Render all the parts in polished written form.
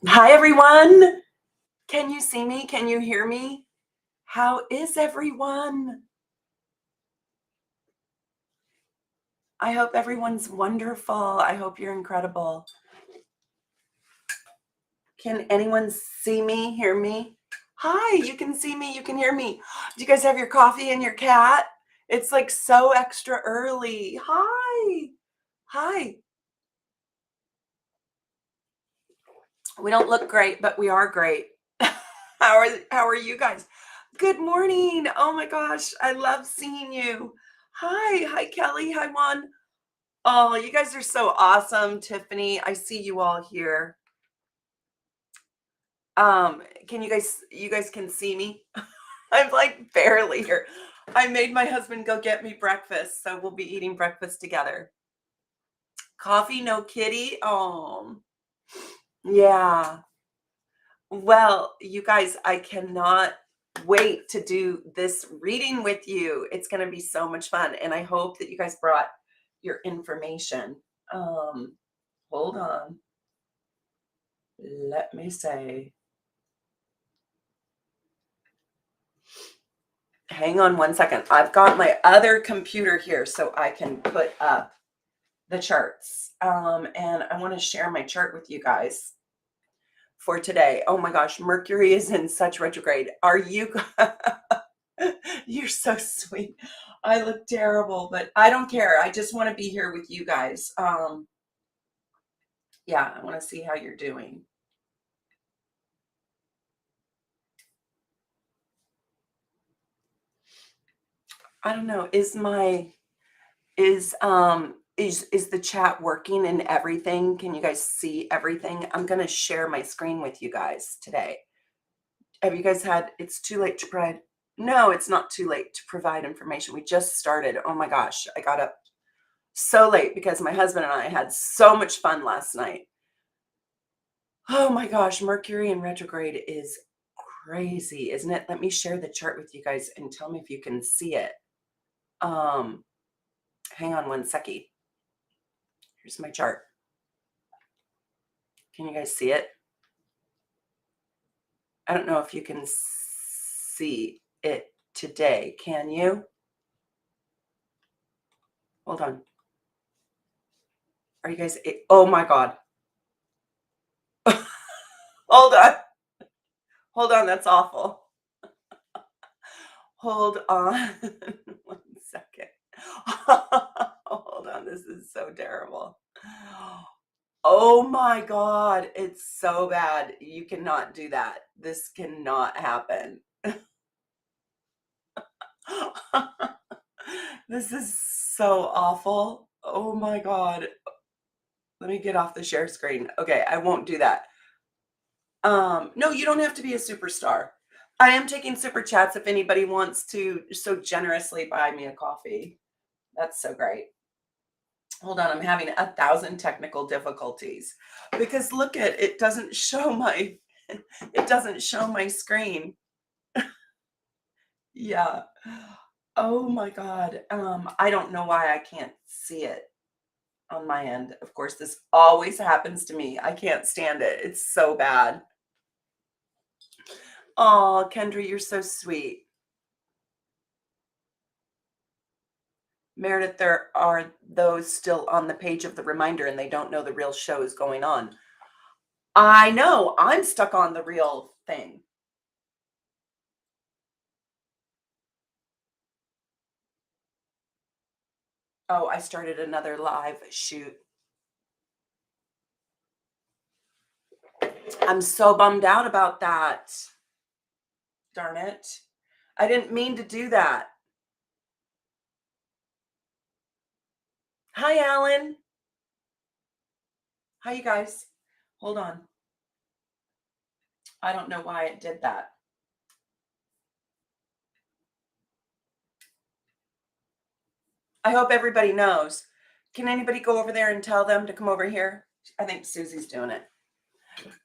Hi, everyone. Can you see me? Can you hear me? How is everyone? I hope everyone's wonderful. I hope you're incredible. Can anyone see me, hear me? Hi, you can see me, you can hear me. Do you guys have your coffee and your cat? It's like so extra early. Hi. Hi. We don't look great, but we are great. How are you guys? Good morning. Oh my gosh, I love seeing you. Hi, hi Kelly, hi Juan. Oh, you guys are so awesome, Tiffany. I see you all here. Can you guys can see me? I'm like barely here. I made my husband go get me breakfast, so we'll be eating breakfast together. Coffee, no kitty. Oh, yeah. Well, you guys, I cannot wait to do this reading with you. It's going to be so much fun, and I hope that you guys brought your information. Um, Hold on. Let me say. Hang on one second. I've got my other computer here so I can put up the charts. And I want to share my chart with you guys for today. Oh my gosh, Mercury is in such retrograde. Are you? You're so sweet. I look terrible, but I don't care. I just want to be here with you guys. Yeah, I want to see how you're doing. I don't know. Is the chat working and everything? Can you guys see everything? I'm going to share my screen with you guys today. Have you guys had it's too late to provide? No, it's not too late to provide information. We just started. Oh my gosh, I got up so late because my husband and I had so much fun last night. Oh my gosh, Mercury in retrograde is crazy, isn't it? Let me share the chart with you guys and tell me if you can see it. Um, Hang on one second. Here's my chart. Can you guys see it? I don't know if you can see it today. Can you? Hold on. Are you guys? Oh my God. Hold on. Hold on. That's awful. Hold on. One second. Hold on. This is so terrible. Oh my God. It's so bad. You cannot do that. This cannot happen. This is so awful. Oh my God. Let me get off the share screen. Okay, I won't do that. No, you don't have to be a superstar. I am taking super chats if anybody wants to so generously buy me a coffee. That's so great. Hold on, I'm having 1,000 technical difficulties because look at it doesn't show my it doesn't show my screen. Yeah. Oh my God. I don't know why I can't see it on my end. Of course, this always happens to me. I can't stand it. It's so bad. Oh, Kendra, you're so sweet. Meredith, there are those still on the page of the reminder and they don't know the real show is going on. I know. I'm stuck on the real thing. Oh, I started another live shoot. I'm so bummed out about that. Darn it. I didn't mean to do that. Hi, Alan. Hi, you guys. Hold on. I don't know why it did that. I hope everybody knows. Can anybody go over there and tell them to come over here? I think Susie's doing it.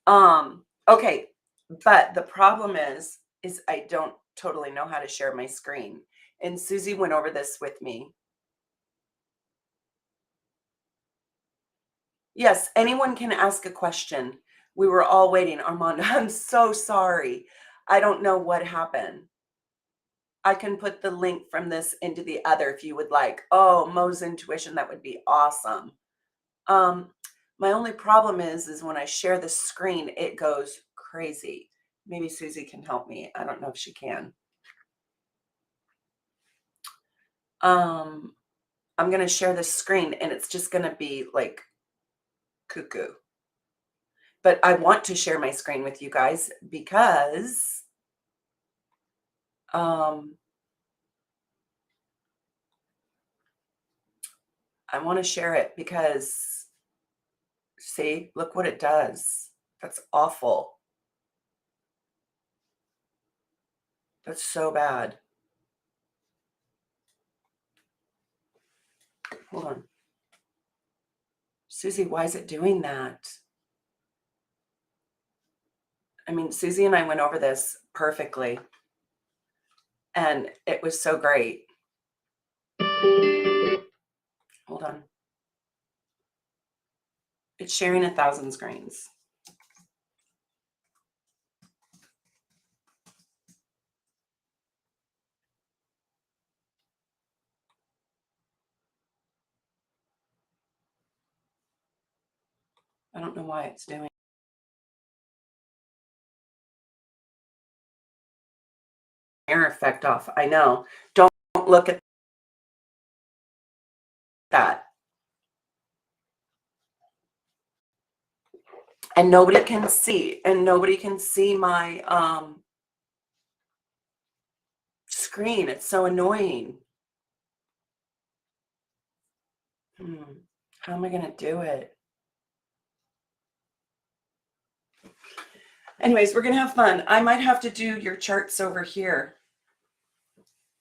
Okay, but the problem is I don't totally know how to share my screen. And Susie went over this with me. Yes, anyone can ask a question. We were all waiting. Armando, I'm so sorry. I don't know what happened. I can put the link from this into the other if you would like. Oh, Mo's intuition, that would be awesome. My only problem is when I share the screen, it goes crazy. Maybe Susie can help me. I don't know if she can. I'm going to share the screen and it's just going to be like cuckoo. But I want to share my screen with you guys because I want to share it because see, look what it does. That's awful. That's so bad. Hold on. Susie, why is it doing that? I mean, Susie and I went over this perfectly. And it was so great. Hold on. It's sharing 1,000 screens. I don't know why it's doing air effect off. I know. Don't look at that. And nobody can see. And nobody can see my screen. It's so annoying. How am I going to do it? Anyways, we're going to have fun. I might have to do your charts over here.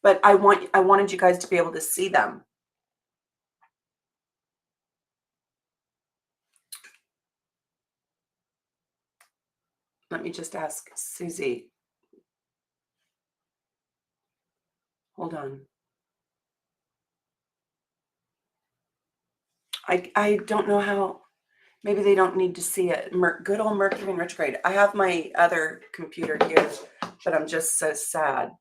But I wanted you guys to be able to see them. Let me just ask Susie. Hold on. I don't know how. Maybe they don't need to see it. Good old Mercury in retrograde. I have my other computer here, but I'm just so sad.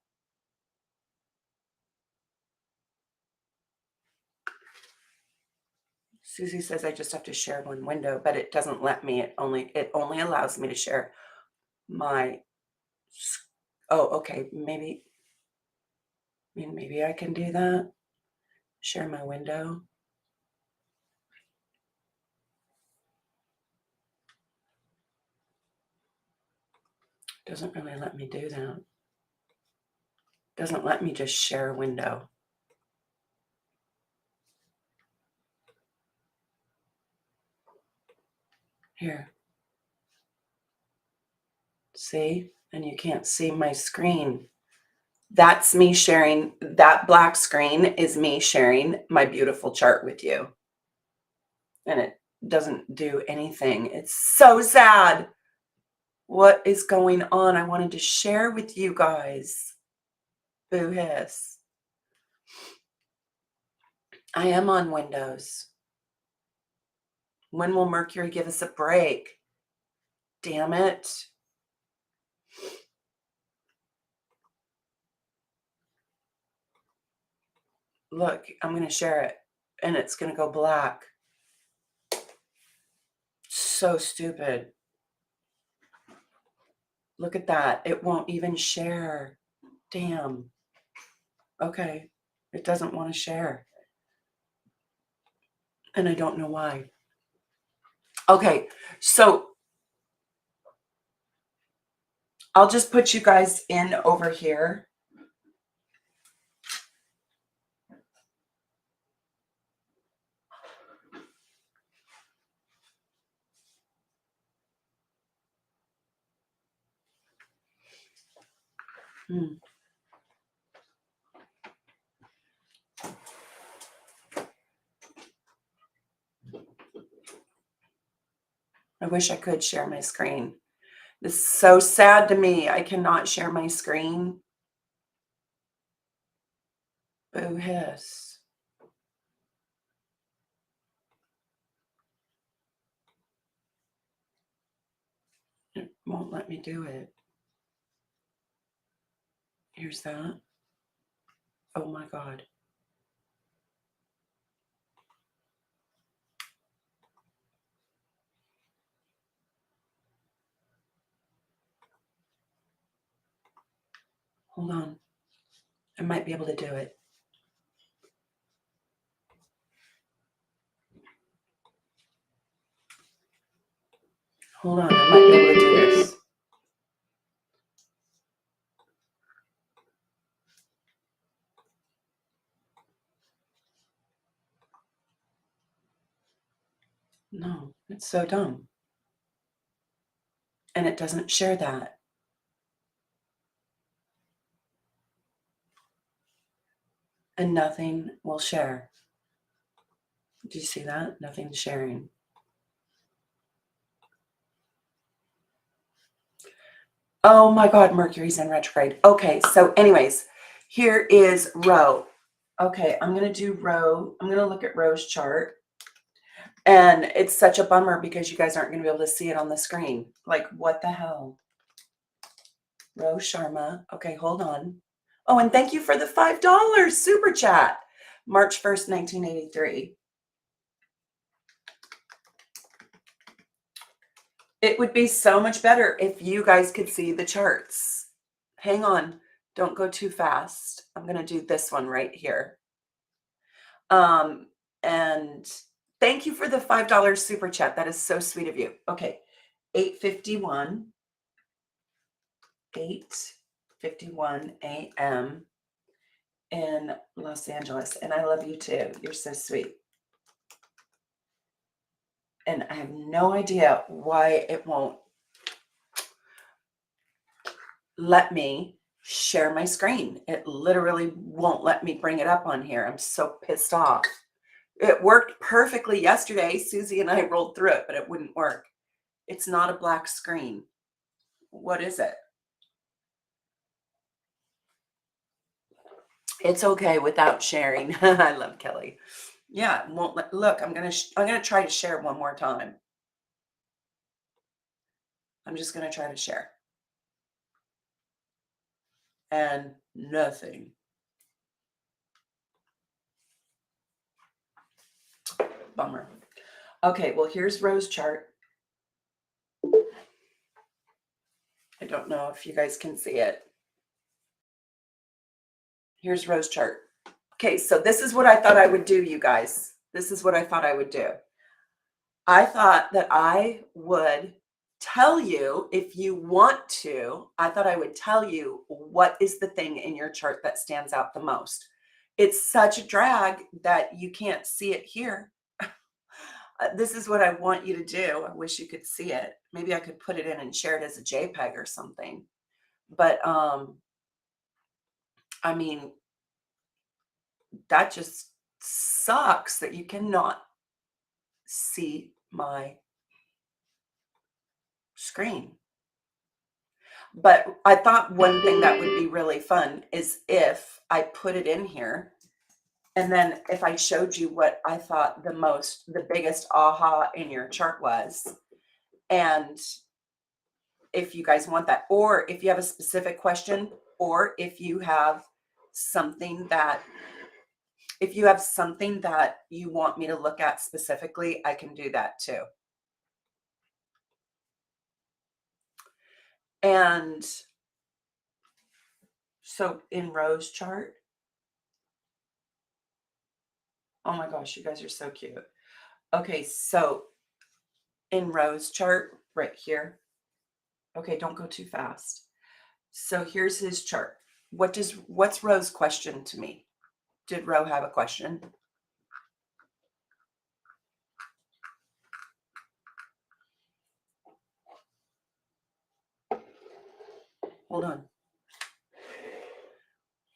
Susie says I just have to share one window, but it doesn't let me. It only allows me to share my. Oh, okay. Maybe I can do that. Share my window. Doesn't really let me do that. Doesn't let me just share a window. Here. See? And you can't see my screen. That's me sharing. That black screen is me sharing my beautiful chart with you. And it doesn't do anything. It's so sad. What is going on? I wanted to share with you guys. Boo hiss. I am on Windows. When will Mercury give us a break? Damn it. Look, I'm going to share it and it's going to go black. So stupid. Look at that. It won't even share. Damn. Okay. It doesn't want to share. And I don't know why. Okay. So I'll just put you guys in over here. I wish I could share my screen. This is so sad to me. I cannot share my screen. Boo hiss. It won't let me do it. Here's that. Oh my God. Hold on. I might be able to do it. Hold on. I might be able to do this. No, it's so dumb. And it doesn't share that. And nothing will share. Do you see that? Nothing's sharing. Oh my God, Mercury's in retrograde. Okay, so anyways, here is Ro. Okay, I'm going to do Ro. I'm going to look at Ro's chart. And it's such a bummer because you guys aren't going to be able to see it on the screen. Like, what the hell? Ro Sharma. Okay, hold on. Oh, and thank you for the $5 super chat. March 1st, 1983. It would be so much better if you guys could see the charts. Hang on. Don't go too fast. I'm going to do this one right here. And thank you for the $5 super chat. That is so sweet of you. Okay. 8:51 a.m. in Los Angeles. And I love you too. You're so sweet. And I have no idea why it won't let me share my screen. It literally won't let me bring it up on here. I'm so pissed off. It worked perfectly yesterday. Susie and I rolled through it, but it wouldn't work. It's not a black screen. What is it? It's okay without sharing. I love Kelly. Yeah, won't let, look, I'm gonna try to share one more time. I'm just gonna try to share. And nothing. Bummer. Okay, well, here's Ro's chart. I don't know if you guys can see it. Here's Ro's chart. Okay, so this is what I thought I would do, you guys. This is what I thought I would do. I thought that I would tell you, if you want to, I thought I would tell you what is the thing in your chart that stands out the most. It's such a drag that you can't see it here. This is what I want you to do. I wish you could see it. Maybe I could put it in and share it as a JPEG or something. But I mean, that just sucks that you cannot see my screen. But I thought one thing that would be really fun is if I put it in here, and then if I showed you what I thought the biggest aha in your chart was, and if you guys want that, or if you have a specific question, or if you have something that you want me to look at specifically, I can do that too. And so in Ro's chart, oh my gosh, you guys are so cute. Okay, so in Ro's chart right here. Okay, don't go too fast. So here's his chart. What's Ro's question to me? Did Ro have a question? Hold on.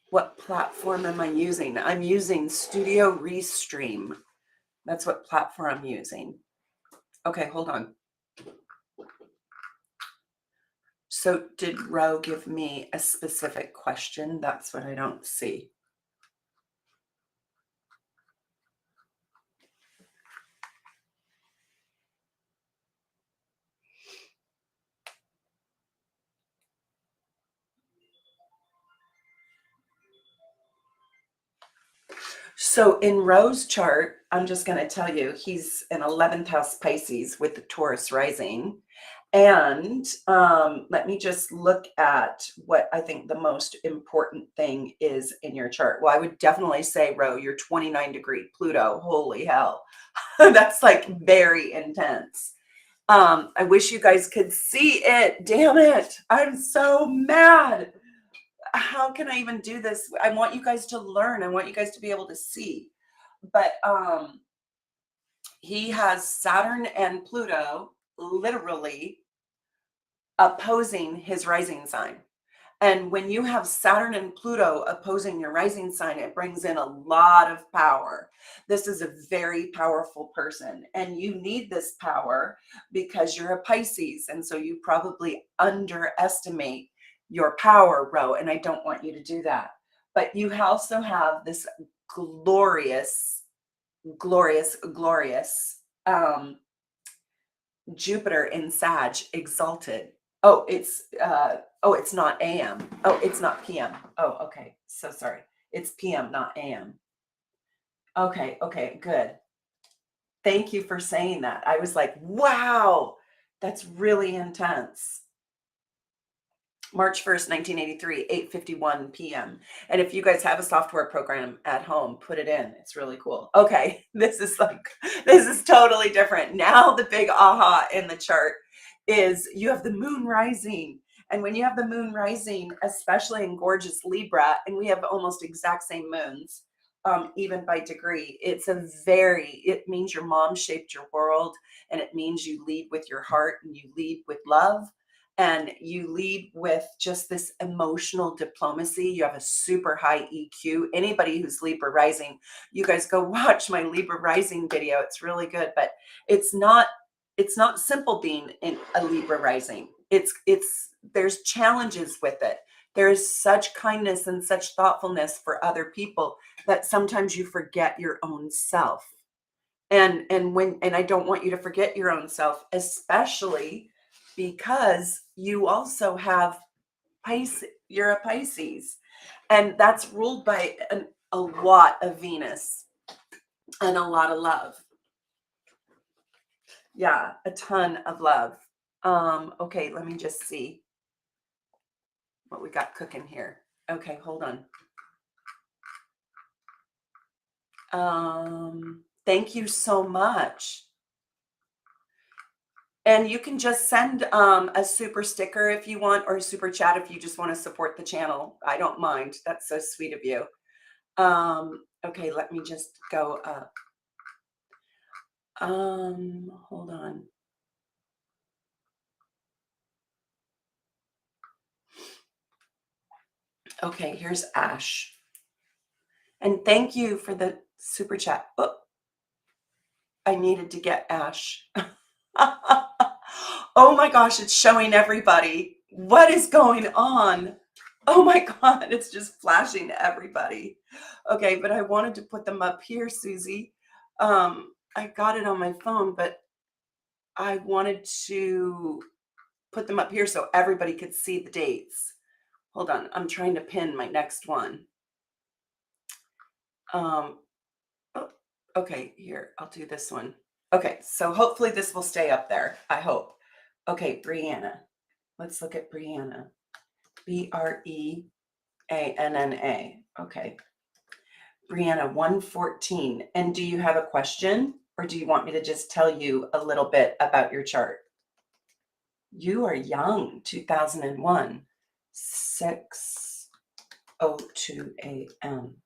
What platform am I using? I'm using Studio Restream. That's what platform I'm using. Okay, hold on. So did Ro give me a specific question? That's what I don't see. So in Ro's chart, I'm just going to tell you, he's an 11th house Pisces with the Taurus rising. And let me just look at what I think the most important thing is in your chart. Well, I would definitely say, Ro, you're 29-degree Pluto. Holy hell. That's like very intense. I wish you guys could see it. Damn it. I'm so mad. How can I even do this? I want you guys to learn. I want you guys to be able to see. But he has Saturn and Pluto literally opposing his rising sign. And when you have Saturn and Pluto opposing your rising sign, it brings in a lot of power. This is a very powerful person, and you need this power because you're a Pisces. And so you probably underestimate your power, Ro, and I don't want you to do that. But you also have this glorious, glorious, glorious Jupiter in Sag exalted. Oh, it's not AM. Oh, it's not PM. Oh, okay. So sorry. It's PM, not AM. Okay, good. Thank you for saying that. I was like, wow, that's really intense. March 1st, 1983, 8:51 p.m. And if you guys have a software program at home, put it in. It's really cool. Okay, this is totally different. Now the big aha in the chart is you have the moon rising. And when you have the moon rising, especially in gorgeous Libra, and we have almost exact same moons, even by degree, it means your mom shaped your world, and it means you lead with your heart and you lead with love. And you lead with just this emotional diplomacy. You have a super high EQ. Anybody who's Libra rising, you guys go watch my Libra rising video. It's really good, but it's not simple being in a Libra rising. There's challenges with it. There is such kindness and such thoughtfulness for other people that sometimes you forget your own self. And I don't want you to forget your own self, especially because you also have Pisces. You're a Pisces, and that's ruled by a lot of Venus and a lot of love. Yeah, a ton of love. Okay, let me just see what we got cooking here. Okay, hold on. Thank you so much. And you can just send a super sticker if you want, or a super chat if you just want to support the channel. I don't mind. That's so sweet of you. Okay, let me just go up. Hold on. Okay, here's Ash. And thank you for the super chat. Oh, I needed to get Ash. Oh my gosh, it's showing everybody. What is going on? Oh my God, it's just flashing to everybody. Okay, but I wanted to put them up here, Susie. I got it on my phone, but I wanted to put them up here so everybody could see the dates. Hold on, I'm trying to pin my next one. Oh, okay, here, I'll do this one. Okay, so hopefully this will stay up there, I hope. Okay, Brianna. Let's look at Brianna. Breanna. Okay. Brianna, 114. And do you have a question, or do you want me to just tell you a little bit about your chart? You are young, 2001, 6:02 a.m.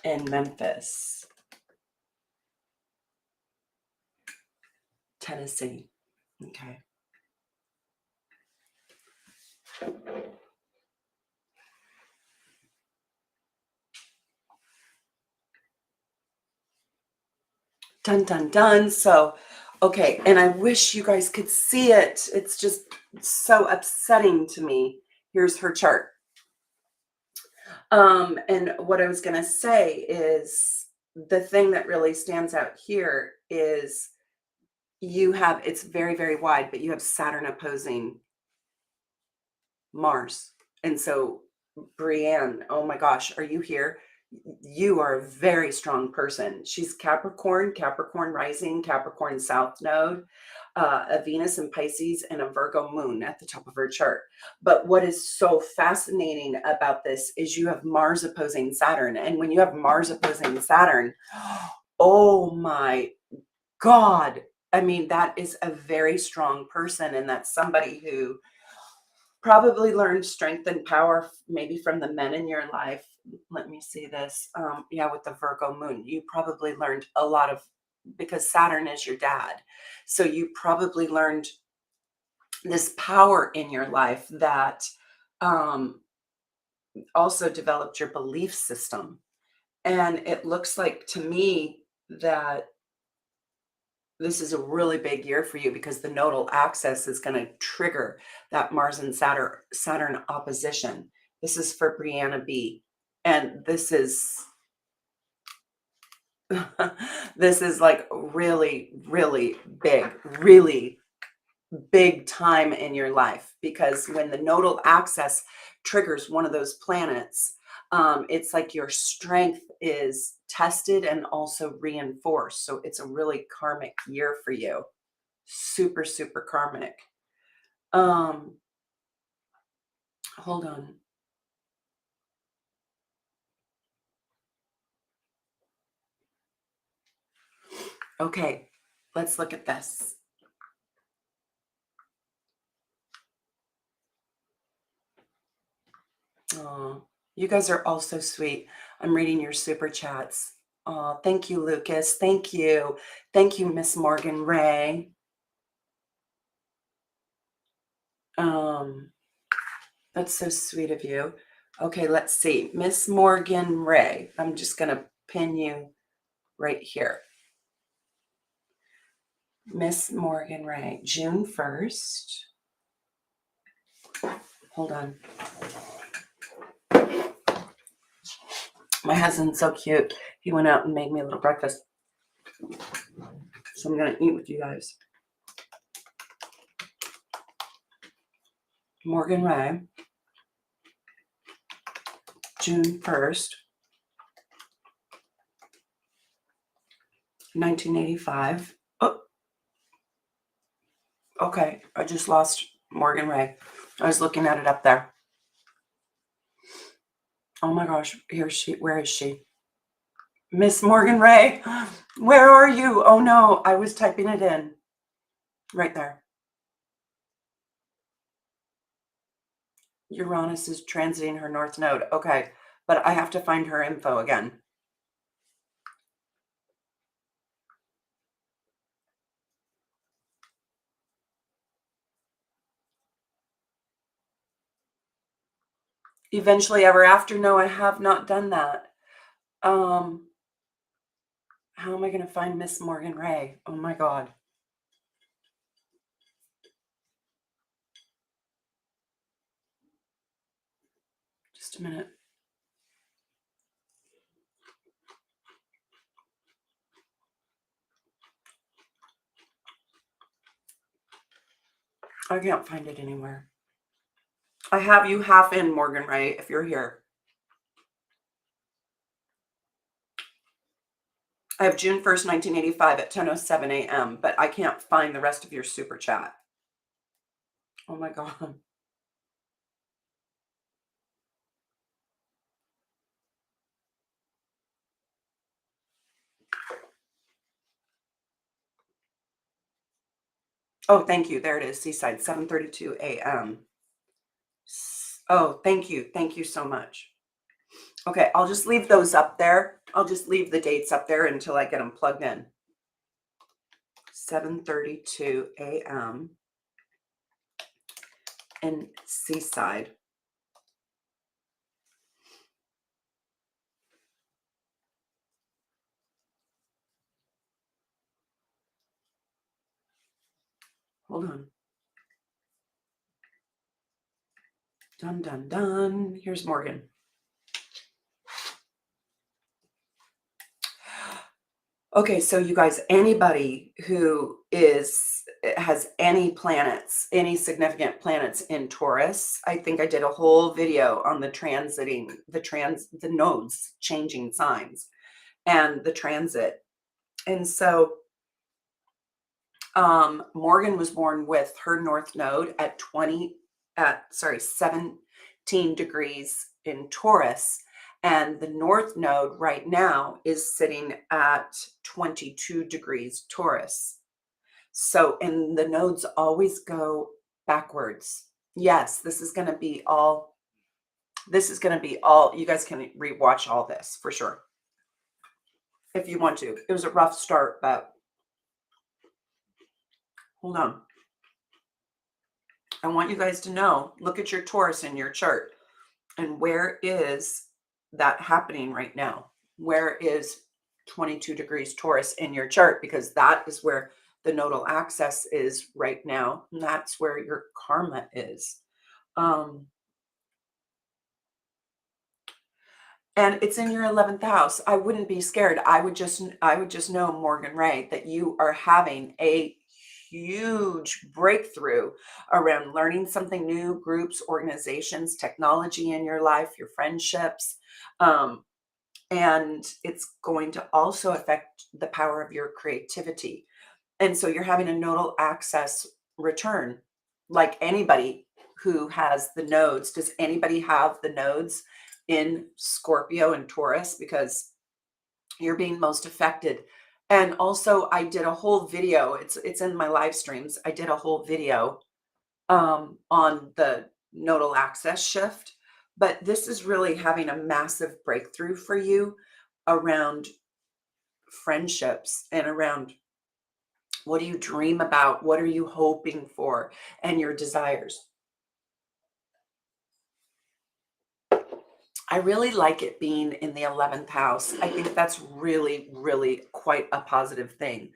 in Memphis, Tennessee. Okay. Dun, dun, dun. So, okay. And I wish you guys could see it. It's just so upsetting to me. Here's her chart. And what I was going to say is the thing that really stands out here is it's very, very wide, but you have Saturn opposing Mars. And so, Brianne, oh my gosh, are you here? You are a very strong person. She's Capricorn, Capricorn rising, Capricorn south node, a Venus and Pisces, and a Virgo moon at the top of her chart. But what is so fascinating about this is you have Mars opposing Saturn. And when you have Mars opposing Saturn, oh my God. I mean, that is a very strong person. And that's somebody who probably learned strength and power maybe from the men in your life. Let me see this. Yeah, with the Virgo moon, you probably learned a lot of, because Saturn is your dad. So you probably learned this power in your life that um, also developed your belief system. And it looks like to me that this is a really big year for you because the nodal axis is going to trigger that Mars and Saturn opposition. This is for Brianna B. And this is this is like really, really big time in your life, because when the nodal axis triggers one of those planets, it's like your strength is tested and also reinforced. So it's a really karmic year for you. Super, super karmic. Hold on. Okay, let's look at this. Oh, you guys are all so sweet. I'm reading your super chats. Oh, thank you, Lucas. Thank you. Thank you, Miss Morgan Ray. That's so sweet of you. Okay, let's see. Miss Morgan Ray. I'm just going to pin you right here. Miss Morgan Ray, June 1st. Hold on. My husband's so cute. He went out and made me a little breakfast. So I'm going to eat with you guys. Morgan Ray, June 1st, 1985. Oh, okay. I just lost Morgan Ray. I was looking at it up there. Oh my gosh. Here's she. Where is she? Miss Morgan Ray. Where are you? Oh no. I was typing it in. Right there. Uranus is transiting her north node. Okay. But I have to find her info again. Eventually ever after. No, I have not done that. How am I going to find Miss Morgan Ray? Oh my God. Just a minute. I can't find it anywhere. I have you half in, Morgan Ray, if you're here. I have June 1st, 1985 at 10:07 a.m., but I can't find the rest of your super chat. Oh my God. Oh, thank you. There it is. Seaside, 7:32 a.m. Oh, thank you. Thank you so much. Okay, I'll just leave those up there. I'll just leave the dates up there until I get them plugged in. 7:32 a.m. in Seaside. Hold on. Dun, dun, dun. Here's Morgan. Okay, so you guys, anybody who has any planets, any significant planets in Taurus, I think I did a whole video on the nodes changing signs and the transit. And so Morgan was born with her north node at 17 degrees in Taurus. And the north node right now is sitting at 22 degrees Taurus. So, and the nodes always go backwards. Yes, this is going to be all, you guys can rewatch all this for sure if you want to. It was a rough start, but hold on. I want you guys to know, look at your Taurus in your chart. And where is that happening right now? Where is 22 degrees Taurus in your chart? Because that is where the nodal axis is right now. And that's where your karma is. And it's in your 11th house. I wouldn't be scared. I would just know, Morgan Ray, that you are having a huge breakthrough around learning something new, groups, organizations, technology in your life, your friendships. And it's going to also affect the power of your creativity. And so you're having a nodal axis return. Like anybody who has the nodes, does anybody have the nodes in Scorpio and Taurus? Because you're being most affected. And also I did a whole video, it's in my live streams. I did a whole video on the nodal axis shift, but this is really having a massive breakthrough for you around friendships and around what do you dream about, what are you hoping for, and your desires. I really like it being in the 11th house. I think that's really, really quite a positive thing.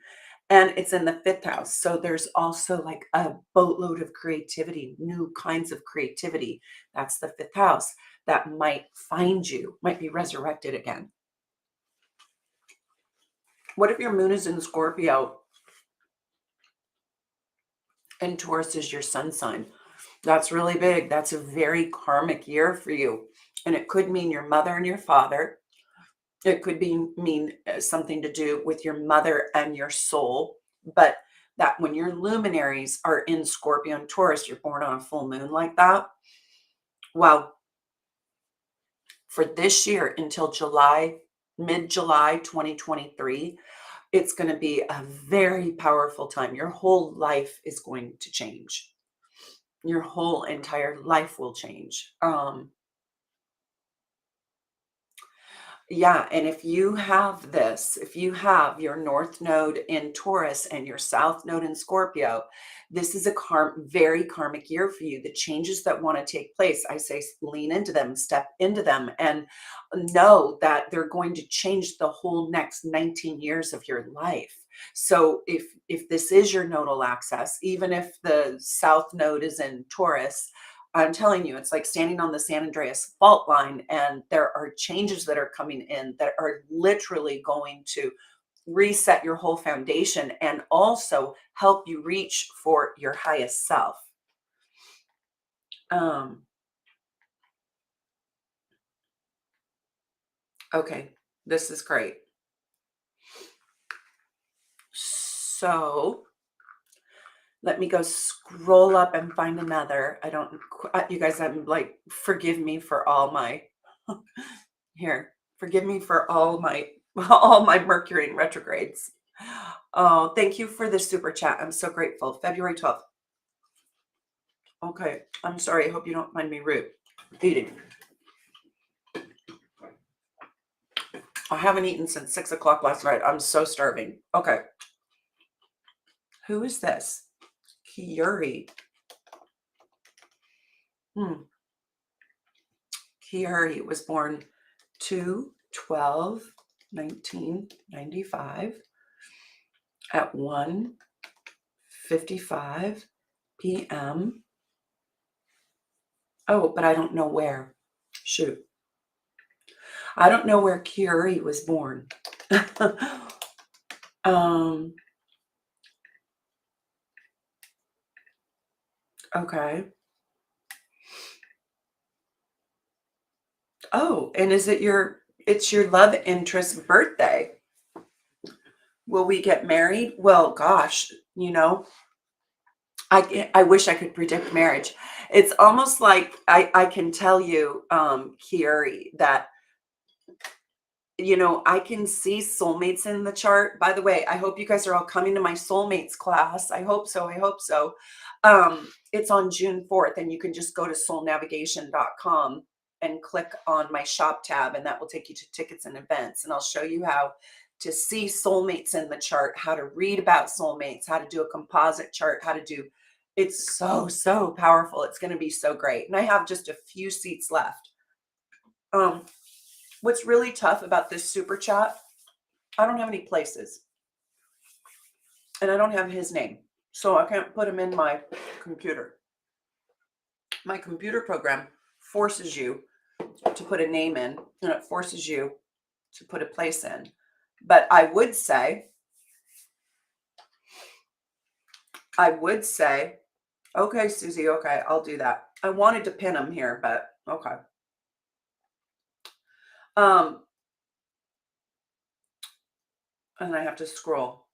And it's in the 5th house. So there's also like a boatload of creativity, new kinds of creativity. That's the 5th house that might find you, might be resurrected again. What if your moon is in Scorpio and Taurus is your sun sign? That's really big. That's a very karmic year for you. And it could mean your mother and your father. It could mean something to do with your mother and your soul. But that when your luminaries are in Scorpio and Taurus, you're born on a full moon like that. Well, for this year until mid-July 2023, it's going to be a very powerful time. Your whole life is going to change. Your whole entire life will change. Yeah, and if you have your north node in Taurus and your south node in Scorpio, this is a very karmic year for you. The changes that want to take place, I say lean into them, step into them, and know that they're going to change the whole next 19 years of your life. So if this is your nodal axis, even if the south node is in Taurus, I'm telling you, it's like standing on the San Andreas fault line, and there are changes that are coming in that are literally going to reset your whole foundation and also help you reach for your highest self. Okay, this is great. So let me go scroll up and find another. You guys, I'm like, forgive me for all my, forgive me for all my Mercury in retrogrades. Oh, thank you for the super chat. I'm so grateful. February 12th. Okay, I'm sorry. I hope you don't mind me rude. Eating. I haven't eaten since 6 o'clock last night. I'm so starving. Okay. Who is this? Kiuri. Kiuri was born 2/12/1995 at 1:55 p.m. Oh, but I don't know where. Shoot. I don't know where Kiuri was born. Um, okay. Oh, and is it it's your love interest's birthday? Will we get married? Well, gosh, I wish I could predict marriage. It's almost like I can tell you, Kieri, that I can see soulmates in the chart. By the way, I hope you guys are all coming to my soulmates class. I hope so. I hope so. It's on June 4th, and you can just go to soulnavigation.com and click on my shop tab, and that will take you to tickets and events. And I'll show you how to see soulmates in the chart, how to read about soulmates, how to do a composite chart, how to do it's so, so powerful. It's going to be so great. And I have just a few seats left. What's really tough about this super chat, I don't have any places. And I don't have his name. So I can't put him in my computer. My computer program forces you to put a name in, and it forces you to put a place in. But I would say, okay, Susie, okay, I'll do that. I wanted to pin him here, but okay. And I have to scroll.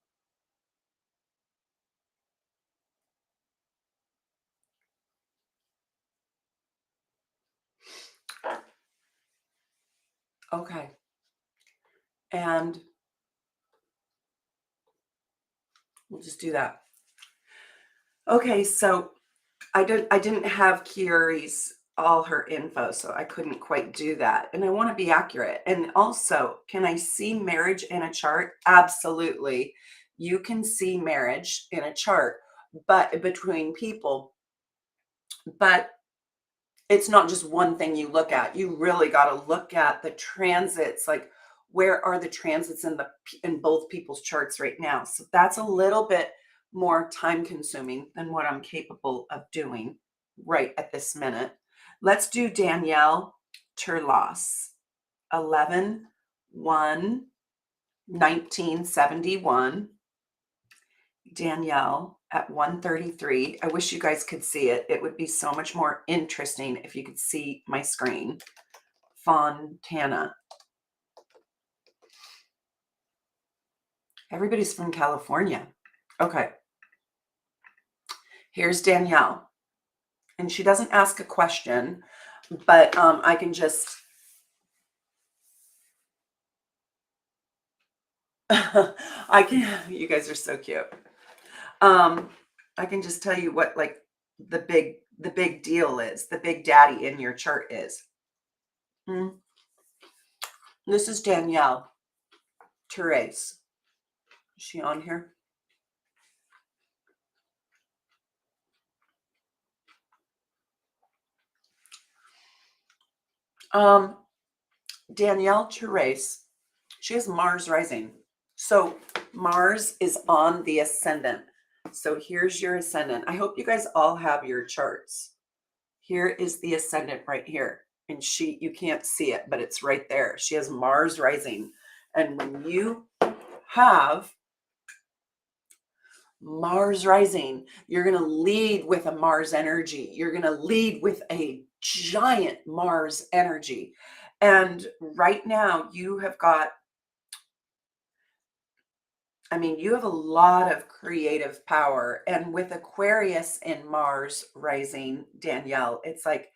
Okay. And we'll just do that. Okay, so I didn't have Kieri's all her info, so I couldn't quite do that. And I want to be accurate. And also, can I see marriage in a chart? Absolutely. You can see marriage in a chart, but between people, but it's not just one thing you look at. You really got to look at the transits, like where are the transits in both people's charts right now. So that's a little bit more time consuming than what I'm capable of doing right at this minute. Let's do Danielle Turlos, 11/1/1971. Danielle at 1:33. I wish you guys could see it. It would be so much more interesting if you could see my screen. Fontana. Everybody's from California. Okay. Here's Danielle. And she doesn't ask a question, but I can just you guys are so cute. I can just tell you what like the big deal is, the big daddy in your chart is. This is Danielle Therese. Is she on here? Danielle Therese, she has Mars rising. So Mars is on the ascendant. So here's your ascendant. I hope you guys all have your charts. Here is the ascendant right here. And you can't see it, but it's right there. She has Mars rising. And when you have Mars rising, you're going to lead with a Mars energy. You're going to lead with a giant Mars energy. And right now you have you have a lot of creative power. And with Aquarius in Mars rising, Danielle, it's like,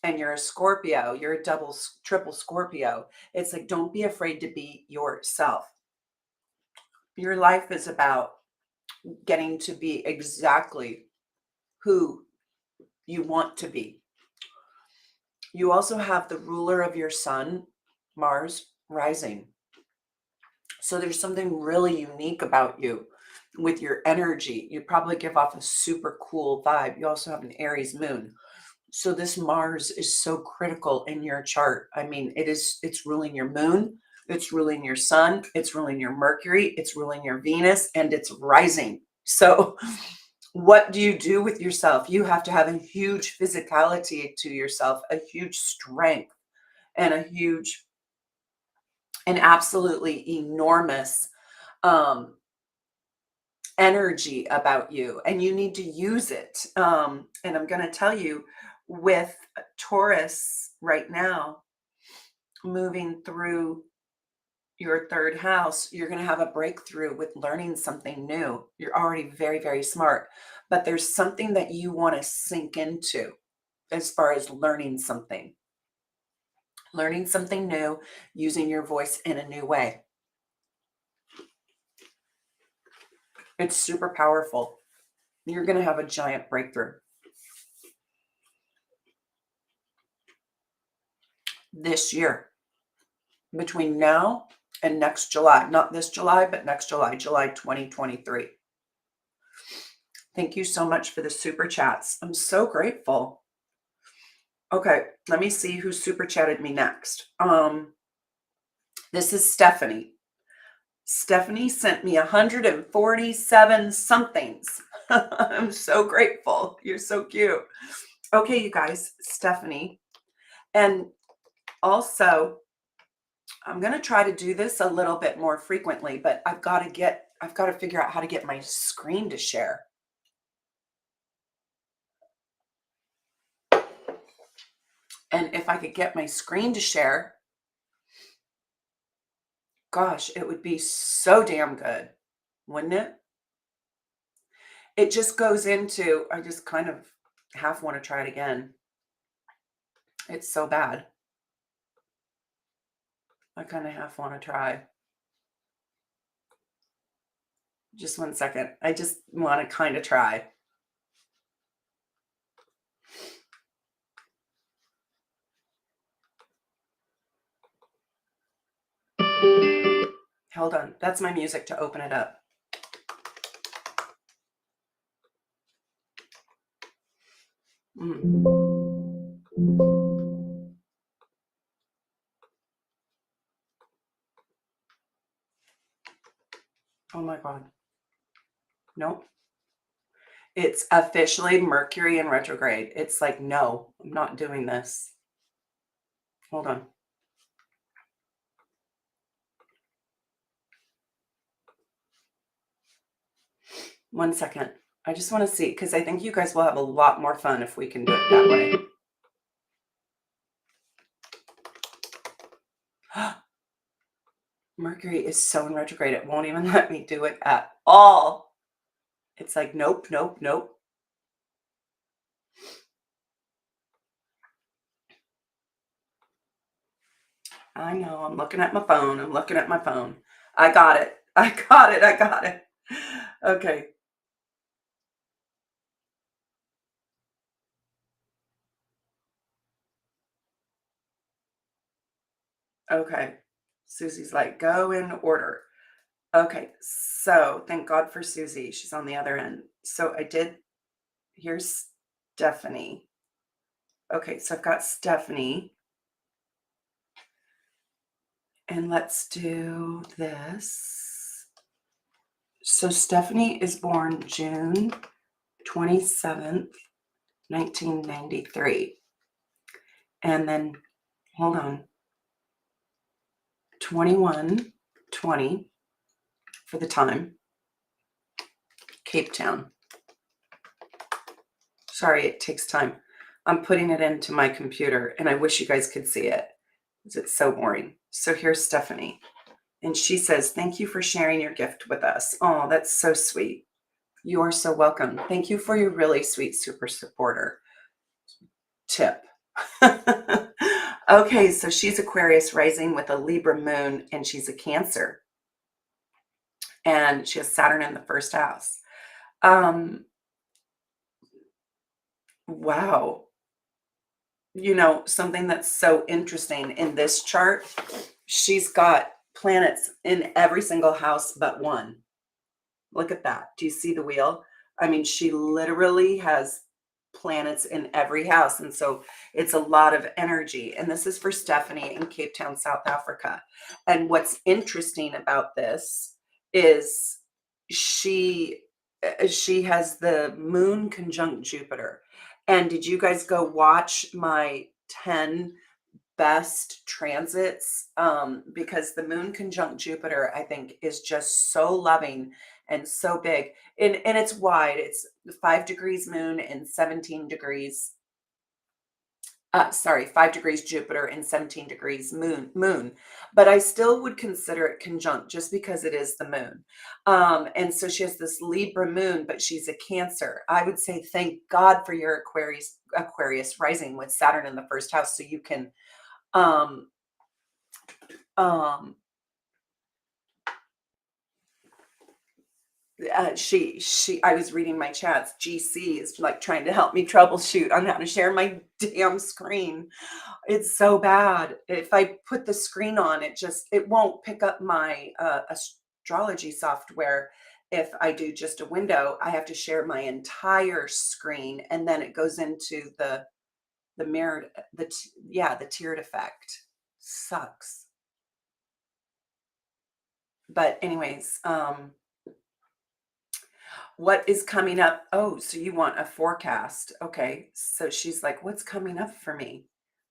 and you're a Scorpio, you're a triple Scorpio. It's like, don't be afraid to be yourself. Your life is about getting to be exactly who you want to be. You also have the ruler of your sun, Mars, rising. So there's something really unique about you with your energy. You probably give off a super cool vibe. You also have an Aries moon. So this Mars is so critical in your chart. It's ruling your moon, it's ruling your sun, it's ruling your Mercury, it's ruling your Venus, and it's rising. So what do you do with yourself? You have to have a huge physicality to yourself, a huge strength, and an absolutely enormous energy about you, and you need to use it. And I'm going to tell you, with Taurus right now moving through your third house, you're going to have a breakthrough with learning something new. You're already very, very smart, but there's something that you want to sink into as far as learning something new, using your voice in a new way. It's super powerful. You're going to have a giant breakthrough this year, between now and next July. Not this July, but next July, July 2023. Thank you so much for the super chats. I'm so grateful. Okay, let me see who super chatted me next. This is Stephanie. Stephanie sent me 147 somethings. I'm so grateful. You're so cute. Okay, you guys, Stephanie. And also, I'm going to try to do this a little bit more frequently, but I've got to figure out how to get my screen to share. And if I could get my screen to share, gosh, it would be so damn good, wouldn't it? It just goes into, I just kind of half want to try it again. It's so bad. I kind of half want to try. Just 1 second. I just want to kind of try. Hold on. That's my music to open it up. Oh my God. Nope. It's officially Mercury in retrograde. It's like, no, I'm not doing this. Hold on. One second. I just want to see, because I think you guys will have a lot more fun if we can do it that way. Mercury is so in retrograde, it won't even let me do it at all. It's like, nope, nope, nope. I know, I'm looking at my phone. I got it. Okay. Okay. Susie's like, go in order. Okay. So thank God for Susie. She's on the other end. So here's Stephanie. Okay. So I've got Stephanie. And let's do this. So Stephanie is born June 27th, 1993. And then, hold on, 21:20 for the time. Cape Town. Sorry, it takes time. I'm putting it into my computer, and I wish you guys could see it, because it's so boring. So here's Stephanie. And she says, thank you for sharing your gift with us. Oh, that's so sweet. You are so welcome. Thank you for your really sweet super supporter tip. Okay, so she's Aquarius rising with a Libra moon, and she's a Cancer. And she has Saturn in the first house. Wow. You know, something that's so interesting in this chart, she's got planets in every single house but one. Look at that. Do you see the wheel? I mean, she literally has planets in every house. And so it's a lot of energy. And this is for Stephanie in Cape Town, South Africa. And what's interesting about this is she has the moon conjunct Jupiter. And did you guys go watch my 10 best transits, because the moon conjunct Jupiter, I think, is just so loving and so big. And it's wide. It's 5 degrees moon and 17 degrees, sorry, 5 degrees Jupiter and 17 degrees moon. But I still would consider it conjunct just because it is the moon. And so she has this Libra moon, but she's a Cancer. I would say thank God for your Aquarius rising with Saturn in the first house, so you can um um I was reading my chats. GC is like trying to help me troubleshoot on how to share my damn screen. It's so bad. If I put the screen on, it won't pick up my astrology software. If I do just a window, I have to share my entire screen, and then it goes into the mirrored, yeah, the tiered effect. Sucks. But anyways, what is coming up? Oh, so you want a forecast. Okay. So she's like, what's coming up for me?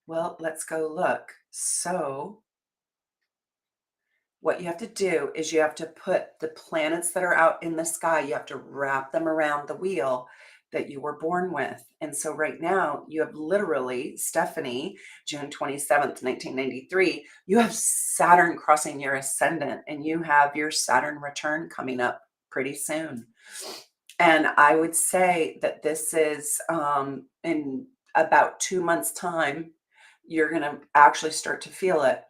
Well, let's go look. So what you have to do is you have to put the planets that are out in the sky, you have to wrap them around the wheel that you were born with. And so right now you have literally, Stephanie, June 27th, 1993, you have Saturn crossing your ascendant, and you have your Saturn return coming up pretty soon. And I would say that this is in about 2 months' time, you're going to actually start to feel it.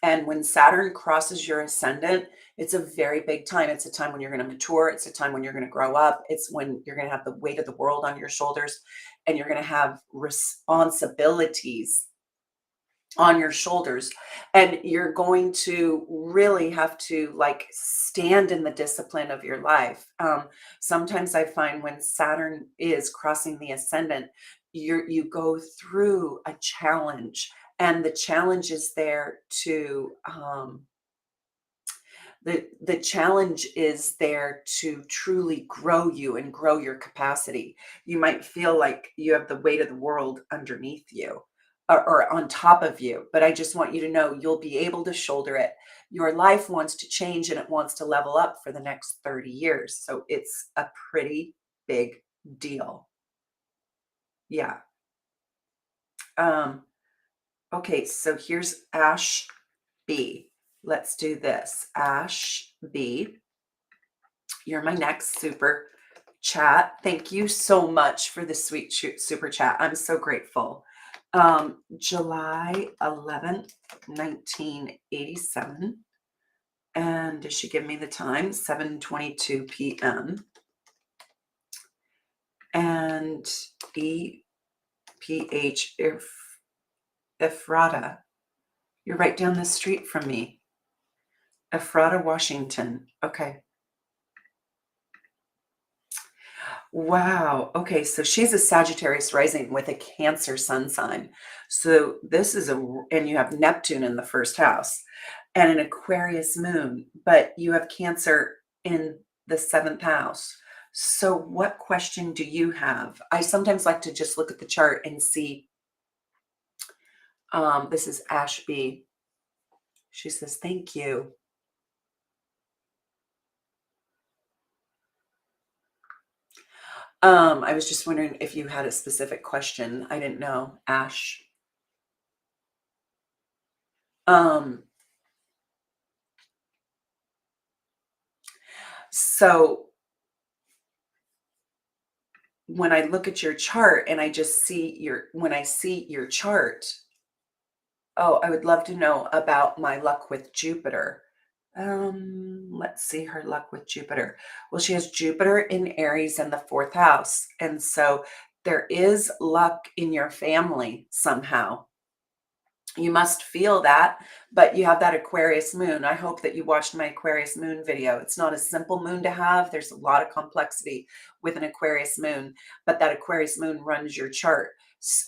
And when Saturn crosses your ascendant, it's a very big time. It's a time when you're going to mature. It's a time when you're going to grow up. It's when you're going to have the weight of the world on your shoulders, and you're going to have responsibilities on your shoulders. And you're going to really have to like stand in the discipline of your life. Sometimes I find when Saturn is crossing the ascendant, you go through a challenge, and the challenge is there to the challenge is there to truly grow you and grow your capacity. You might feel like you have the weight of the world underneath you, or on top of you, but I just want you to know you'll be able to shoulder it. Your life wants to change, and it wants to level up for the next 30 years. So it's a pretty big deal. Yeah. Okay, so here's Ashby. Let's do this. Ashby, you're my next super chat. Thank you so much for the sweet super chat. I'm so grateful. July 11th, 1987. And does she give me the time? 7:22 p.m. And EPH Ephrata. You're right down the street from me. Ephrata, Washington. Okay. Wow. Okay. So she's a Sagittarius rising with a Cancer sun sign. So this is and you have Neptune in the first house and an Aquarius moon, but you have Cancer in the seventh house. So what question do you have? I sometimes like to just look at the chart and see. This is Ashby. She says, thank you. I was just wondering if you had a specific question. I didn't know, Ash. So when I look at your chart and I just see when I see your chart, oh, I would love to know about my luck with Jupiter. Let's see her luck with Jupiter. Well, she has Jupiter in Aries in the fourth house. And so there is luck in your family somehow. You must feel that, but you have that Aquarius moon. I hope that you watched my Aquarius moon video. It's not a simple moon to have. There's a lot of complexity with an Aquarius moon, but that Aquarius moon runs your chart.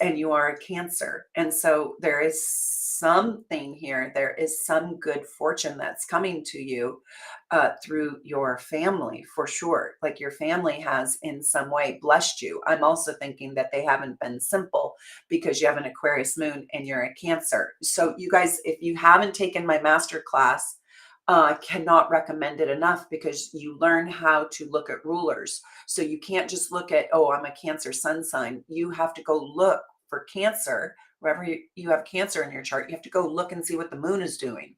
and you are a Cancer. And so there is something here. There is some good fortune that's coming to you through your family, for sure. Like your family has in some way blessed you. I'm also thinking that they haven't been simple because you have an Aquarius moon and you're a Cancer. So you guys, if you haven't taken my master class, cannot recommend it enough, because you learn how to look at rulers. So you can't just look at, oh, I'm a Cancer sun sign. You have to go look for Cancer. Wherever you have Cancer in your chart, you have to go look and see what the moon is doing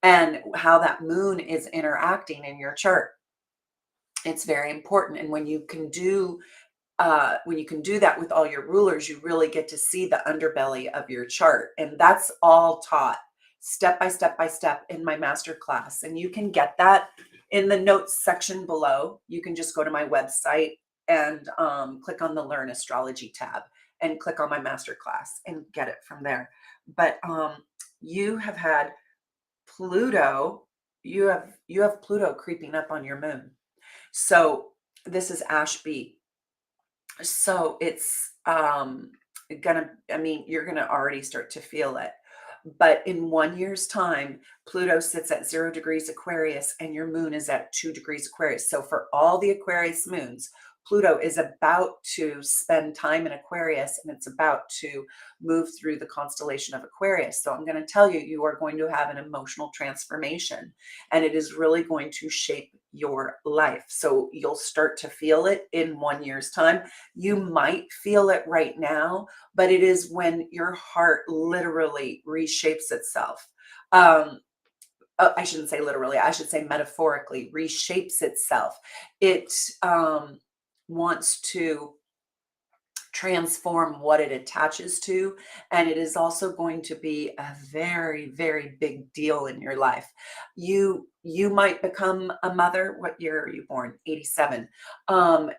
and how that moon is interacting in your chart. It's very important. And when you can do that with all your rulers, you really get to see the underbelly of your chart. And that's all taught step by step by step in my master class. And you can get that in the notes section below. You can just go to my website and click on the Learn Astrology tab and click on my master class and get it from there. But you have had Pluto, you have Pluto creeping up on your moon. So this is Ashby. So it's you're gonna already start to feel it. But in 1 year's time, Pluto sits at 0 degrees Aquarius and your moon is at 2 degrees Aquarius. So for all the Aquarius moons, Pluto is about to spend time in Aquarius, and it's about to move through the constellation of Aquarius. So I'm going to tell you, you are going to have an emotional transformation, and it is really going to shape your life. So you'll start to feel it in 1 year's time. You might feel it right now, but it is when your heart literally reshapes itself. I shouldn't say literally, I should say metaphorically reshapes itself. It wants to transform what it attaches to, and it is also going to be a very, very big deal in your life. You might become a mother. What year are you born? 87.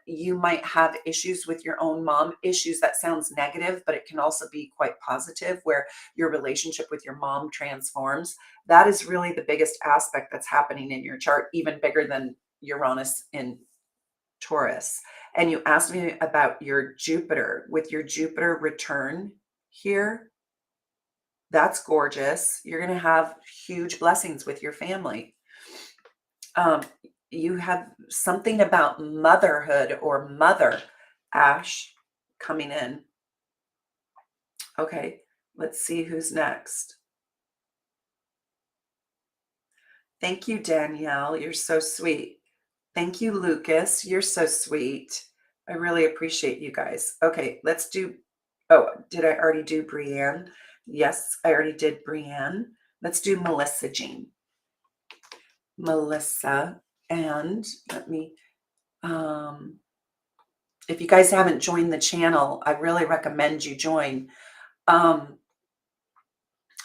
You might have issues with your own mom. Issues, that sounds negative, but it can also be quite positive, where your relationship with your mom transforms. That is really the biggest aspect that's happening in your chart, even bigger than Uranus in Taurus. And you asked me about your Jupiter. With your Jupiter return here, that's gorgeous. You're going to have huge blessings with your family. You have something about motherhood or mother, Ash, coming in. Okay, let's see who's next. Thank you, Danielle. You're so sweet. Thank you, Lucas. You're so sweet. I really appreciate you guys. Okay, let's do, oh, did I already do Brianne? Yes, I already did Brianne. Let's do Melissa Jean. Melissa, and let me, if you guys haven't joined the channel, I really recommend you join,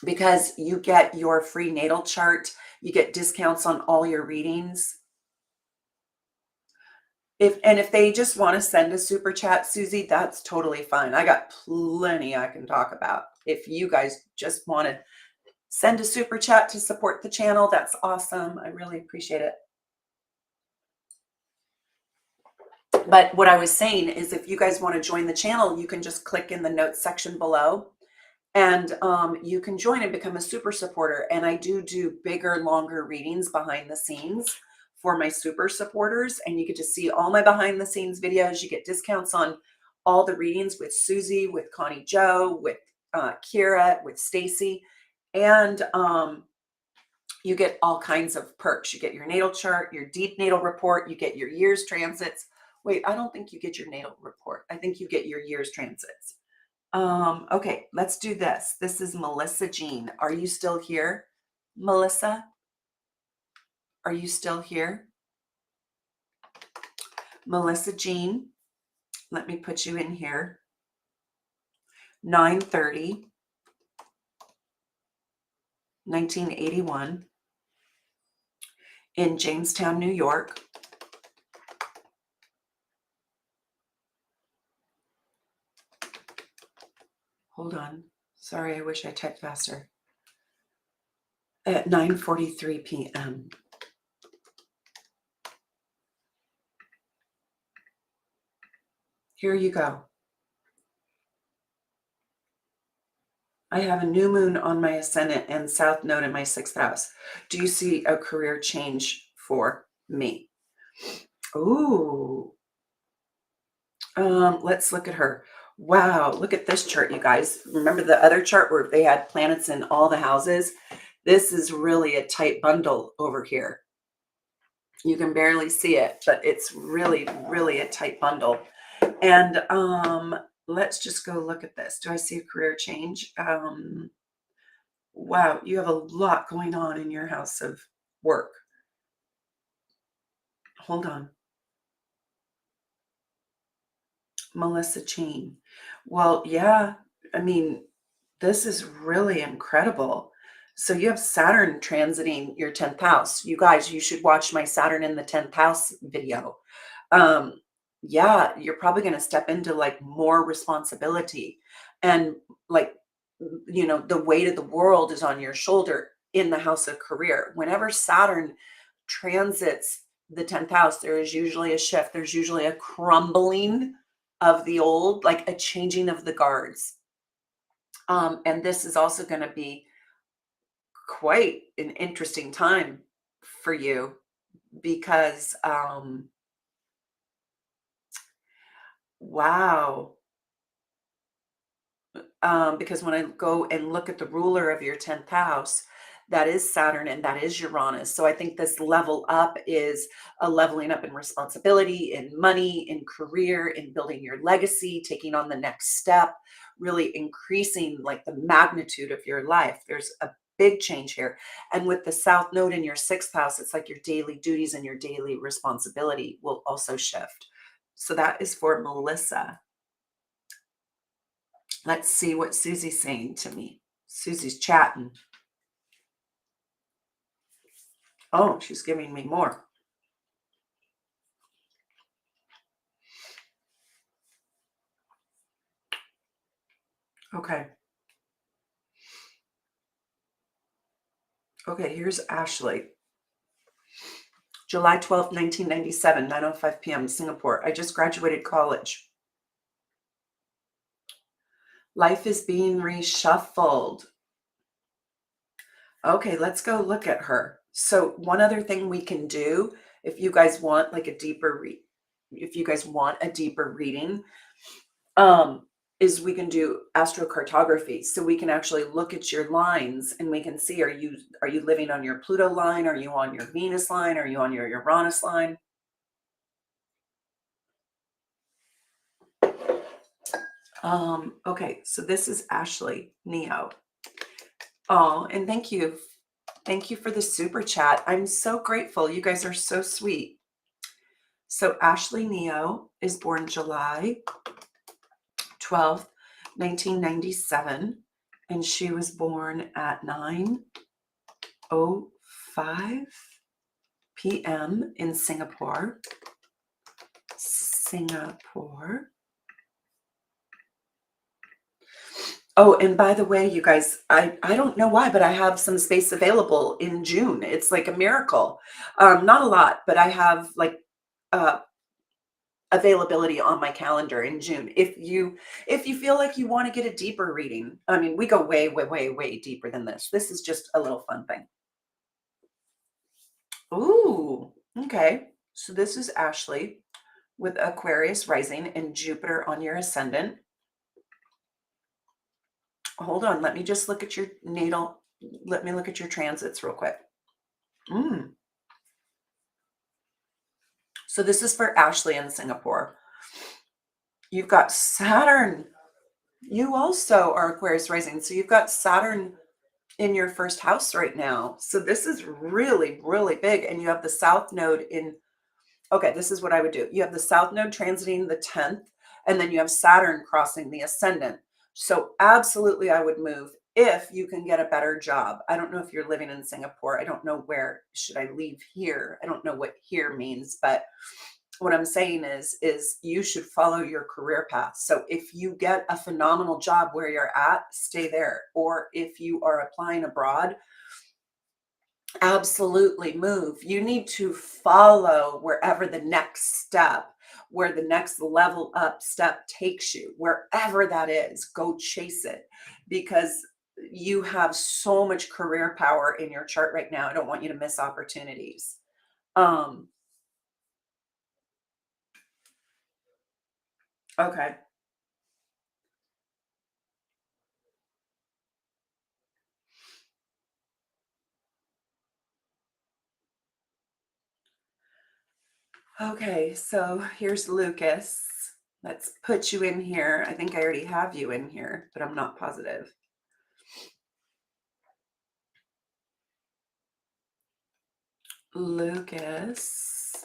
because you get your free natal chart. You get discounts on all your readings. If they just want to send a super chat, Susie, that's totally fine. I got plenty I can talk about. If you guys just want to send a super chat to support the channel, that's awesome. I really appreciate it. But what I was saying is, if you guys want to join the channel, you can just click in the notes section below, and you can join and become a super supporter. And I do bigger, longer readings behind the scenes for my super supporters, and you get to see all my behind the scenes videos. You get discounts on all the readings with Susie, with Connie Joe, with Kira, with Stacy, and you get all kinds of perks. You get your natal chart, your deep natal report, you get your year's transits. Wait, I don't think you get your natal report. I think you get your year's transits. Okay, let's do this. This is Melissa Jean. Are you still here, Melissa? Are you still here? Melissa Jean, let me put you in here. 9/30, 1981 in Jamestown, New York. Hold on. Sorry, I wish I typed faster. At 9:43 p.m. Here you go. I have a new moon on my ascendant and south node in my sixth house. Do you see a career change for me? Ooh. Let's look at her. Wow, look at this chart, you guys. Remember the other chart where they had planets in all the houses? This is really a tight bundle over here. You can barely see it, but it's really, really a tight bundle. And let's just go look at this. Do I see a career change? Wow, you have a lot going on in your house of work. Hold on. Melissa Chain. Well, yeah, I mean, this is really incredible. So you have Saturn transiting your 10th house. You guys, you should watch my Saturn in the 10th house video. Um, yeah, you're probably going to step into like more responsibility and like, the weight of the world is on your shoulder in the house of career. Whenever Saturn transits the 10th house, there is usually a shift. There's usually a crumbling of the old, like a changing of the guards. And this is also going to be quite an interesting time for you because, wow. Because when I go and look at the ruler of your 10th house, that is Saturn and that is Uranus. So I think this level up is a leveling up in responsibility, in money, in career, in building your legacy, taking on the next step, really increasing like the magnitude of your life. There's a big change here. And with the South Node in your sixth house, it's like your daily duties and your daily responsibility will also shift. So that is for Melissa. Let's see what Susie's saying to me. Susie's chatting. Oh, she's giving me more. Okay. Okay, here's Ashley. July 12th, 1997, 9:05 p.m., Singapore. I just graduated college. Life is being reshuffled. Okay, let's go look at her. So one other thing we can do, if you guys want like a deeper if you guys want a deeper reading, um, is we can do astrocartography. So we can actually look at your lines and we can see, are you living on your Pluto line? Are you on your Venus line? Are you on your Uranus line? Okay, so this is Ashley Neo. Oh, and thank you. Thank you for the super chat. I'm so grateful. You guys are so sweet. So Ashley Neo is born July 12th, 1997, and she was born at 9:05 p.m. in Singapore. Oh, and by the way, you guys, I don't know why, but I have some space available in June. It's like a miracle. Not a lot, but I have like uh availability on my calendar in June. If you feel like you want to get a deeper reading, I mean, we go way, way, way, way deeper than this. This is just a little fun thing. Ooh, okay. So this is Ashley with Aquarius rising and Jupiter on your ascendant. Hold on, let me just look at your natal. Let me look at your transits real quick. So this is for Ashley in Singapore. You've got Saturn. You also are Aquarius rising. So you've got Saturn in your first house right now. So this is really, really big. And you have the South Node in, okay, this is what I would do. You have the South Node transiting the 10th, and then you have Saturn crossing the ascendant. So absolutely I would move if you can get a better job. I don't know if you're living in Singapore. I don't know where should I leave here. I don't know what here means, but what I'm saying is you should follow your career path. So if you get a phenomenal job where you're at, stay there. Or if you are applying abroad, absolutely move. You need to follow wherever the next step, where the next level up step takes you, wherever that is, go chase it. Because you have so much career power in your chart right now. I don't want you to miss opportunities. Um, okay. Okay, so here's Lucas. Let's put you in here. I think I already have you in here, but I'm not positive. Lucas.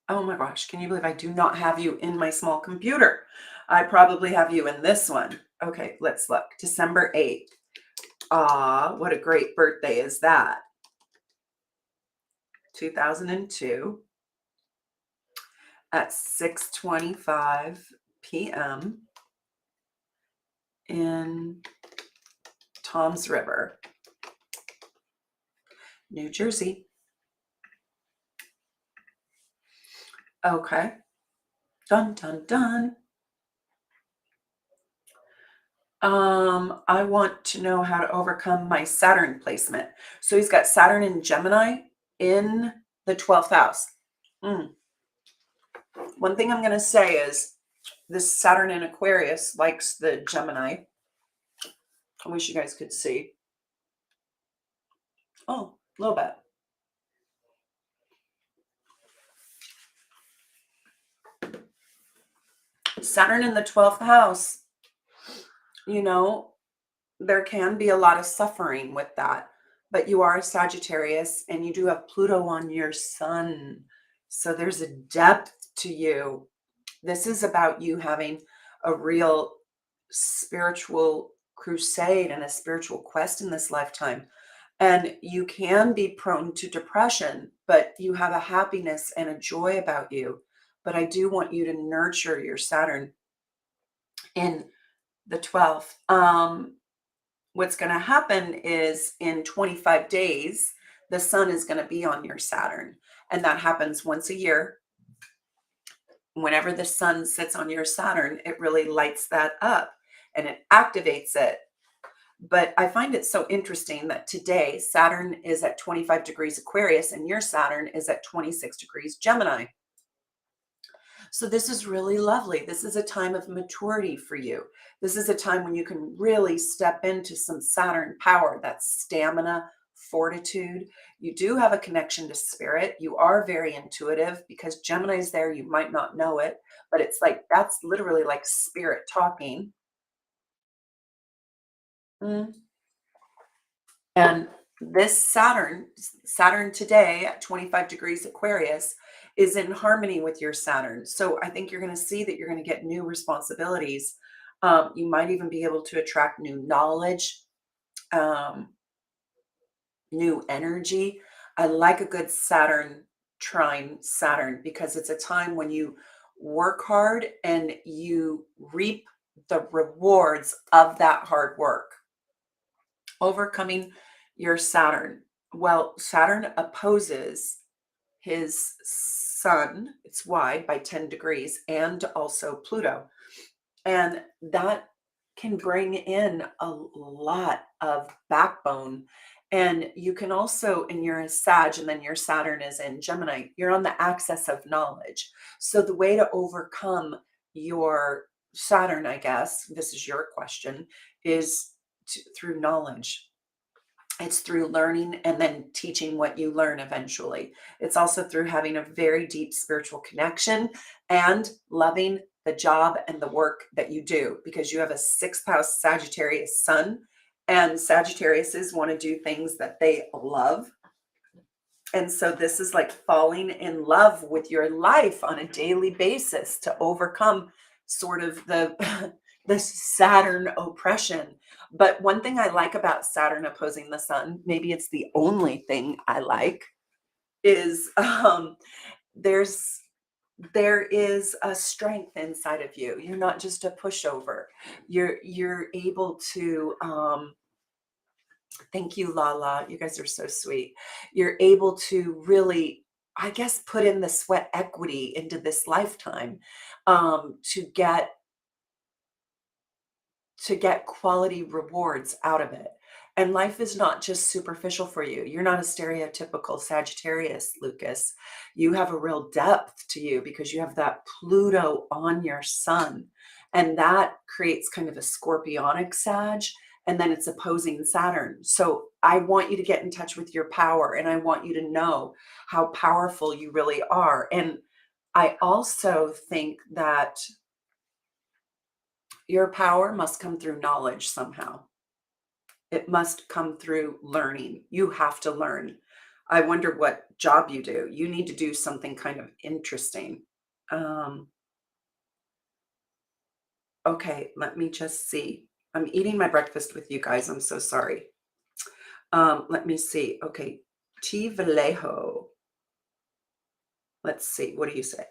Oh my gosh, can you believe I do not have you in my small computer? I probably have you in this one. Okay, let's look. December 8th. Ah, what a great birthday is that? 2002 at 6:25 p.m. in Tom's River, New Jersey. Okay. Dun, dun, dun. I want to know how to overcome my Saturn placement. So he's got Saturn in Gemini in the 12th house. One thing I'm going to say is this Saturn in Aquarius likes the Gemini. I wish you guys could see. Oh, a little bit. Saturn in the 12th house, you know, there can be a lot of suffering with that, but you are a Sagittarius and you do have Pluto on your sun. So there's a depth to you. This is about you having a real spiritual crusade and a spiritual quest in this lifetime. And you can be prone to depression, but you have a happiness and a joy about you. But I do want you to nurture your Saturn in the 12th. What's going to happen is in 25 days, the sun is going to be on your Saturn. And that happens once a year. Whenever the sun sits on your Saturn, it really lights that up and it activates it. But I find it so interesting that today Saturn is at 25 degrees Aquarius and your Saturn is at 26 degrees Gemini. So this is really lovely. This is a time of maturity for you. This is a time when you can really step into some Saturn power, that stamina, fortitude. You do have a connection to spirit. You are very intuitive because Gemini is there. You might not know it, but it's like that's literally like spirit talking. Mm. And this Saturn today at 25 degrees Aquarius is in harmony with your Saturn. So I think you're going to see that you're going to get new responsibilities. You might even be able to attract new knowledge, um, new energy. I like a good Saturn trine Saturn because it's a time when you work hard and you reap the rewards of that hard work. Overcoming your Saturn. Well, Saturn opposes his sun, it's wide by 10 degrees, and also Pluto. And that can bring in a lot of backbone. And you can also, and you're a Sag, and then your Saturn is in Gemini, you're on the axis of knowledge. So the way to overcome your Saturn, I guess, this is your question, is through knowledge. It's through learning and then teaching what you learn eventually. It's also through having a very deep spiritual connection and loving the job and the work that you do because you have a sixth house Sagittarius sun, and Sagittariuses want to do things that they love. And so this is like falling in love with your life on a daily basis to overcome sort of the the Saturn oppression. But one thing I like about Saturn opposing the sun, maybe it's the only thing I like, is there's there is a strength inside of you. You're not just a pushover. You're able to thank you, Lala. You guys are so sweet. You're able to really, I guess, put in the sweat equity into this lifetime to get to get quality rewards out of it. And life is not just superficial for you. You're not a stereotypical Sagittarius, Lucas. You have a real depth to you because you have that Pluto on your sun. And that creates kind of a scorpionic Sag, and then it's opposing Saturn. So I want you to get in touch with your power, and I want you to know how powerful you really are. And I also think that your power must come through knowledge somehow. It must come through learning. You have to learn. I wonder what job you do. You need to do something kind of interesting. Um, okay, let me just see. I'm eating my breakfast with you guys. I'm so sorry. Let me see. Okay, T. Vallejo. Let's see. What do you say?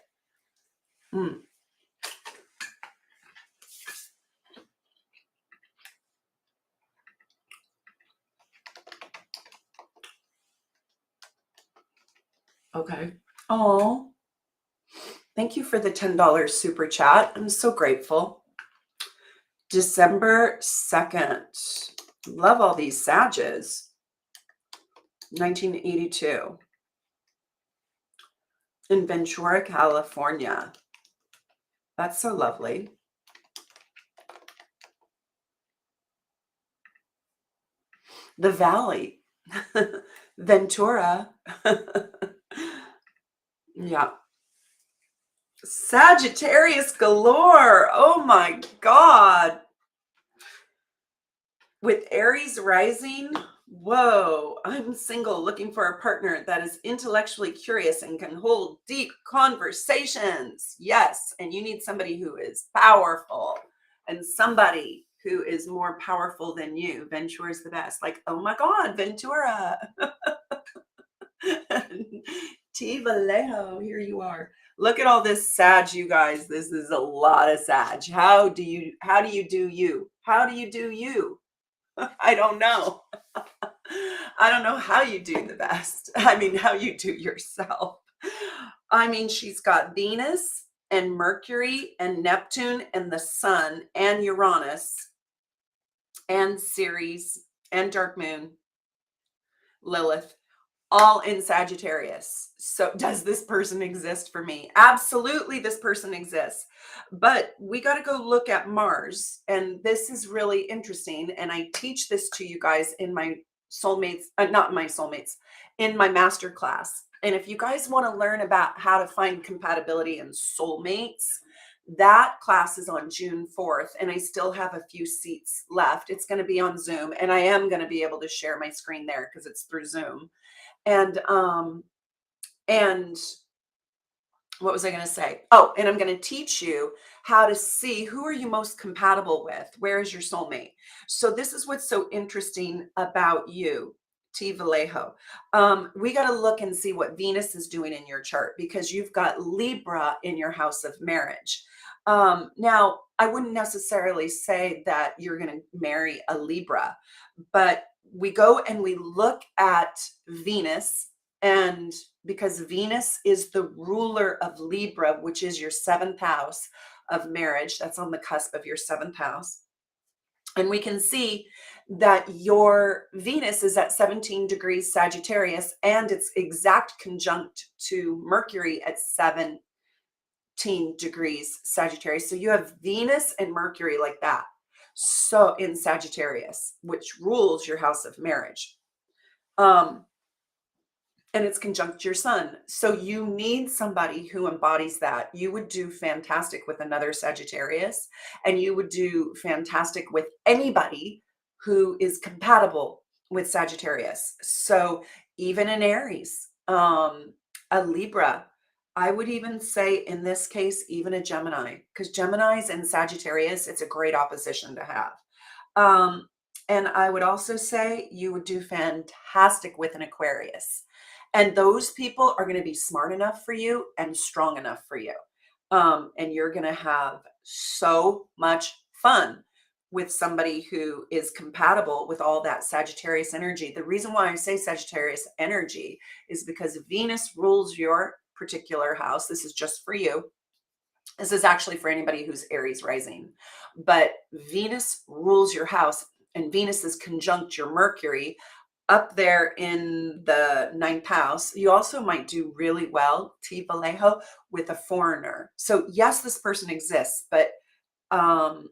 Okay. Oh, thank you for the $10 super chat. I'm so grateful. December 2nd. Love all these Sages. 1982. In Ventura, California. That's so lovely. The Valley. Ventura. Yeah. Sagittarius galore. Oh my God. With Aries rising. Whoa. I'm single, looking for a partner that is intellectually curious and can hold deep conversations. Yes. And you need somebody who is powerful and somebody who is more powerful than you. Ventura is the best. Like, oh my God, Ventura. T. Vallejo, here you are. Look at all this Sag, you guys. This is a lot of Sag. How do you do you? How do you do you? I don't know. I don't know how you do the best. I mean, how you do yourself. I mean, she's got Venus and Mercury and Neptune and the Sun and Uranus and Ceres and Dark Moon, Lilith, all in Sagittarius. So does this person exist for me? Absolutely, this person exists. But we got to go look at Mars. And this is really interesting. And I teach this to you guys in my soulmates, not my soulmates, in my master class. And if you guys want to learn about how to find compatibility in soulmates, that class is on June 4th, and I still have a few seats left. It's going to be on Zoom, and I am going to be able to share my screen there because it's through Zoom. And what was I going to say? Oh, and I'm going to teach you how to see who are you most compatible with. Where is your soulmate? So this is what's so interesting about you, T. Vallejo. We got to look and see what Venus is doing in your chart because you've got Libra in your house of marriage. Now, I wouldn't necessarily say that you're going to marry a Libra, but we go and we look at Venus, and because Venus is the ruler of Libra, which is your 7th house of marriage, that's on the cusp of your 7th house. And we can see that your Venus is at 17 degrees Sagittarius, and it's exact conjunct to Mercury at 17 degrees Sagittarius. So you have Venus and Mercury like that. So in Sagittarius, which rules your house of marriage. And it's conjunct your sun. So you need somebody who embodies that. You would do fantastic with another Sagittarius, and you would do fantastic with anybody who is compatible with Sagittarius. So even an Aries, a Libra, I would even say in this case, even a Gemini, because Geminis and Sagittarius, it's a great opposition to have. And I would also say you would do fantastic with an Aquarius. And those people are going to be smart enough for you and strong enough for you. And you're going to have so much fun with somebody who is compatible with all that Sagittarius energy. The reason why I say Sagittarius energy is because Venus rules your particular house. This is just for you. This is actually for anybody who's Aries rising. But Venus rules your house, and Venus is conjunct your Mercury up there in the ninth house. You also might do really well, T. Vallejo, with a foreigner. So yes, this person exists, but um,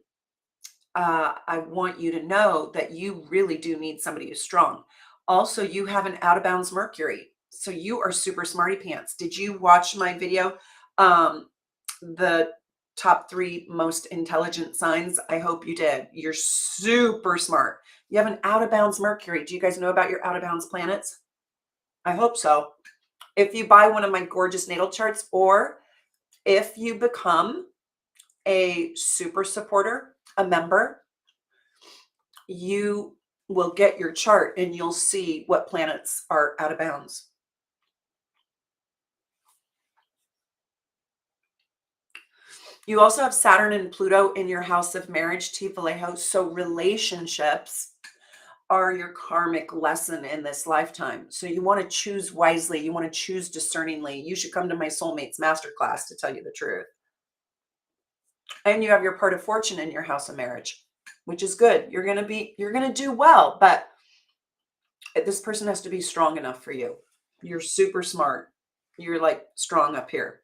I want you to know that you really do need somebody who's strong. Also, you have an out of bounds Mercury. So you are super smarty pants. Did you watch my video? The top 3 most intelligent signs? I hope you did. You're super smart. You have an out of bounds Mercury. Do you guys know about your out of bounds planets? I hope so. If you buy one of my gorgeous natal charts, or if you become a super supporter, a member, you will get your chart and you'll see what planets are out of bounds. You also have Saturn and Pluto in your house of marriage, T. Vallejo. So relationships are your karmic lesson in this lifetime. So you want to choose wisely. You want to choose discerningly. You should come to my soulmates masterclass, to tell you the truth. And you have your part of fortune in your house of marriage, which is good. You're going to do well, but this person has to be strong enough for you. You're super smart. You're like strong up here.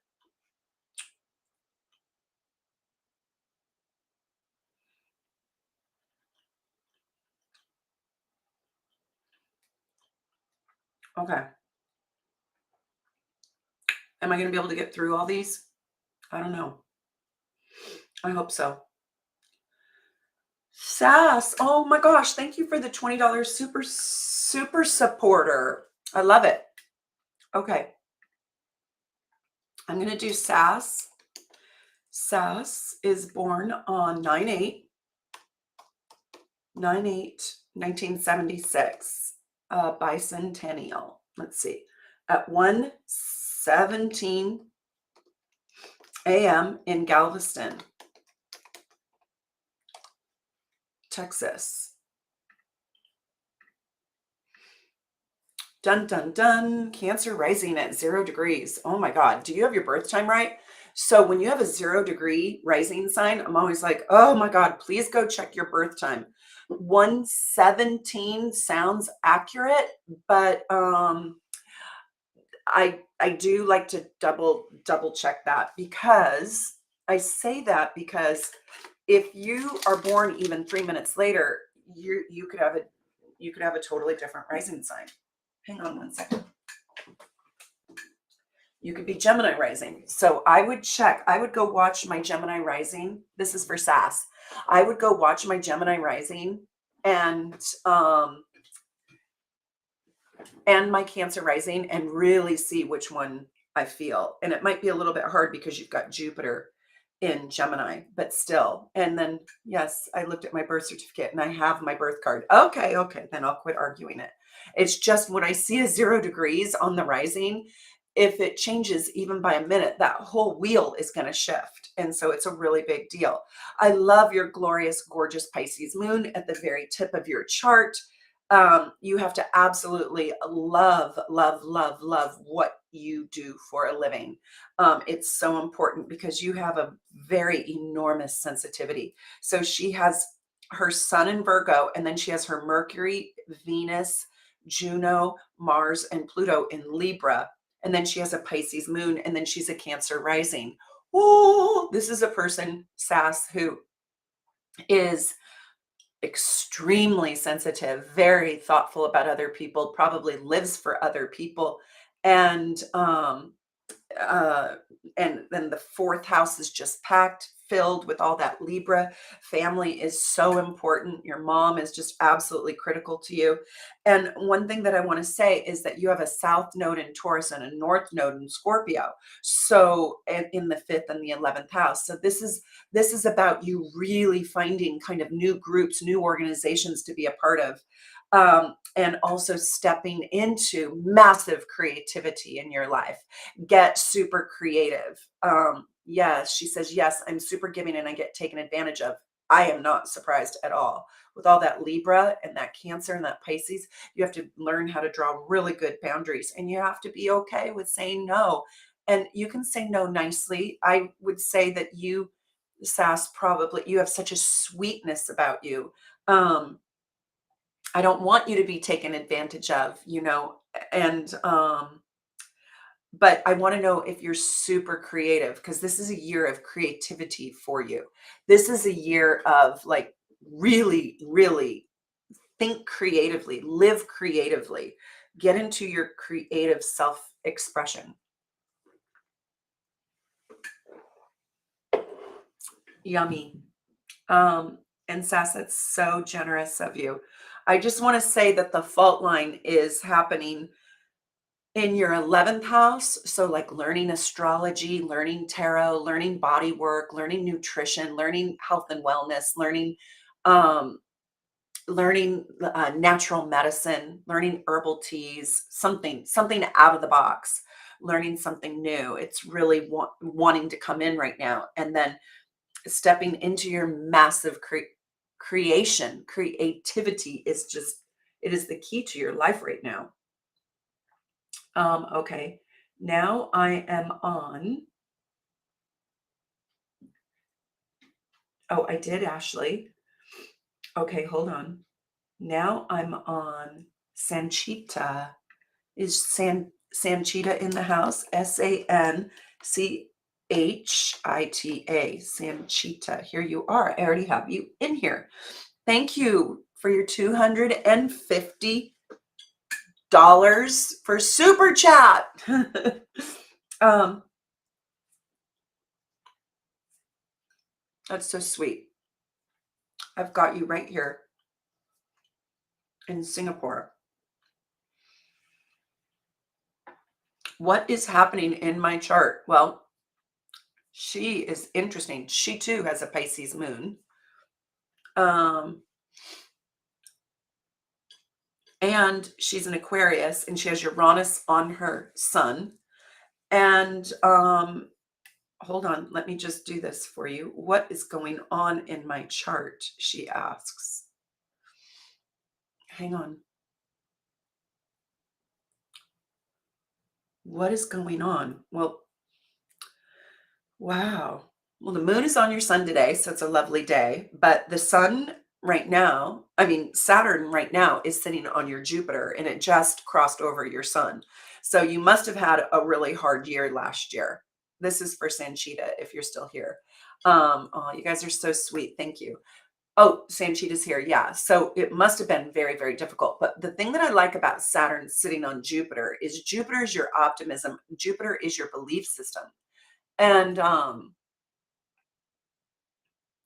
Okay. Am I going to be able to get through all these? I don't know. I hope so. Sass, oh my gosh, thank you for the $20 super supporter. I love it. Okay. I'm going to do Sass. Sass is born on 9/8/1976, bicentennial. Let's see. At 1:17 a.m. in Galveston, Texas. Dun, dun, dun. Cancer rising at 0 degrees. Oh my God. Do you have your birth time right? So when you have a 0 degree rising sign, I'm always like, oh my God, please go check your birth time. 1:17 sounds accurate, but I do like to double check that, because I say that because if you are born even 3 minutes later, you could have a totally different rising sign. Hang on one second. You could be Gemini rising. So I would go watch my Gemini rising. This is for Sass. I would go watch my Gemini rising and my Cancer rising and really see which one I feel. And it might be a little bit hard because you've got Jupiter in Gemini, but still. And then, yes, I looked at my birth certificate and I have my birth card. Okay, then I'll quit arguing it. It's just when I see a 0 degrees on the rising, if it changes even by a minute, that whole wheel is going to shift. And so it's a really big deal. I love your glorious, gorgeous Pisces moon at the very tip of your chart. You have to absolutely love what you do for a living. It's so important because you have a very enormous sensitivity. So she has her sun in Virgo, and then she has her Mercury, Venus, Juno, Mars, and Pluto in Libra. And then she has a Pisces moon, and then she's a Cancer rising. Oh, this is a person, Sass, who is extremely sensitive, very thoughtful about other people, probably lives for other people. And and then the 4th house is just packed, filled with all that Libra. Family is so important. Your mom is just absolutely critical to you. And one thing that I want to say is that you have a south node in Taurus and a north node in Scorpio. So in the 5th and the 11th house. So this is about you really finding kind of new groups, new organizations to be a part of. And also stepping into massive creativity in your life. Get super creative. Yes, she says, yes, I'm super giving and I get taken advantage of. I am not surprised at all. With all that Libra and that Cancer and that Pisces, you have to learn how to draw really good boundaries, and you have to be okay with saying no And you can say no nicely. I would say that you, Sass, probably you have such a sweetness about you. Um, I don't want you to be taken advantage of, and but I want to know if you're super creative, because this is a year of creativity for you. This is a year of like really, really think creatively, live creatively, get into your creative self expression. Yummy. And Sass, that's so generous of you. I just want to say that the fault line is happening in your 11th house. So, like learning astrology, learning tarot, learning body work, learning nutrition, learning health and wellness, um, learning natural medicine, learning herbal teas, something out of the box, learning something new. It's really wanting to come in right now. And then stepping into your massive creativity is just, it is the key to your life right now. Okay, now I am on, oh, I did, Ashley. Okay, hold on. Now I'm on Sanchita. Is Sanchita in the house? Sanchita. Sanchita. Here you are. I already have you in here. Thank you for your $250 for super chat. um, that's so sweet. I've got you right here in Singapore. What is happening in my chart? Well, she is interesting. She too has a Pisces moon. And she's an Aquarius, and she has Uranus on her sun. And hold on, let me just do this for you. What is going on in my chart? She asks. Hang on. What is going on? Well, wow. Well, the moon is on your sun today, so it's a lovely day. But the sun right now, I mean, Saturn right now is sitting on your Jupiter, and it just crossed over your sun. So you must have had a really hard year last year. This is for Sanchita, if you're still here. Oh, you guys are so sweet. Thank you. Oh, Sanchita's here. Yeah. So it must have been very, very difficult. But the thing that I like about Saturn sitting on Jupiter is Jupiter is your optimism. Jupiter is your belief system. And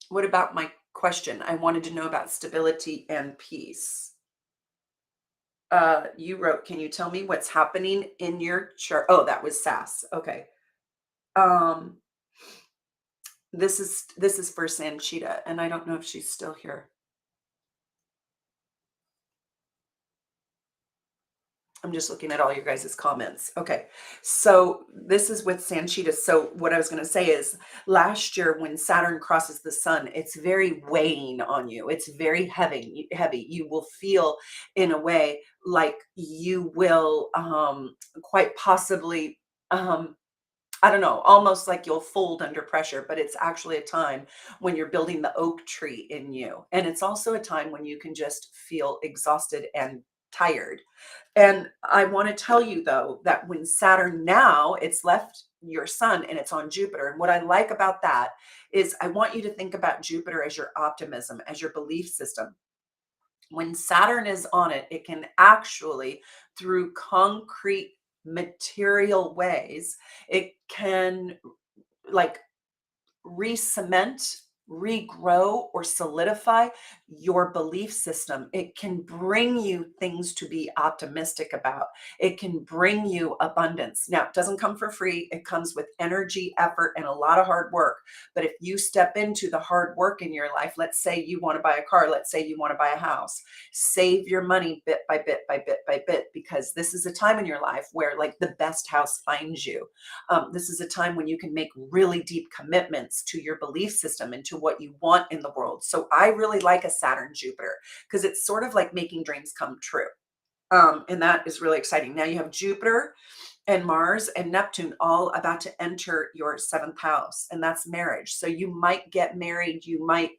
what about my question? I wanted to know about stability and peace. You wrote, can you tell me what's happening in your chart? Oh, that was Sass. Okay. Um, this is for Sanchita, and I don't know if she's still here. I'm just looking at all your guys' comments. Okay. So this is with Sanchita. So what I was going to say is last year when Saturn crosses the sun, it's very weighing on you. It's very heavy. You will feel in a way like you will quite possibly I don't know, almost like you'll fold under pressure, but it's actually a time when you're building the oak tree in you. And it's also a time when you can just feel exhausted and tired. And I want to tell you though that when Saturn now it's left your sun and it's on Jupiter. And what I like about that is I want you to think about Jupiter as your optimism, as your belief system. When Saturn is on it, it can actually, through concrete material ways, it can like re-cement, regrow, or solidify your belief system. It can bring you things to be optimistic about. It can bring you abundance. Now, it doesn't come for free. It comes with energy, effort, and a lot of hard work. But if you step into the hard work in your life, let's say you want to buy a car, let's say you want to buy a house, save your money bit by bit by bit by bit, because this is a time in your life where like the best house finds you. This is a time when you can make really deep commitments to your belief system and to what you want in the world. So I really like a Saturn Jupiter because it's sort of like making dreams come true. And that is really exciting. Now you have Jupiter and Mars and Neptune all about to enter your seventh house, and that's marriage. So you might get married, you might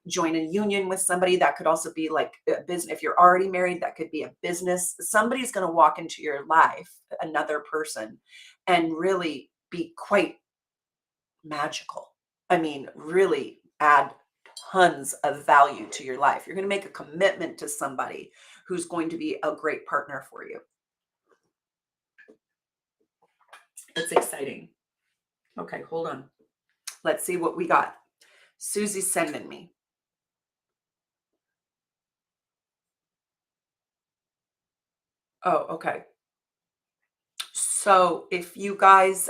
join a union with somebody. That could also be like a business. If you're already married, that could be a business. Somebody's going to walk into your life, another person, and really be quite magical. I mean, really add tons of value to your life. You're going to make a commitment to somebody who's going to be a great partner for you. It's exciting. Okay, hold on. Let's see what we got. Susie's sending me. Oh, okay. So if you guys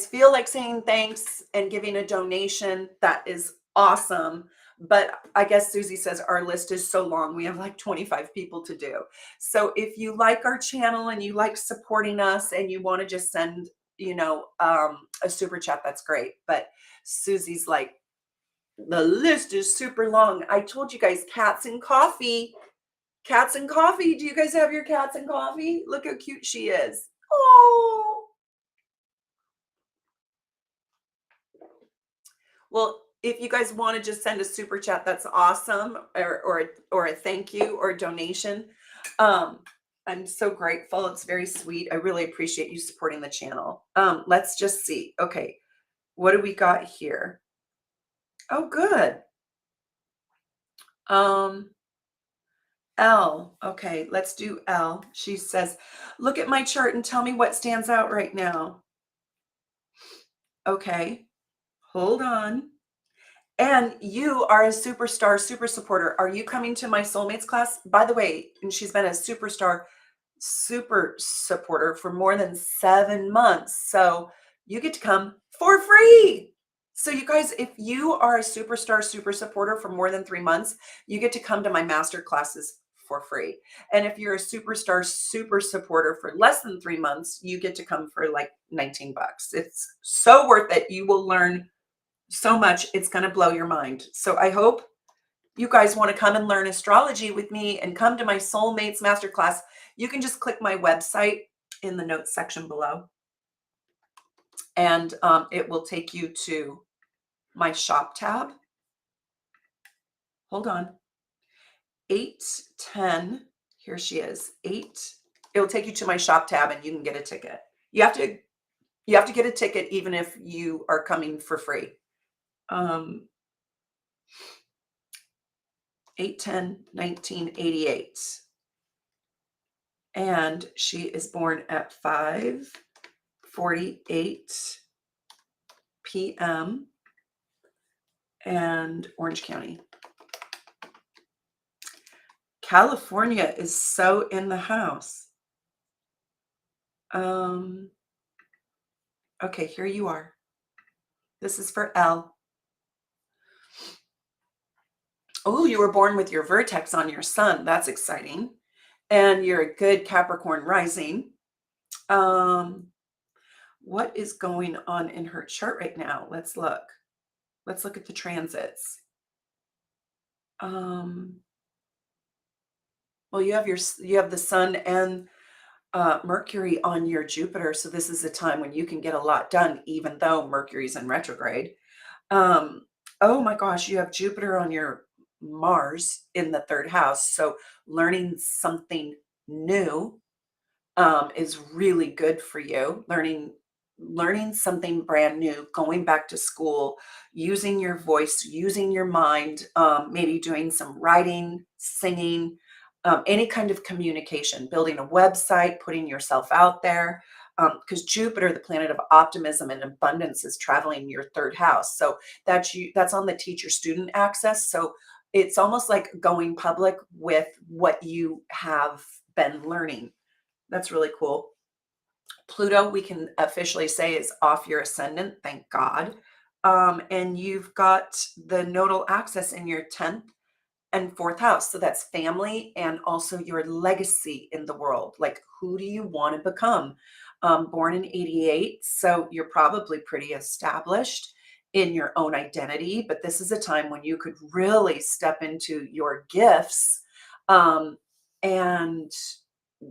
feel like saying thanks and giving a donation, that is awesome. But I guess Susie says our list is so long. We have like 25 people to do. So if you like our channel and you like supporting us and you want to just send, a super chat, that's great. But Susie's like, the list is super long. I told you guys, cats and coffee. Cats and coffee. Do you guys have your cats and coffee? Look how cute she is. Oh. Well, if you guys want to just send a super chat, that's awesome, or a thank you or a donation. I'm so grateful. It's very sweet. I really appreciate you supporting the channel. Let's just see. Okay, what do we got here? Oh, good. L. Okay, let's do L. She says, look at my chart and tell me what stands out right now. Okay, hold on. And you are a superstar, super supporter. Are you coming to my soulmates class? By the way, and she's been a superstar, super supporter for more than 7 months. So you get to come for free. So you guys, if you are a superstar, super supporter for more than 3 months, you get to come to my master classes for free. And if you're a superstar, super supporter for less than 3 months, you get to come for like 19 bucks. It's so worth it. You will learn so much. It's going to blow your mind. So I hope you guys want to come and learn astrology with me and come to my soulmates masterclass. You can just click my website in the notes section below, and it will take you to my shop tab. Hold on. 810. Here she is. 8. It'll take you to my shop tab and you can get a ticket. You have to get a ticket even if you are coming for free. 8/10/1988, and she is born at 5:48 p.m. and Orange County, California is so in the house. Okay, here you are. This is for L. Oh, you were born with your vertex on your sun. That's exciting. And you're a good Capricorn rising. What is going on in her chart right now? Let's look. Let's look at the transits. Well, you have the sun and Mercury on your Jupiter, so this is a time when you can get a lot done, even though Mercury's in retrograde. Oh my gosh, you have Jupiter on your Mars in the 3rd house, so learning something new is really good for you. Learning something brand new, going back to school, using your voice, using your mind, maybe doing some writing, singing, any kind of communication, building a website, putting yourself out there. Because Jupiter, the planet of optimism and abundance, is traveling your 3rd house. So that's on the teacher-student axis. So it's almost like going public with what you have been learning. That's really cool. Pluto, we can officially say, is off your ascendant, thank God. And you've got the nodal axis in your 10th and 4th house. So that's family and also your legacy in the world. Like, who do you want to become? Born in 88, so you're probably pretty established in your own identity, but this is a time when you could really step into your gifts and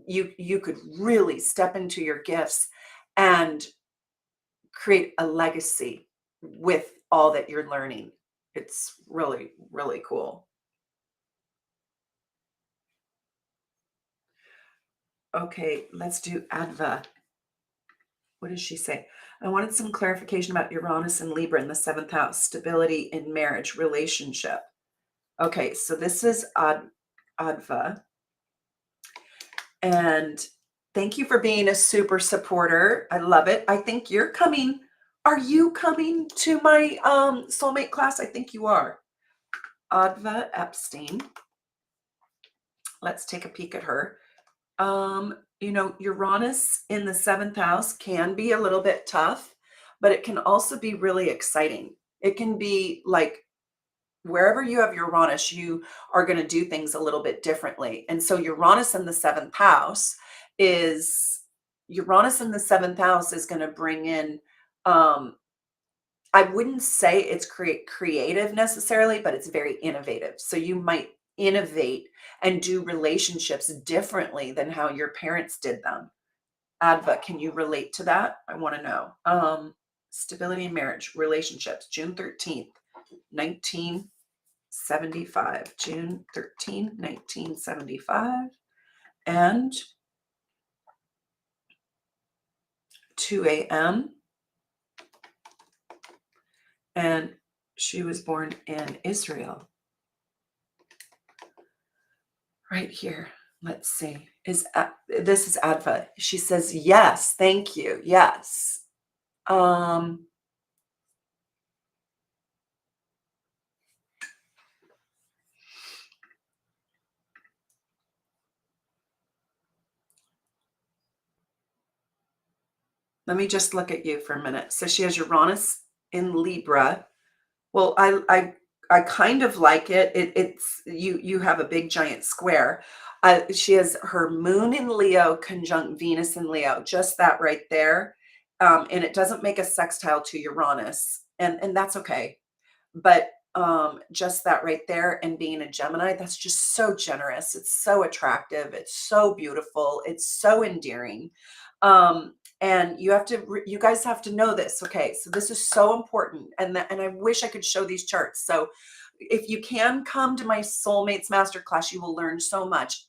you could really step into your gifts and create a legacy with all that you're learning. It's really, really cool. Okay, let's do Adva. What does she say? I wanted some clarification about Uranus and Libra in the seventh house, stability in marriage, relationship. Okay, so this is Adva. And thank you for being a super supporter. I love it. I think you're coming. Are you coming to my soulmate class? I think you are. Adva Epstein. Let's take a peek at her. Uranus in the seventh house can be a little bit tough, but it can also be really exciting. It can be like wherever you have Uranus, you are going to do things a little bit differently. And so Uranus in the seventh house is going to bring in, I wouldn't say it's creative necessarily, but it's very innovative. So you might innovate and do relationships differently than how your parents did them. Adva, can you relate to that? I want to know. Stability in marriage, relationships, June 13th, 1975. June 13th, 1975. And 2 a.m. And she was born in Israel. Right here. Let's see. This is Adva. She says, yes, thank you. Yes. Let me just look at you for a minute. So she has Uranus in Libra. Well, I kind of like it. It's you have a big giant square. She has her moon in Leo conjunct Venus in Leo, just that right there. And it doesn't make a sextile to Uranus, and that's okay. But just that right there, and being a Gemini, that's just so generous. It's so attractive. It's so beautiful. It's so endearing. And you guys have to know this. Okay. So this is so important. And I wish I could show these charts. So if you can come to my soulmates masterclass, you will learn so much.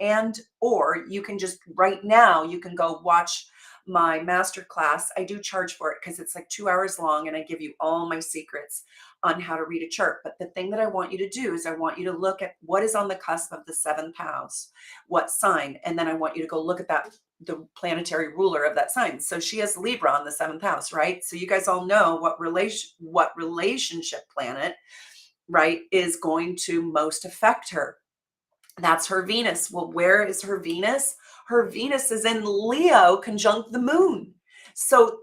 Or you can just right now, you can go watch my masterclass. I do charge for it because it's like 2 hours long and I give you all my secrets on how to read a chart. But the thing that I want you to do is I want you to look at what is on the cusp of the seventh house, what sign, and then I want you to go look at the planetary ruler of that sign. So she has Libra on the seventh house, right? So you guys all know what relationship planet, right, is going to most affect her. That's her Venus. Well, where is her Venus? Her Venus is in Leo conjunct the moon. So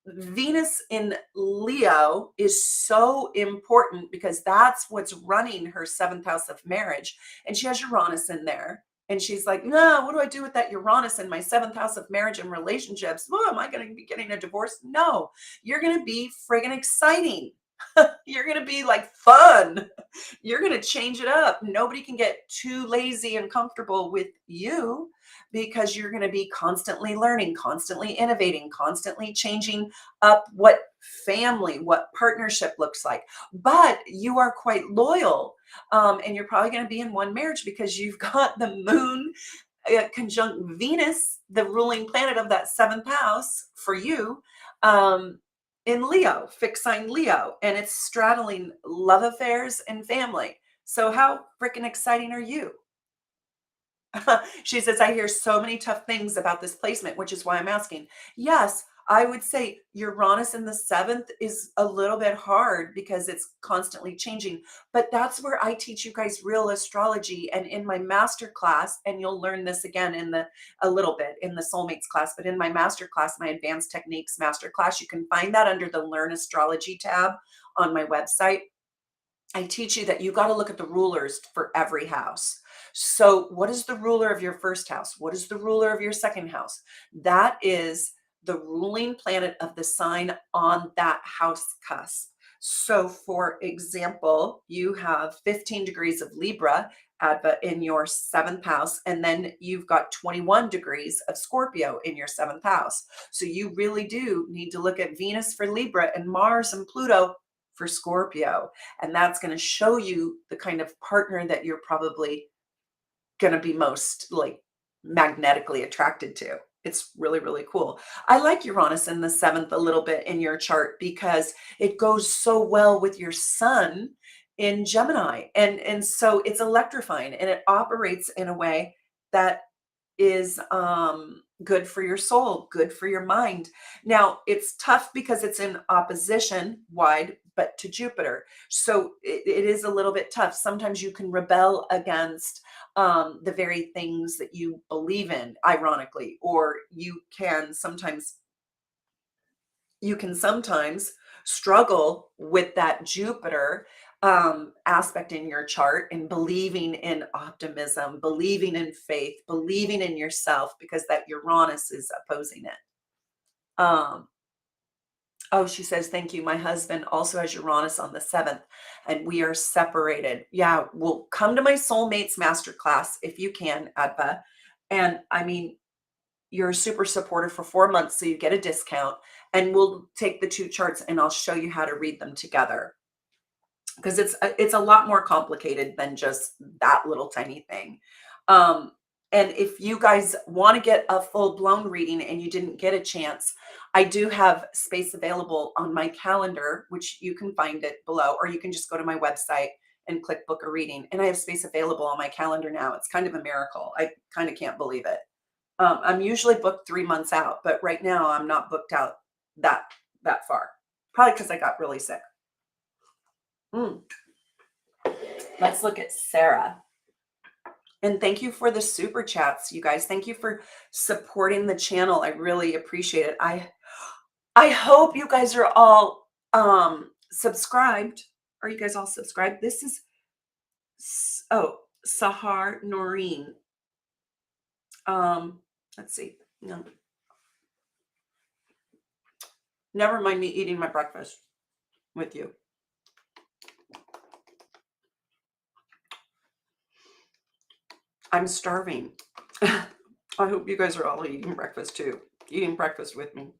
Venus in Leo is so important because that's what's running her seventh house of marriage. And she has Uranus in there. And she's like, no, what do I do with that Uranus in my seventh house of marriage and relationships? Oh, am I going to be getting a divorce? No, you're going to be friggin' exciting. You're going to be like fun. You're going to change it up. Nobody can get too lazy and comfortable with you because you're going to be constantly learning, constantly innovating, constantly changing up what what partnership looks like. But you are quite loyal. And you're probably going to be in one marriage because you've got the moon conjunct Venus, the ruling planet of that seventh house for you. In Leo, fixed sign Leo, and it's straddling love affairs and family. So how freaking exciting are you? She says, I hear so many tough things about this placement, which is why I'm asking. Yes, I would say Uranus in the seventh is a little bit hard because it's constantly changing. But that's where I teach you guys real astrology. And in my master class, and you'll learn this again a little bit in the soulmates class, but in my master class, my advanced techniques master class, you can find that under the Learn Astrology tab on my website. I teach you that you got to look at the rulers for every house. So what is the ruler of your first house? What is the ruler of your second house? That is the ruling planet of the sign on that house cusp. So for example, you have 15 degrees of Libra Adva, in your seventh house. And then you've got 21 degrees of Scorpio in your seventh house. So you really do need to look at Venus for Libra and Mars and Pluto for Scorpio. And that's going to show you the kind of partner that you're probably going to be most like magnetically attracted to. It's really, really cool. I like Uranus in the seventh a little bit in your chart because it goes so well with your sun in Gemini. And so it's electrifying and it operates in a way that is good for your soul, good for your mind. Now, it's tough because it's in opposition wide, but to Jupiter. So it is a little bit tough. Sometimes you can rebel against the very things that you believe in, ironically, or you can sometimes struggle with that Jupiter aspect in your chart and believing in optimism, believing in faith, believing in yourself because that Uranus is opposing it. Oh, she says, thank you. My husband also has Uranus on the 7th and we are separated. Yeah, well, come to my soulmates masterclass if you can, Adva. And I mean, you're super supportive for 4 months, so you get a discount. And we'll take the two charts and I'll show you how to read them together. Because it's a lot more complicated than just that little tiny thing. And if you guys want to get a full-blown reading and you didn't get a chance, I do have space available on my calendar, which you can find it below, or you can just go to my website and click book a reading. And I have space available on my calendar now. It's kind of a miracle. I kind of can't believe it. I'm usually booked 3 months out, but right now I'm not booked out that far. Probably because I got really sick. Let's look at Sarah. And thank you for the super chats, you guys. Thank you for supporting the channel. I really appreciate it. I hope you guys are all subscribed. Are you guys all subscribed? This is Sahar Noreen. Let's see. No. Never mind me eating my breakfast with you. I'm starving. I hope you guys are all eating breakfast too. Eating breakfast with me.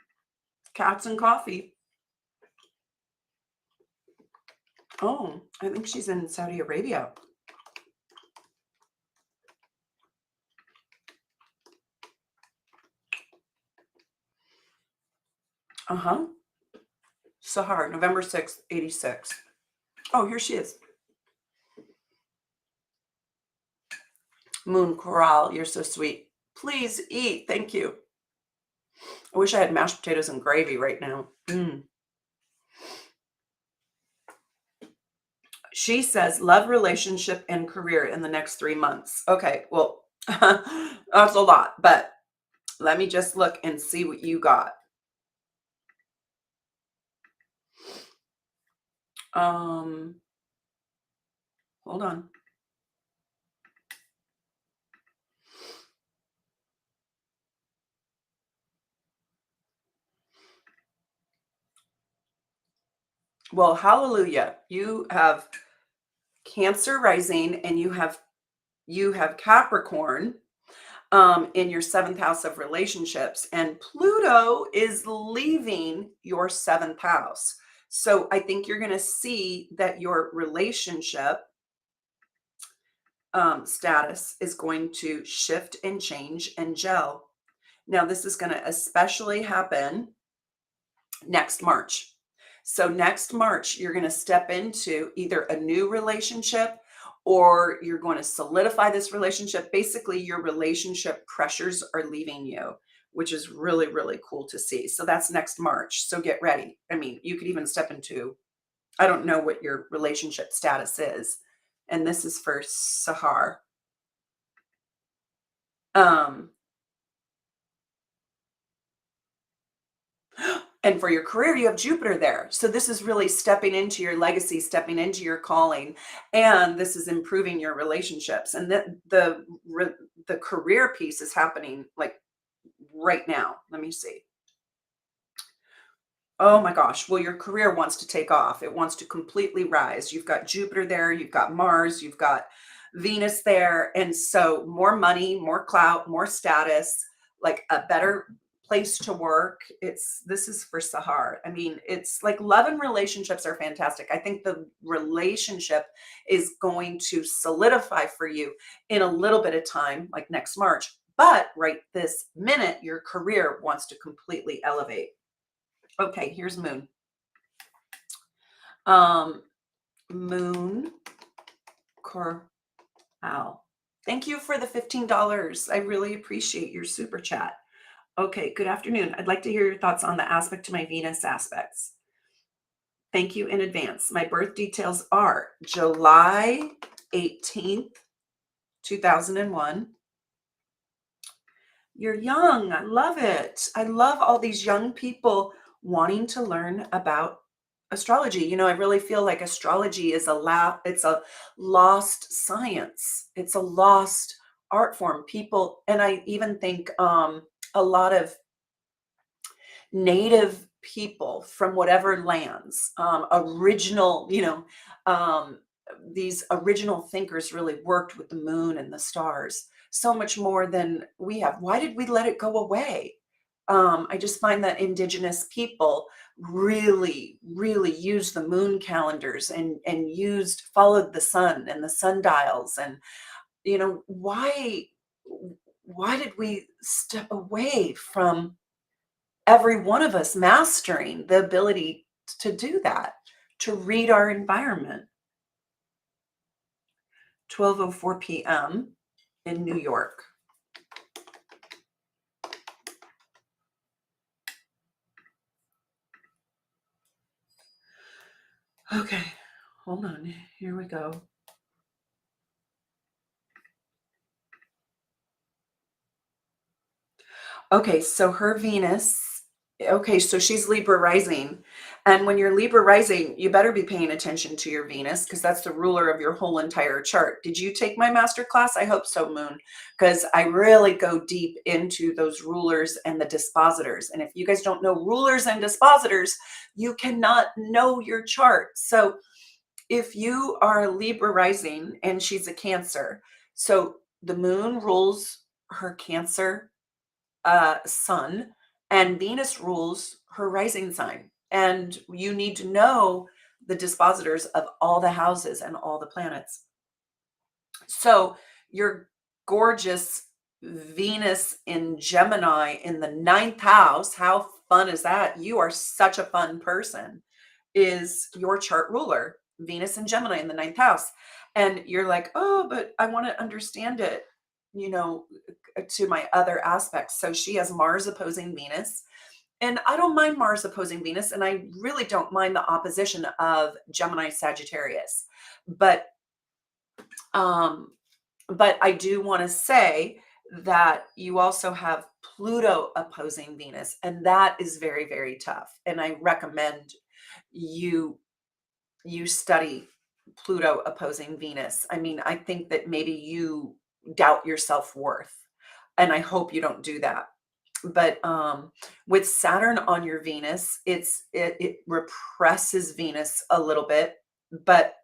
Cats and coffee. Oh, I think she's in Saudi Arabia. Sahar, November 6th, 86. Oh, here she is. Moon Coral, you're so sweet. Please eat. Thank you. I wish I had mashed potatoes and gravy right now. She says, love, relationship, and career in the next 3 months. Okay, well, that's a lot, but let me just look and see what you got. Hold on. Well, hallelujah. You have Cancer rising and you have Capricorn in your 7th house of relationships, and Pluto is leaving your 7th house. So I think you're going to see that your relationship status is going to shift and change and gel. Now, this is going to especially happen next March. So next March, you're going to step into either a new relationship or you're going to solidify this relationship. Basically, your relationship pressures are leaving you, which is really, really cool to see. So that's next March. So get ready. I mean, you could even step into, I don't know what your relationship status is. And this is for Sahar. And for your career, you have Jupiter there. So this is really stepping into your legacy, stepping into your calling, and this is improving your relationships. And the career piece is happening like right now. Let me see. Oh my gosh. Well, your career wants to take off. It wants to completely rise. You've got Jupiter there. You've got Mars. You've got Venus there. And so more money, more clout, more status, like a better place to work. This is for Sahar. I mean, it's like love and relationships are fantastic. I think the relationship is going to solidify for you in a little bit of time, like next March. But right this minute, your career wants to completely elevate. Okay, here's Moon. Moon Corral. Thank you for the $15. I really appreciate your super chat. Okay, good afternoon. I'd like to hear your thoughts on the aspect to my Venus aspects. Thank you in advance. My birth details are July 18th, 2001. You're young. I love it. I love all these young people wanting to learn about astrology. You know, I really feel like astrology is it's a lost science. It's a lost art form. People, and I even think a lot of native people from whatever lands, original, these original thinkers really worked with the moon and the stars so much more than we have. Why did we let it go away? I just find that indigenous people really, really used the moon calendars and followed the sun and the sundials. And why did we step away from every one of us mastering the ability to do that, to read our environment? 12:04 p.m. in New York. Okay, hold on. Here we go. Okay, so her Venus. Okay, so she's Libra rising. And when you're Libra rising, you better be paying attention to your Venus because that's the ruler of your whole entire chart. Did you take my master class? I hope so, Moon, because I really go deep into those rulers and the dispositors. And if you guys don't know rulers and dispositors, you cannot know your chart. So if you are a Libra rising and she's a Cancer, so the moon rules her Cancer sun, and Venus rules her rising sign. And you need to know the dispositors of all the houses and all the planets. So your gorgeous Venus in Gemini in the 9th house, how fun is that? You are such a fun person, is your chart ruler, Venus and Gemini in the 9th house. And you're like, oh, but I want to understand it, to my other aspects. So she has Mars opposing Venus. And I don't mind Mars opposing Venus. And I really don't mind the opposition of Gemini Sagittarius. But I do want to say that you also have Pluto opposing Venus, and that is very, very tough. And I recommend you study Pluto opposing Venus. I mean, I think that maybe you doubt your self-worth, and I hope you don't do that. But with Saturn on your Venus, it represses Venus a little bit. But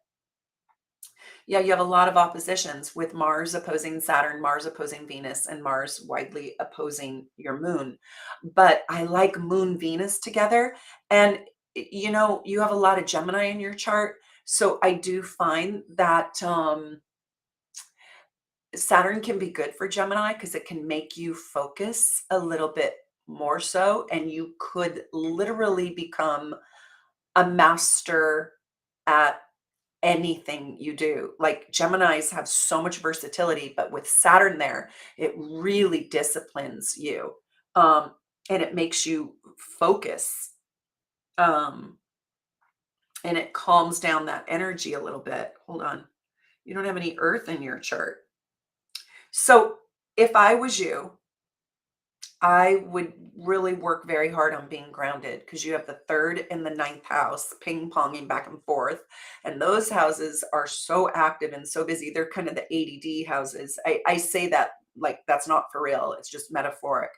yeah, you have a lot of oppositions with Mars opposing Saturn, Mars opposing Venus, and Mars widely opposing your moon. But I like Moon Venus together. And, you have a lot of Gemini in your chart. So I do find that Saturn can be good for Gemini because it can make you focus a little bit more so. And you could literally become a master at anything you do. Like Geminis have so much versatility, but with Saturn there, it really disciplines you. And it makes you focus. And it calms down that energy a little bit. Hold on. You don't have any earth in your chart. So if I was you, I would really work very hard on being grounded because you have the 3rd and the 9th house ping ponging back and forth. And those houses are so active and so busy. They're kind of the ADD houses. I say that like that's not for real. It's just metaphoric.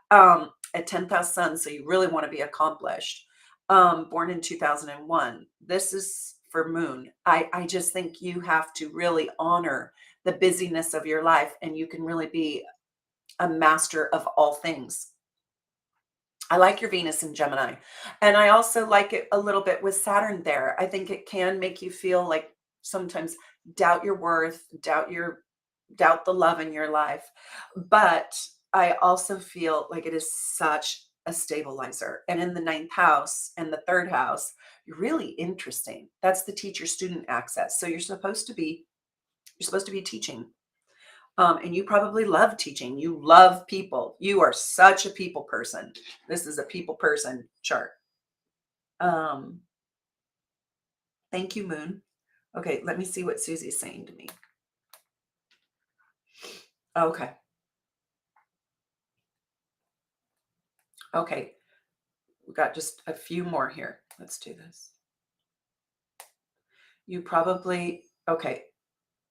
A 10th house sun. So you really want to be accomplished. Born in 2001. This is for Moon. I just think you have to really honor the busyness of your life, and you can really be a master of all things. I like your Venus in Gemini. And I also like it a little bit with Saturn there. I think it can make you feel like sometimes doubt your worth, doubt the love in your life. But I also feel like it is such a stabilizer. And in the ninth house and the third house, really interesting. That's the teacher student access. So you're supposed to be teaching. And you probably love teaching. You love people. You are such a people person. This is a people person chart. Um, thank you, Moon. Okay, let me see what Susie's saying to me. Okay. Okay. We've got just a few more here. Let's do this. You probably, okay,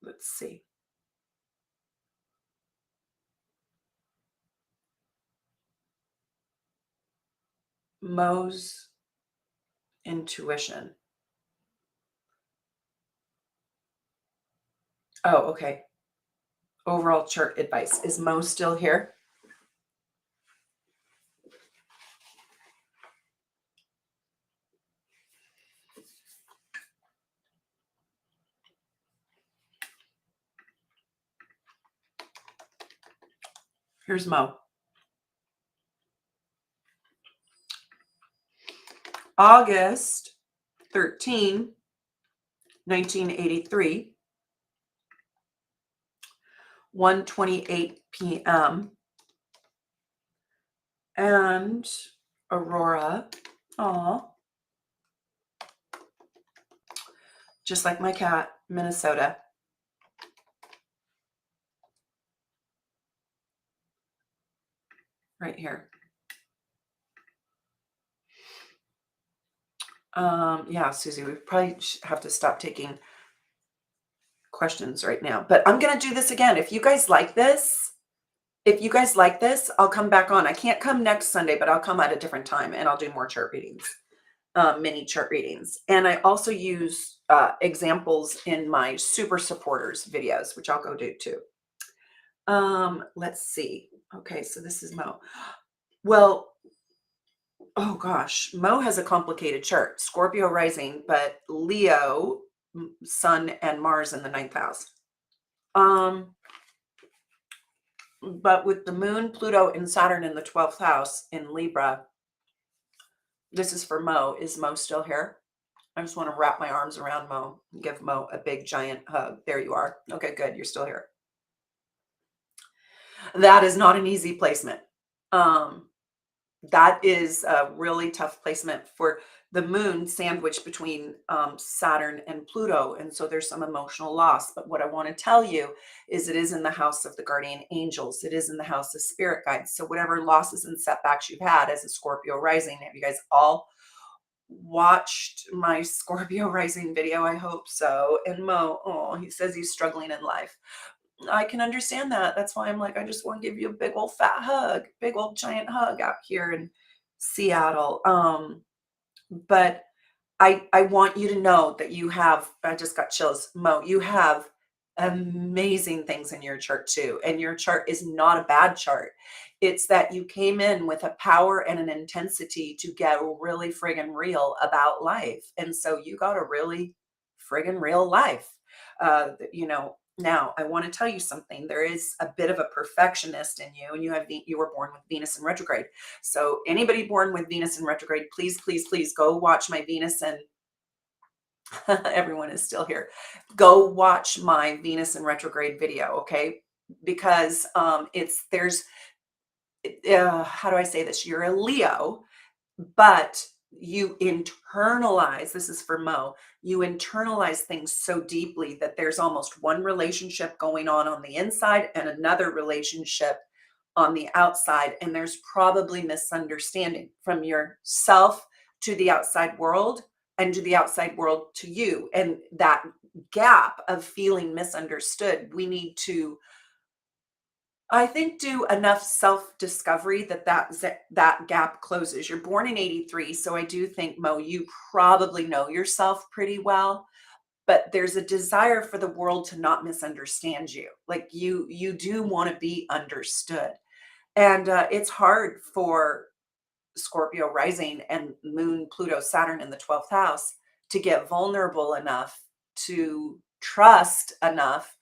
let's see. Mo's intuition. Oh, okay. Overall chart advice. Is Mo still here? Here's Mo. August 13, 1983. 1:28 p.m. And Aurora, just like my cat, Minnesota. Right here. Yeah, Susie, we probably have to stop taking questions right now, but I'm going to do this again. If you guys like this, I'll come back on. I can't come next Sunday, but I'll come at a different time and I'll do more chart readings, mini chart readings. And I also use examples in my super supporters videos, which I'll go do too. Let's see. Okay, so this is Mo. Well, oh gosh, Mo has a complicated chart. Scorpio rising, but Leo, Sun and Mars in the ninth house. But with the moon, Pluto, and Saturn in the 12th house in Libra, this is for Mo. Is Mo still here? I just want to wrap my arms around Mo and give Mo a big giant hug. There you are. Okay, good. You're still here. That is not an easy placement. That is a really tough placement for the moon sandwiched between Saturn and Pluto. And so there's some emotional loss. But what I want to tell you is it is in the house of the guardian angels. It is in the house of spirit guides. So whatever losses and setbacks you've had as a Scorpio rising, have you guys all watched my Scorpio rising video? I hope so. And Mo, he says he's struggling in life. I can understand that. That's why I'm like, I just want to give you a big old fat hug, big old giant hug out here in Seattle. But I want you to know that you have, I just got chills, Mo, you have amazing things in your chart too. And your chart is not a bad chart. It's that you came in with a power and an intensity to get really friggin' real about life. And so you got a really friggin' real life. Now I want to tell you something. There is a bit of a perfectionist in you, and you were born with Venus in retrograde. So anybody born with Venus in retrograde, please, please, please go watch my Venus and everyone is still here. Go watch my Venus in retrograde video, okay? Because how do I say this? You're a Leo, but you internalize, this is for Mo, you internalize things so deeply that there's almost one relationship going on the inside and another relationship on the outside. And there's probably misunderstanding from yourself to the outside world and to the outside world to you. And that gap of feeling misunderstood, we need to, I think, do enough self-discovery that gap closes. You're born in 83, so I do think, Mo, you probably know yourself pretty well. but there's a desire for the world to not misunderstand you. Like you do want to be understood. And it's hard for Scorpio rising and moon, Pluto, Saturn in the 12th house to get vulnerable enough to trust enough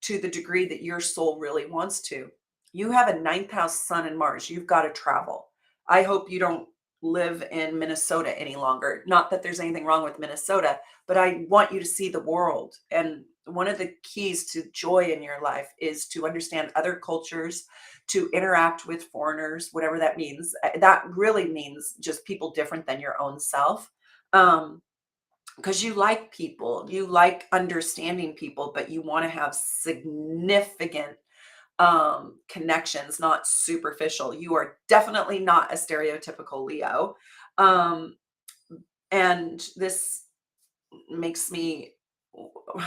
to the degree that your soul really wants to. You have a ninth house sun and Mars. You've got to travel. I hope you don't live in Minnesota any longer. Not that there's anything wrong with Minnesota, but I want you to see the world. And one of the keys to joy in your life is to understand other cultures, to interact with foreigners, whatever that means. That really means just people different than your own self. Because you like people, you like understanding people, but you want to have significant connections, not superficial. You are definitely not a stereotypical Leo. Um, and this makes me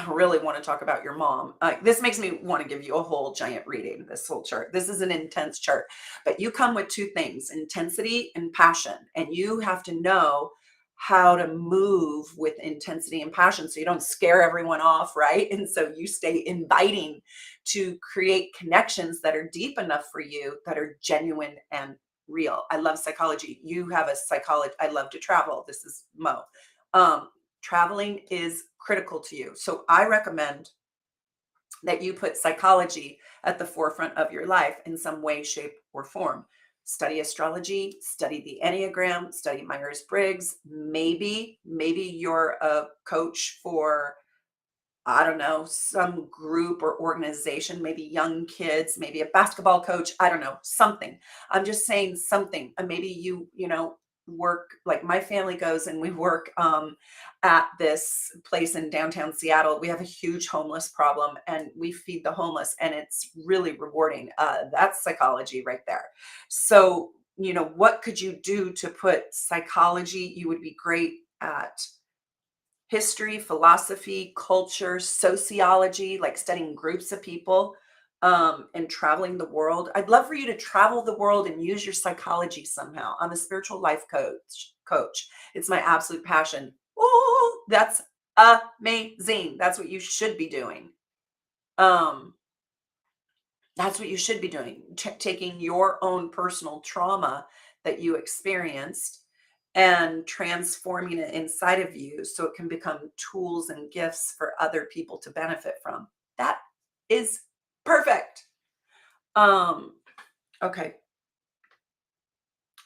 really want to talk about your mom. This makes me want to give you a whole giant reading, this whole chart. This is an intense chart, but you come with two things, intensity and passion. And you have to know how to move with intensity and passion so you don't scare everyone off, right? And so you stay inviting to create connections that are deep enough for you, that are genuine and real. I love psychology. You have a psychology. I love to travel. This is Mo. Traveling is critical to you. So I recommend that you put psychology at the forefront of your life in some way, shape, or form. Study astrology, study the Enneagram, study Myers-Briggs. Maybe you're a coach for, I don't know, some group or organization, maybe young kids, maybe a basketball coach. I don't know, something. I'm just saying something. And maybe you know, work like my family goes and we work at this place in downtown Seattle. We have a huge homeless problem and we feed the homeless and it's really rewarding. That's psychology right there. So, you know, what could you do to put psychology? You would be great at history, philosophy, culture, sociology, like studying groups of people, and traveling the world. I'd love for you to travel the world and use your psychology somehow. I'm a spiritual life coach. It's my absolute passion. Oh, that's amazing. That's what you should be doing. Um, that's what you should be doing. Taking your own personal trauma that you experienced and transforming it inside of you so it can become tools and gifts for other people to benefit from. That is perfect. Okay.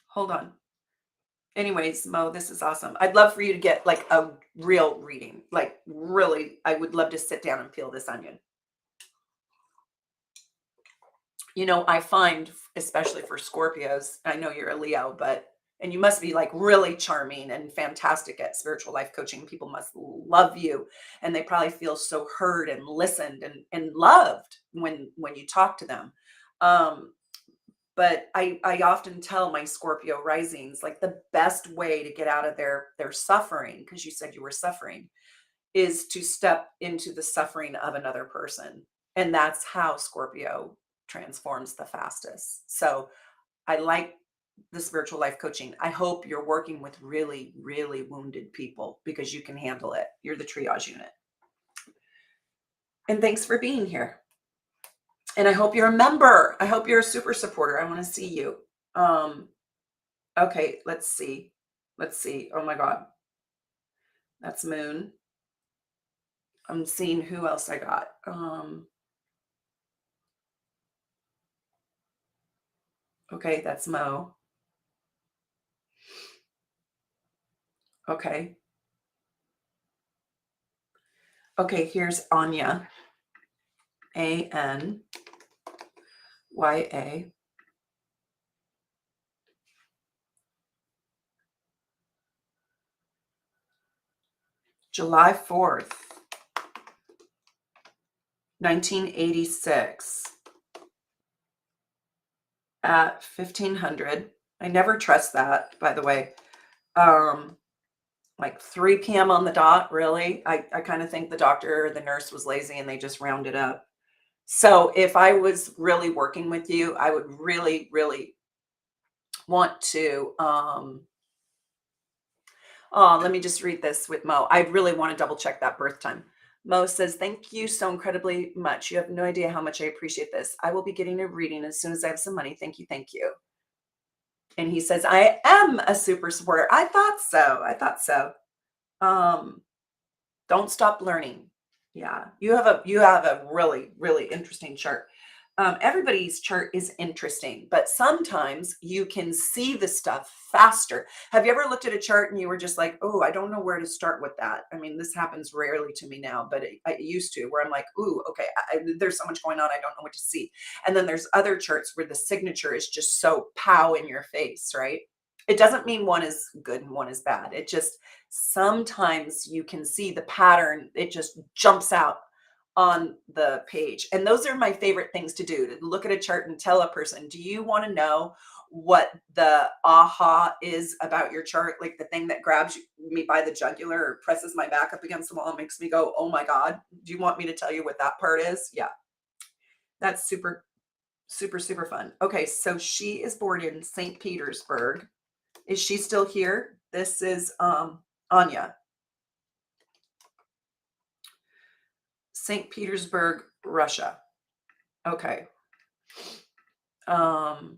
Hold on. Anyways, Mo, this is awesome. I'd love for you to get like a real reading. Like really, I would love to sit down and peel this onion. You know, I find, especially for Scorpios, I know you're a Leo, but and you must be like really charming and fantastic at spiritual life coaching. People must love you and they probably feel so heard and listened and loved when you talk to them. Um, but I often tell my Scorpio risings like the best way to get out of their suffering, because you said you were suffering, is to step into the suffering of another person. And that's how Scorpio transforms the fastest. So I like the spiritual life coaching. I hope you're working with really, really wounded people because you can handle it. You're the triage unit. And thanks for being here. And I hope you're a member. I hope you're a super supporter. I want to see you. Okay, let's see. Let's see. Oh my God. That's Moon. I'm seeing who else I got. Okay, that's Mo. Okay. Okay, here's Anya. Anya. July 4th, 1986 at 1500. I never trust that, by the way. Like 3 p.m. on the dot, really? I kind of think the doctor or the nurse was lazy and they just rounded up. So if I was really working with you, I would really, really want to Oh, let me just read this with Mo. I really want to double check that birth time. Mo says, thank you so incredibly much. You have no idea how much I appreciate this. I will be getting a reading as soon as I have some money. Thank you. Thank you. And he says, I am a super supporter. I thought so. I thought so. Don't stop learning. Yeah. You have a really, really interesting chart. Everybody's chart is interesting, but sometimes you can see the stuff faster. Have you ever looked at a chart and you were just like, oh, I don't know where to start with that? I mean, this happens rarely to me now, but it used to, where I'm like, ooh, okay, there's so much going on. I don't know what to see. And then there's other charts where the signature is just so pow in your face, right? It doesn't mean one is good and one is bad. It just, sometimes you can see the pattern. It just jumps out on the page. And those are my favorite things to do, to look at a chart and tell a person, do you want to know what the aha is about your chart? Like the thing that grabs me by the jugular or presses my back up against the wall and makes me go, oh my God, do you want me to tell you what that part is? Yeah, that's super, super, super fun. Okay, so she is born in St. Petersburg. Is she still here? This is Anya. St. Petersburg, Russia. Okay. On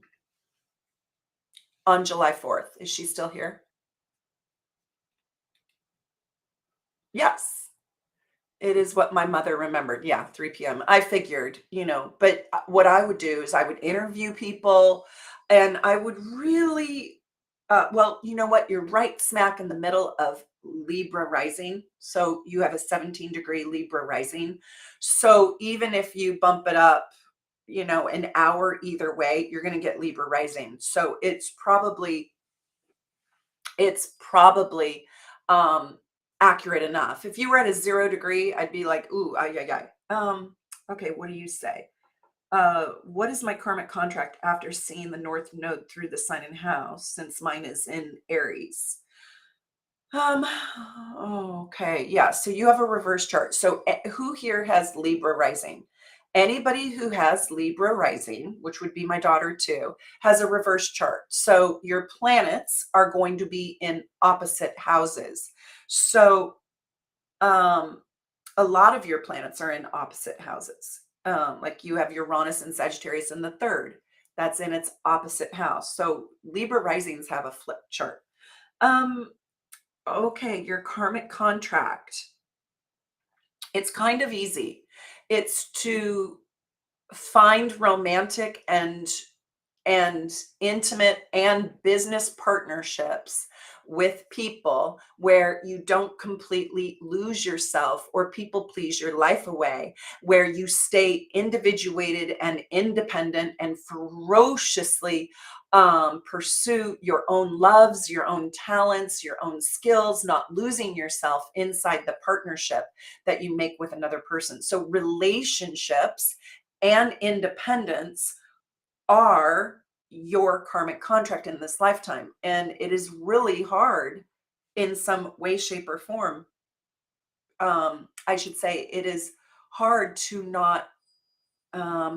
July 4th. Is she still here? Yes. It is what my mother remembered. Yeah, 3 p.m. I figured, but what I would do is I would interview people and I would really, well, you know what? You're right smack in the middle of Libra rising. So you have a 17-degree Libra rising. So even if you bump it up, an hour either way, you're going to get Libra rising. So it's probably um accurate enough. If you were at a 0 degree, I'd be like, ooh, ay, ay, ay. Okay, what do you say? What is my karmic contract after seeing the North Node through the sign and house, since mine is in Aries? Um, okay, yeah. So you have a reverse chart. So who here has Libra rising? Anybody who has Libra rising, which would be my daughter too, has a reverse chart. So your planets are going to be in opposite houses. So um, a lot of your planets are in opposite houses. Like you have Uranus and Sagittarius in the third. That's in its opposite house. So Libra risings have a flip chart. Um, Okay, your karmic contract. It's kind of easy. It's to find romantic and intimate and business partnerships with people where you don't completely lose yourself or people please your life away, where you stay individuated and independent and ferociously pursue your own loves, your own talents, your own skills, not losing yourself inside the partnership that you make with another person. So relationships and independence are your karmic contract in this lifetime. And it is really hard in some way, shape, or form. I should say it is hard to not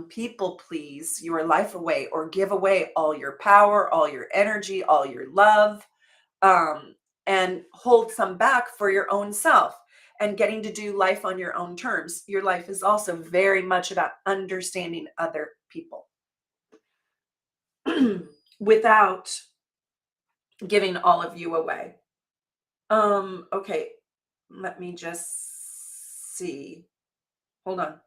people please your life away or give away all your power, all your energy, all your love, and hold some back for your own self and getting to do life on your own terms. Your life is also very much about understanding other people without giving all of you away. Okay, let me just see. Hold on.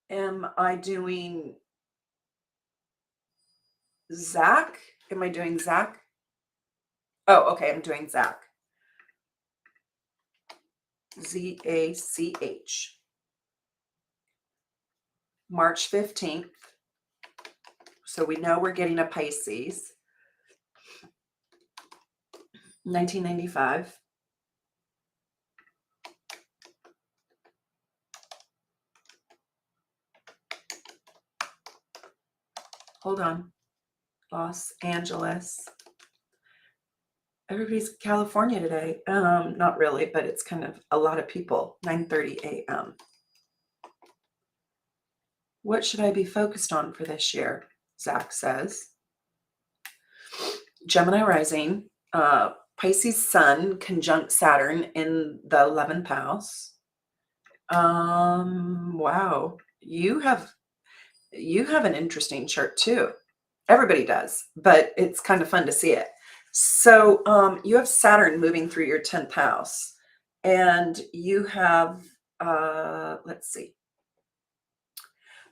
Am I doing Zach? Am I doing Zach? Oh, okay, I'm doing Zach. Z-A-C-H. March 15th. So we know we're getting a Pisces. 1995. Hold on. Los Angeles. Everybody's California today. Not really, but it's kind of a lot of people. 9:30 a.m. What should I be focused on for this year? Zach says. Gemini rising, Pisces sun conjunct Saturn in the 11th house. Wow. You have an interesting chart too. Everybody does, but it's kind of fun to see it. So you have Saturn moving through your 10th house, and you have, let's see.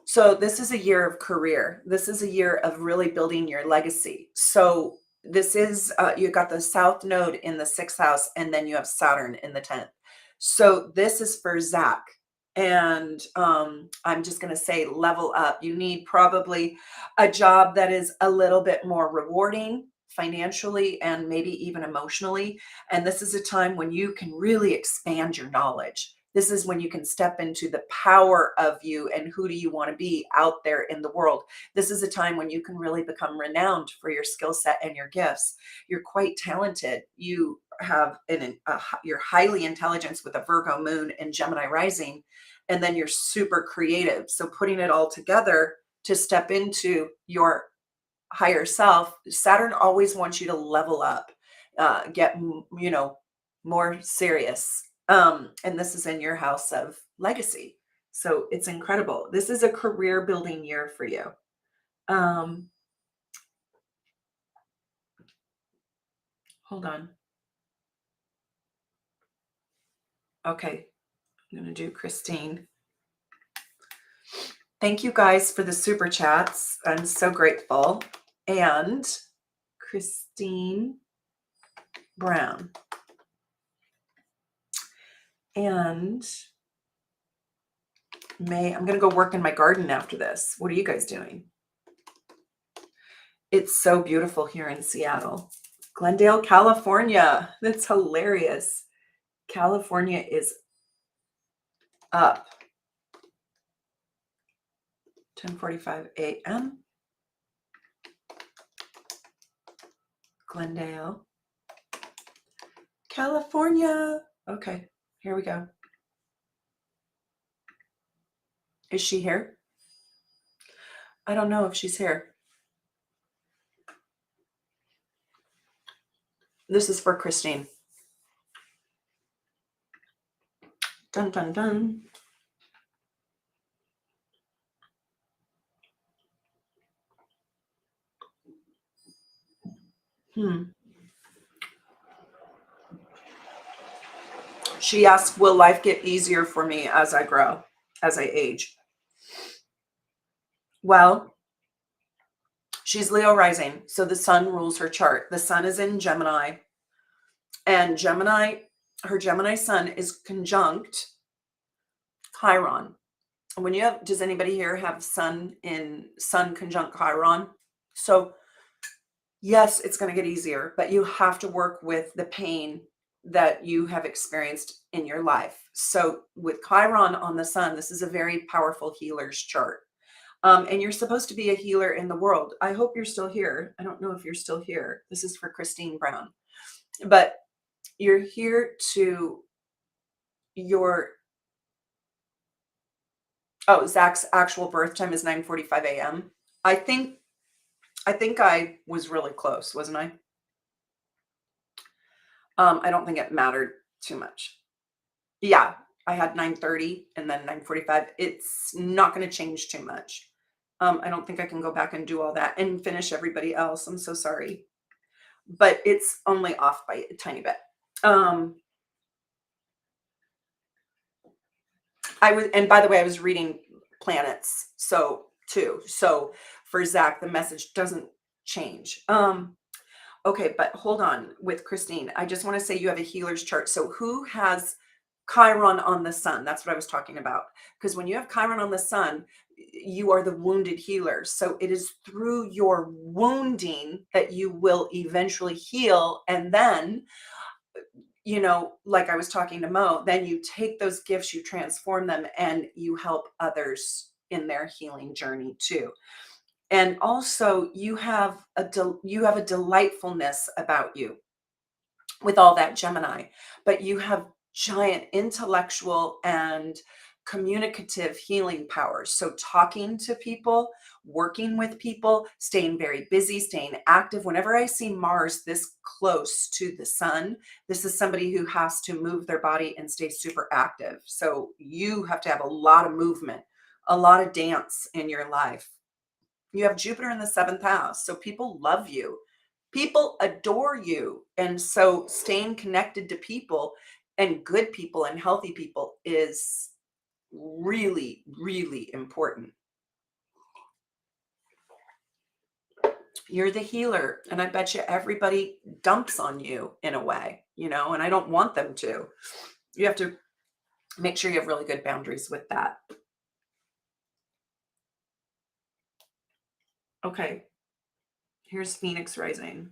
So this is a year of career. This is a year of really building your legacy. So this is, you got the South Node in the 6th house, and then you have Saturn in the 10th. So this is for Zach. And I'm just going to say level up. You need probably a job that is a little bit more rewarding financially and maybe even emotionally. And this is a time when you can really expand your knowledge. This is when you can step into the power of you and who do you want to be out there in the world. This is a time when you can really become renowned for your skill set and your gifts. You're quite talented. You have you're highly intelligent with a Virgo moon and Gemini rising, and then you're super creative. So putting it all together to step into your higher self, Saturn always wants you to level up, get, more serious. And this is in your house of legacy. So it's incredible. This is a career building year for you. Hold on. Okay. I'm going to do Christine. Thank you guys for the super chats. I'm so grateful. And Christine Brown. And May, I'm going to go work in my garden after this. What are you guys doing? It's so beautiful here in Seattle. Glendale, California. That's hilarious. California is up. 10:45 a.m. Glendale, California. Okay, here we go. Is she here? I don't know if she's here. This is for Christine. Dun, dun, dun. She asks, will life get easier for me as I grow, as I age? Well, she's Leo rising, so the sun rules her chart. The sun is in Gemini, and her Gemini sun is conjunct Chiron. When you have, does anybody here have sun conjunct Chiron? So yes, it's going to get easier, but you have to work with the pain that you have experienced in your life. So with Chiron on the sun, this is a very powerful healer's chart. And you're supposed to be a healer in the world. I hope you're still here. I don't know if you're still here. This is for Christine Brown. But you're here to Zach's actual birth time is 9:45 a.m. I think I was really close, wasn't I? I don't think it mattered too much. Yeah, I had 9:30 and then 9:45. It's not going to change too much. I don't think I can go back and do all that and finish everybody else. I'm so sorry. But it's only off by a tiny bit. And by the way, I was reading planets, too. So for Zach, the message doesn't change. Okay, but hold on with Christine. I just want to say you have a healer's chart. So who has Chiron on the sun? That's what I was talking about. Because when you have Chiron on the sun, you are the wounded healer. So it is through your wounding that you will eventually heal. And then, like I was talking to Mo, then you take those gifts, you transform them, and you help others in their healing journey too. And also you have a delightfulness about you with all that Gemini, but you have giant intellectual and communicative healing powers. So talking to people working with people, staying very busy, staying active. Whenever I see Mars this close to the sun, this is somebody who has to move their body and stay super active. So you have to have a lot of movement, a lot of dance in your life. You have Jupiter in the 7th house. So people love you. People adore you. And so staying connected to people and good people and healthy people is really, really important. You're the healer. And I bet you everybody dumps on you in a way, and I don't want them to. You have to make sure you have really good boundaries with that. Okay. Here's Phoenix rising.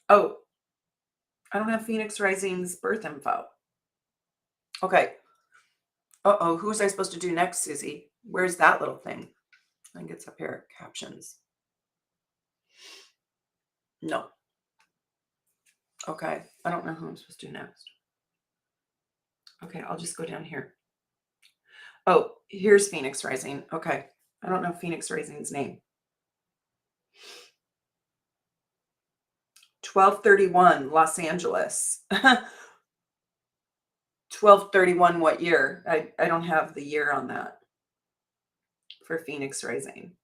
Oh, I don't have Phoenix rising's birth info. Okay. Uh-oh, who was I supposed to do next, Susie? Where's that little thing? I think it's up here, captions. No. Okay, I don't know who I'm supposed to do next. Okay, I'll just go down here. Oh, here's Phoenix rising. Okay, I don't know Phoenix rising's name. 12/31, Los Angeles. 12/31, what year? I don't have the year on that for Phoenix rising.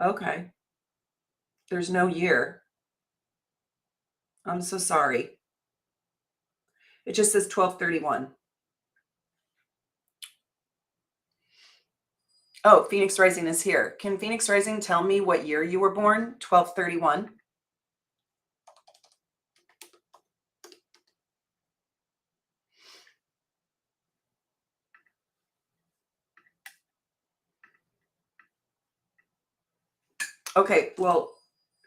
Okay. There's no year. I'm so sorry. It just says 12/31. Oh, Phoenix rising is here. Can Phoenix rising tell me what year you were born? 12/31. Okay, well,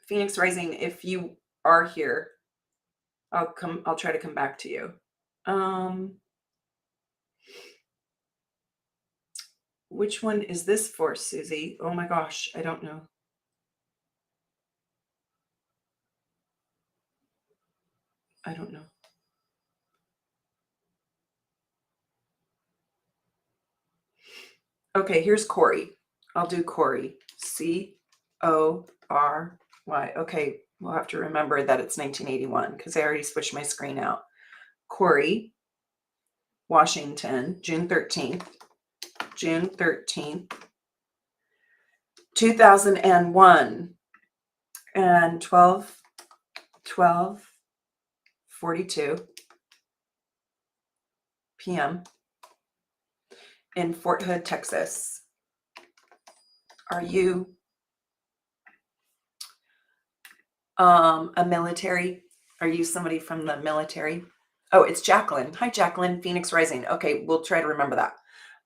Phoenix rising, if you are here, I'll try to come back to you. Which one is this for, Susie? Oh my gosh, I don't know. I don't know. Okay, here's Corey. I'll do Corey. C-O-R-Y. Okay, we'll have to remember that it's 1981 because I already switched my screen out. Corey, Washington, June 13th. June 13th, 2001. And 12:42 p.m. in Fort Hood, Texas. Are you a military? Are you somebody from the military? Oh, it's Jacqueline. Hi, Jacqueline, Phoenix rising. Okay, we'll try to remember that.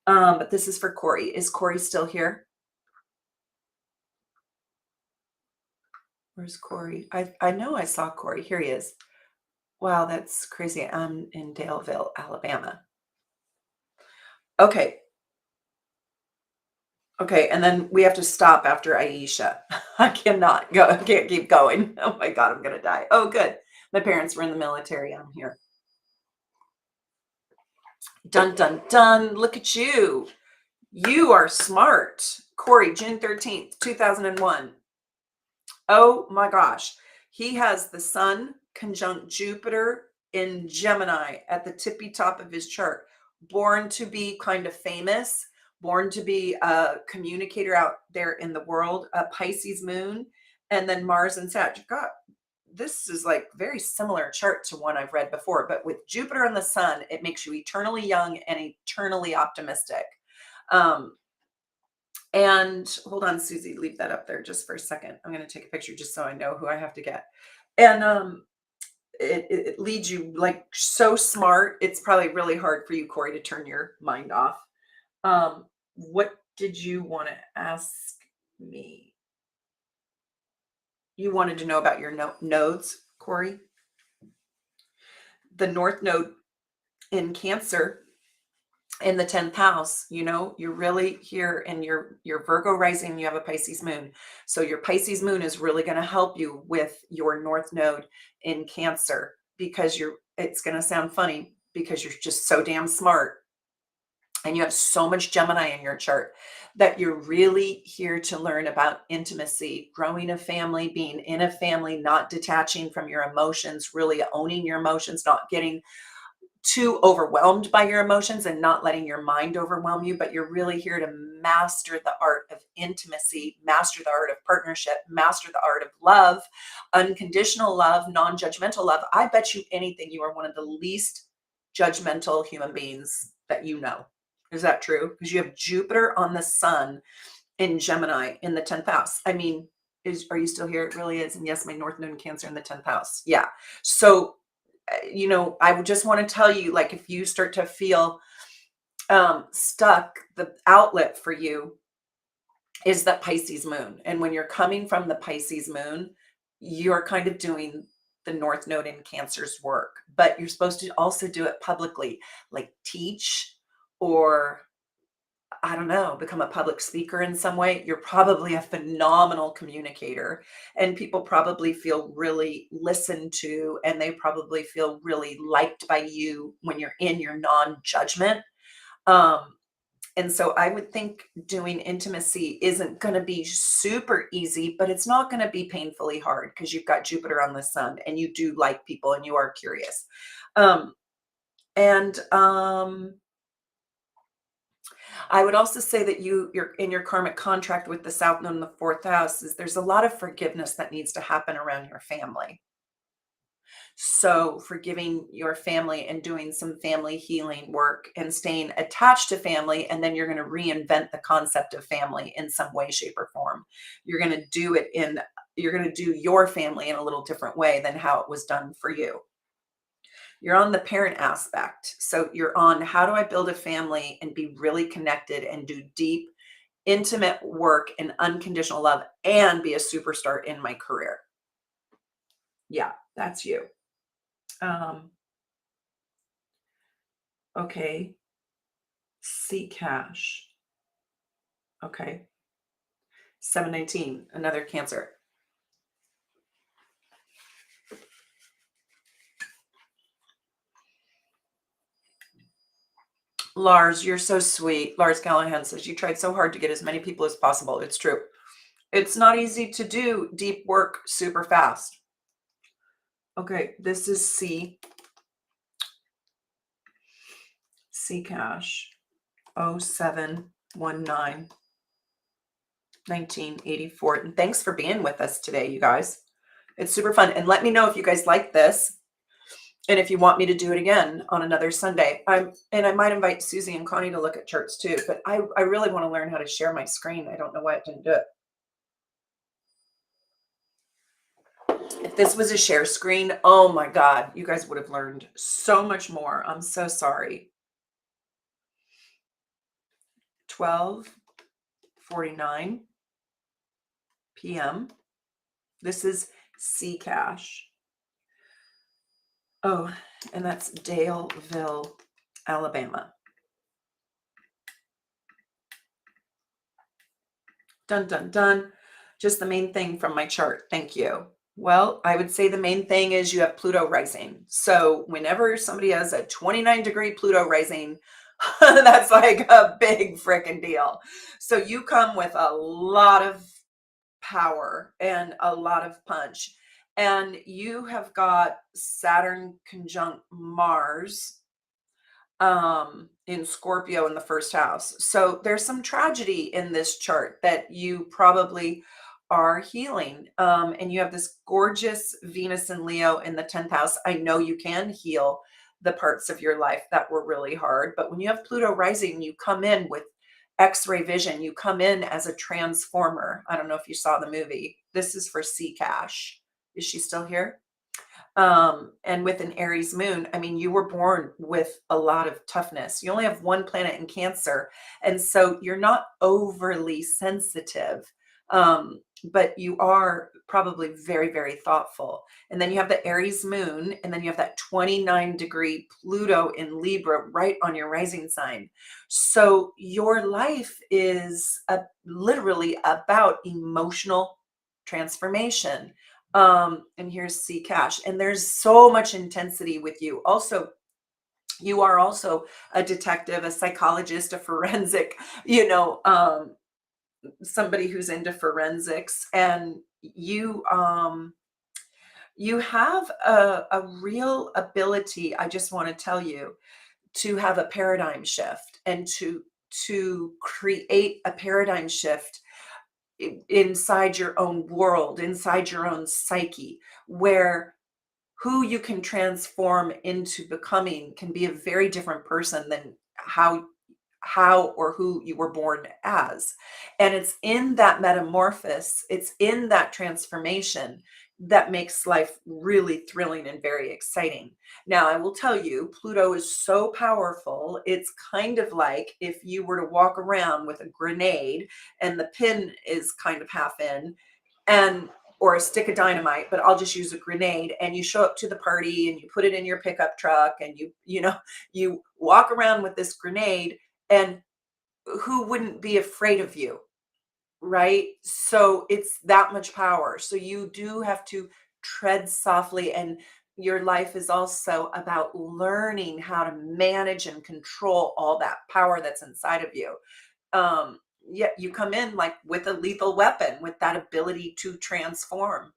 But this is for Corey. Is Corey still here? Where's Corey? I know I saw Corey. Here he is. Wow, that's crazy. I'm in Daleville, Alabama. Okay. Okay, and then we have to stop after Aisha. I cannot go. I can't keep going. Oh my God, I'm gonna die. Oh, good. My parents were in the military. I'm here. Dun, dun, dun. Look at you. You are smart. Corey, June 13th, 2001. Oh my gosh. He has the sun conjunct Jupiter in Gemini at the tippy top of his chart. Born to be kind of famous, born to be a communicator out there in the world, a Pisces moon, and then Mars and Sag. God, this is like very similar chart to one I've read before, but with Jupiter and the sun, it makes you eternally young and eternally optimistic. And hold on, Susie, leave that up there just for a second. I'm going to take a picture just so I know who I have to get. And it leads you like so smart. It's probably really hard for you, Corey, to turn your mind off. What did you want to ask me? You wanted to know about your nodes, Corey? The North Node in Cancer in the 10th house, you're really here in your Virgo rising, you have a Pisces moon. So your Pisces moon is really going to help you with your North Node in Cancer, because it's going to sound funny because you're just so damn smart and you have so much Gemini in your chart that you're really here to learn about intimacy, growing a family, being in a family, not detaching from your emotions, really owning your emotions, not getting too overwhelmed by your emotions and not letting your mind overwhelm you, but you're really here to master the art of intimacy, master the art of partnership, master the art of love, unconditional love, non-judgmental love. I bet you anything you are one of the least judgmental human beings that you know. Is that true? Because you have Jupiter on the sun in Gemini in the 10th house. I mean, are you still here? It really is. And yes, my North Node in Cancer in the 10th house. Yeah. So I would just want to tell you, like, if you start to feel stuck, the outlet for you is that Pisces moon. And when you're coming from the Pisces moon, you're kind of doing the North Node in Cancer's work, but you're supposed to also do it publicly, like teach, or I don't know, become a public speaker in some way. You're probably a phenomenal communicator, and people probably feel really listened to, and they probably feel really liked by you when you're in your non-judgment. Um, and so I would think doing intimacy isn't going to be super easy, but it's not going to be painfully hard because you've got Jupiter on the sun and you do like people and you are curious. And I would also say that you're in your karmic contract with the South Node in the fourth house is there's a lot of forgiveness that needs to happen around your family. So forgiving your family and doing some family healing work and staying attached to family, and then you're going to reinvent the concept of family in some way, shape, or form. You're going to you're going to do your family in a little different way than how it was done for you. You're on the parent aspect. So you're on, how do I build a family and be really connected and do deep, intimate work and unconditional love and be a superstar in my career? Yeah, that's you. Okay. C cash. Okay. 719, another Cancer. Lars, you're so sweet. Lars Callahan says, you tried so hard to get as many people as possible. It's true. It's not easy to do deep work super fast. Okay, this is C cash 0719 1984. And thanks for being with us today, you guys. It's super fun. And let me know if you guys like this and if you want me to do it again on another Sunday. I might invite Susie and Connie to look at charts too, but I really want to learn how to share my screen. I don't know why it didn't do it. If this was a share screen, oh my God, you guys would have learned so much more. I'm so sorry. 12:49 p.m. This is C cash. Oh, and that's Daleville, Alabama. Dun, dun, dun. Just the main thing from my chart. Thank you. Well, I would say the main thing is you have Pluto rising. So whenever somebody has a 29-degree Pluto rising, that's like a big freaking deal. So you come with a lot of power and a lot of punch. And you have got Saturn conjunct Mars in Scorpio in the first house. So there's some tragedy in this chart that you probably are healing. And you have this gorgeous Venus and Leo in the 10th house. I know you can heal the parts of your life that were really hard, but when you have Pluto rising, you come in with X-ray vision. You come in as a transformer. I don't know if you saw the movie. This is for C Cash. Is she still here? And with an Aries moon, I mean, you were born with a lot of toughness. You only have one planet in Cancer, and so you're not overly sensitive. But you are probably very, very thoughtful. And then you have the Aries moon, and then you have that 29-degree Pluto in Libra right on your rising sign. So your life is literally about emotional transformation. And here's C Cash. And there's so much intensity with you. Also, you are also a detective, a psychologist, a forensic, somebody who's into forensics, and you have a real ability, I just want to tell you, to have a paradigm shift and to create a paradigm shift inside your own world, inside your own psyche, where who you can transform into becoming can be a very different person than how or who you were born as. And it's in that metamorphosis, it's in that transformation that makes life really thrilling and very exciting. Now, I will tell you, Pluto is so powerful. It's kind of like if you were to walk around with a grenade and the pin is kind of half in, and or a stick of dynamite, but I'll just use a grenade, and you show up to the party and you put it in your pickup truck, and you walk around with this grenade, and who wouldn't be afraid of you, right? So it's that much power. So you do have to tread softly, and your life is also about learning how to manage and control all that power that's inside of you. Yet you come in like with a lethal weapon, with that ability to transform.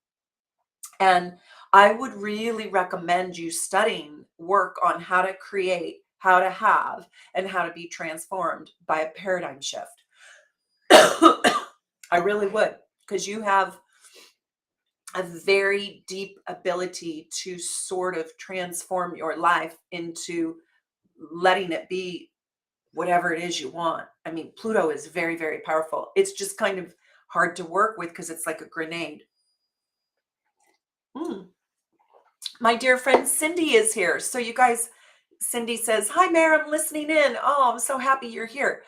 And I would really recommend you studying work on how to create, how to have, and how to be transformed by a paradigm shift. I really would, because you have a very deep ability to sort of transform your life into letting it be whatever it is you want. I mean, Pluto is very, very powerful. It's just kind of hard to work with because it's like a grenade. My dear friend Cindy is here. So you guys, Cindy says, "Hi, Mare, I'm listening in. Oh, I'm so happy you're here."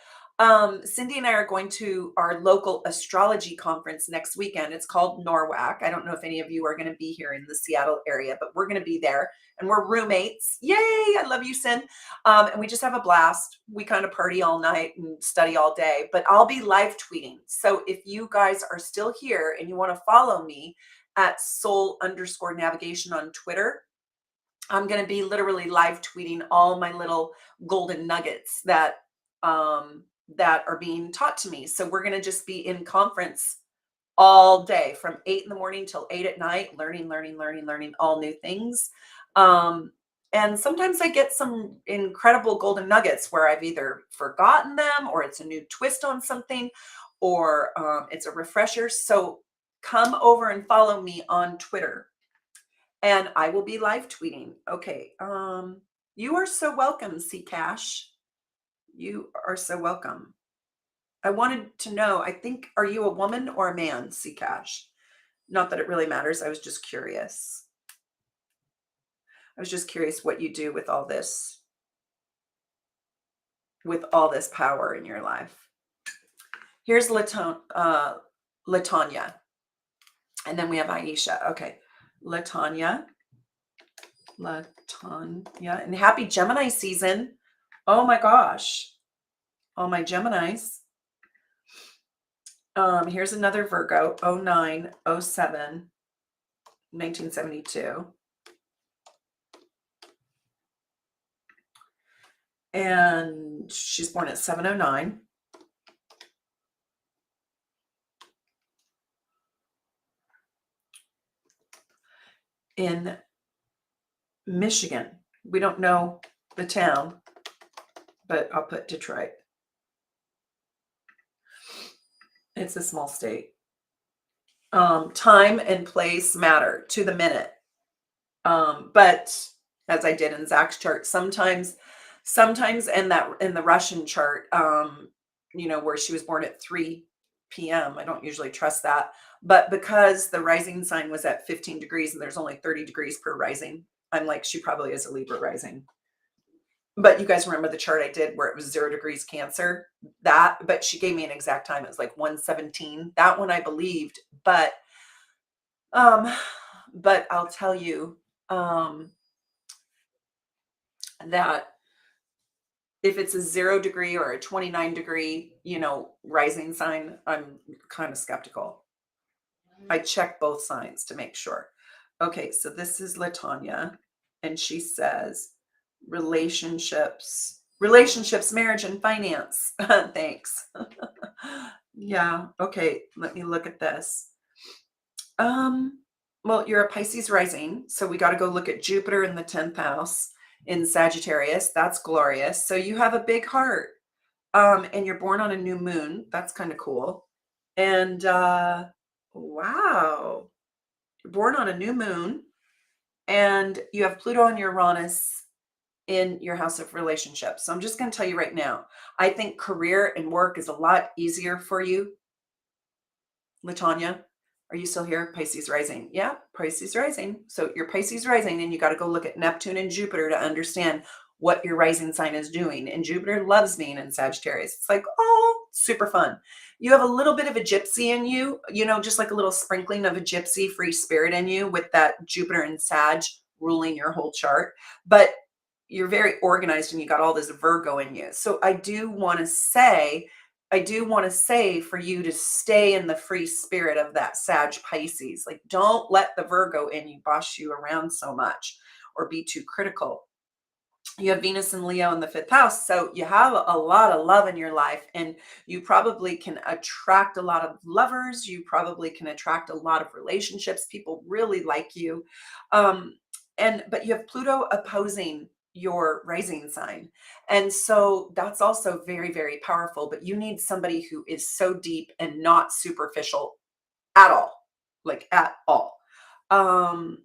Cindy and I are going to our local astrology conference next weekend. It's called NORWAC. I don't know if any of you are going to be here in the Seattle area, but we're going to be there, and we're roommates. Yay! I love you, Cindy. And we just have a blast. We kind of party all night and study all day, but I'll be live tweeting. So if you guys are still here and you want to follow me at soul_navigation on Twitter, I'm going to be literally live tweeting all my little golden nuggets that are being taught to me. So we're going to just be in conference all day from 8 in the morning till 8 at night, learning all new things. And sometimes I get some incredible golden nuggets where I've either forgotten them, or it's a new twist on something, or it's a refresher. So come over and follow me on Twitter, and I will be live tweeting. Okay. You are so welcome, C Cash. You are so welcome. I wanted to know, I think, are you a woman or a man, C Cash? Not that it really matters. I was just curious. I was just curious what you do with all this power in your life. Here's Latanya. And then we have Aisha. Okay. Latanya. And happy Gemini season. Oh my gosh. All my Geminis. Here's another Virgo, 09, 07, 1972. And she's born at 7:09. In Michigan. We don't know the town, but I'll put Detroit. It's a small state. Time and place matter to the minute. But as I did in Zach's chart, sometimes in the Russian chart, where she was born at 3 p.m. I don't usually trust that. But because the rising sign was at 15 degrees and there's only 30 degrees per rising, I'm like, she probably is a Libra rising. But you guys remember the chart I did where it was 0 degrees Cancer? That, but she gave me an exact time. It was like 1:17. That one I believed, um, but I'll tell you, that if it's a 0 degree or a 29-degree, rising sign, I'm kind of skeptical. I check both signs to make sure. Okay, so this is Latanya, and she says relationships, marriage, and finance. Thanks. Yeah. Okay. Let me look at this. Um, well, you're a Pisces rising, so we got to go look at Jupiter in the 10th house in Sagittarius. That's glorious. So you have a big heart. And you're born on a new moon. That's kind of cool. And wow. You're born on a new moon, and you have Pluto and Uranus in your house of relationships. So I'm just going to tell you right now, I think career and work is a lot easier for you. Latanya, are you still here? Pisces rising. Yeah, Pisces rising. So you're Pisces rising, and you got to go look at Neptune and Jupiter to understand what your rising sign is doing. And Jupiter loves being in Sagittarius. It's like, oh, super fun. You have a little bit of a gypsy in you, just like a little sprinkling of a gypsy free spirit in you with that Jupiter and Sag ruling your whole chart. But you're very organized and you got all this Virgo in you. So I do want to say for you to stay in the free spirit of that Sag Pisces. Like, don't let the Virgo in you boss you around so much or be too critical. You have Venus and Leo in the 5th house. So you have a lot of love in your life, and you probably can attract a lot of lovers. You probably can attract a lot of relationships. People really like you. But you have Pluto opposing your rising sign. And so that's also very, very powerful. But you need somebody who is so deep and not superficial at all, like at all. Um,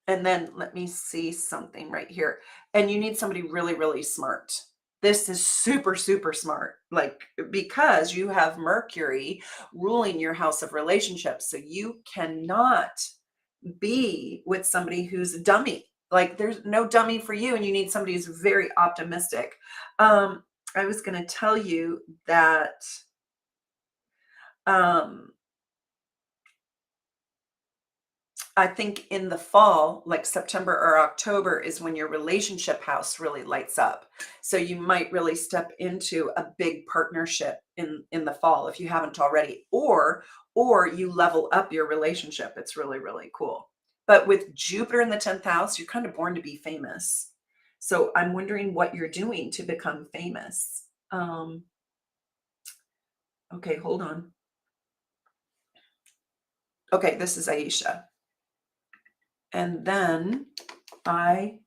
and then let me see something right here. And you need somebody really, really smart. This is super, super smart, like, because you have Mercury ruling your house of relationships. So you cannot be with somebody who's a dummy. Like, there's no dummy for you, and you need somebody who's very optimistic. I was going to tell you that um, I think in the fall, like September or October, is when your relationship house really lights up. So you might really step into a big partnership in the fall if you haven't already, or you level up your relationship. It's really, really cool. But with Jupiter in the 10th house, you're kind of born to be famous. So I'm wondering what you're doing to become famous. Okay, hold on. Okay, this is Aisha. And then IASHA,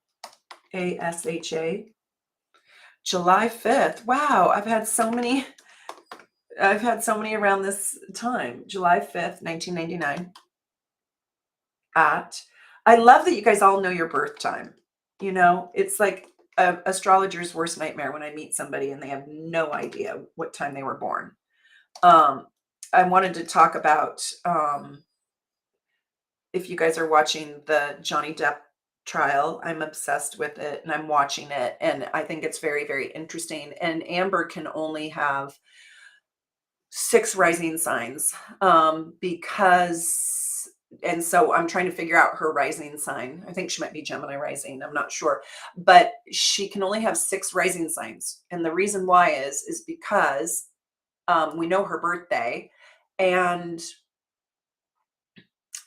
July 5th. Wow, I've had so many around this time. July 5th, 1999. I love that you guys all know your birth time. It's like a astrologer's worst nightmare when I meet somebody and they have no idea what time they were born. I wanted to talk about if you guys are watching the Johnny Depp trial. I'm obsessed with it, and I'm watching it, and I think it's very, very interesting. And Amber can only have 6 rising signs, and so I'm trying to figure out her rising sign. I think she might be Gemini rising. I'm not sure, but she can only have 6 rising signs. And the reason why is because we know her birthday, and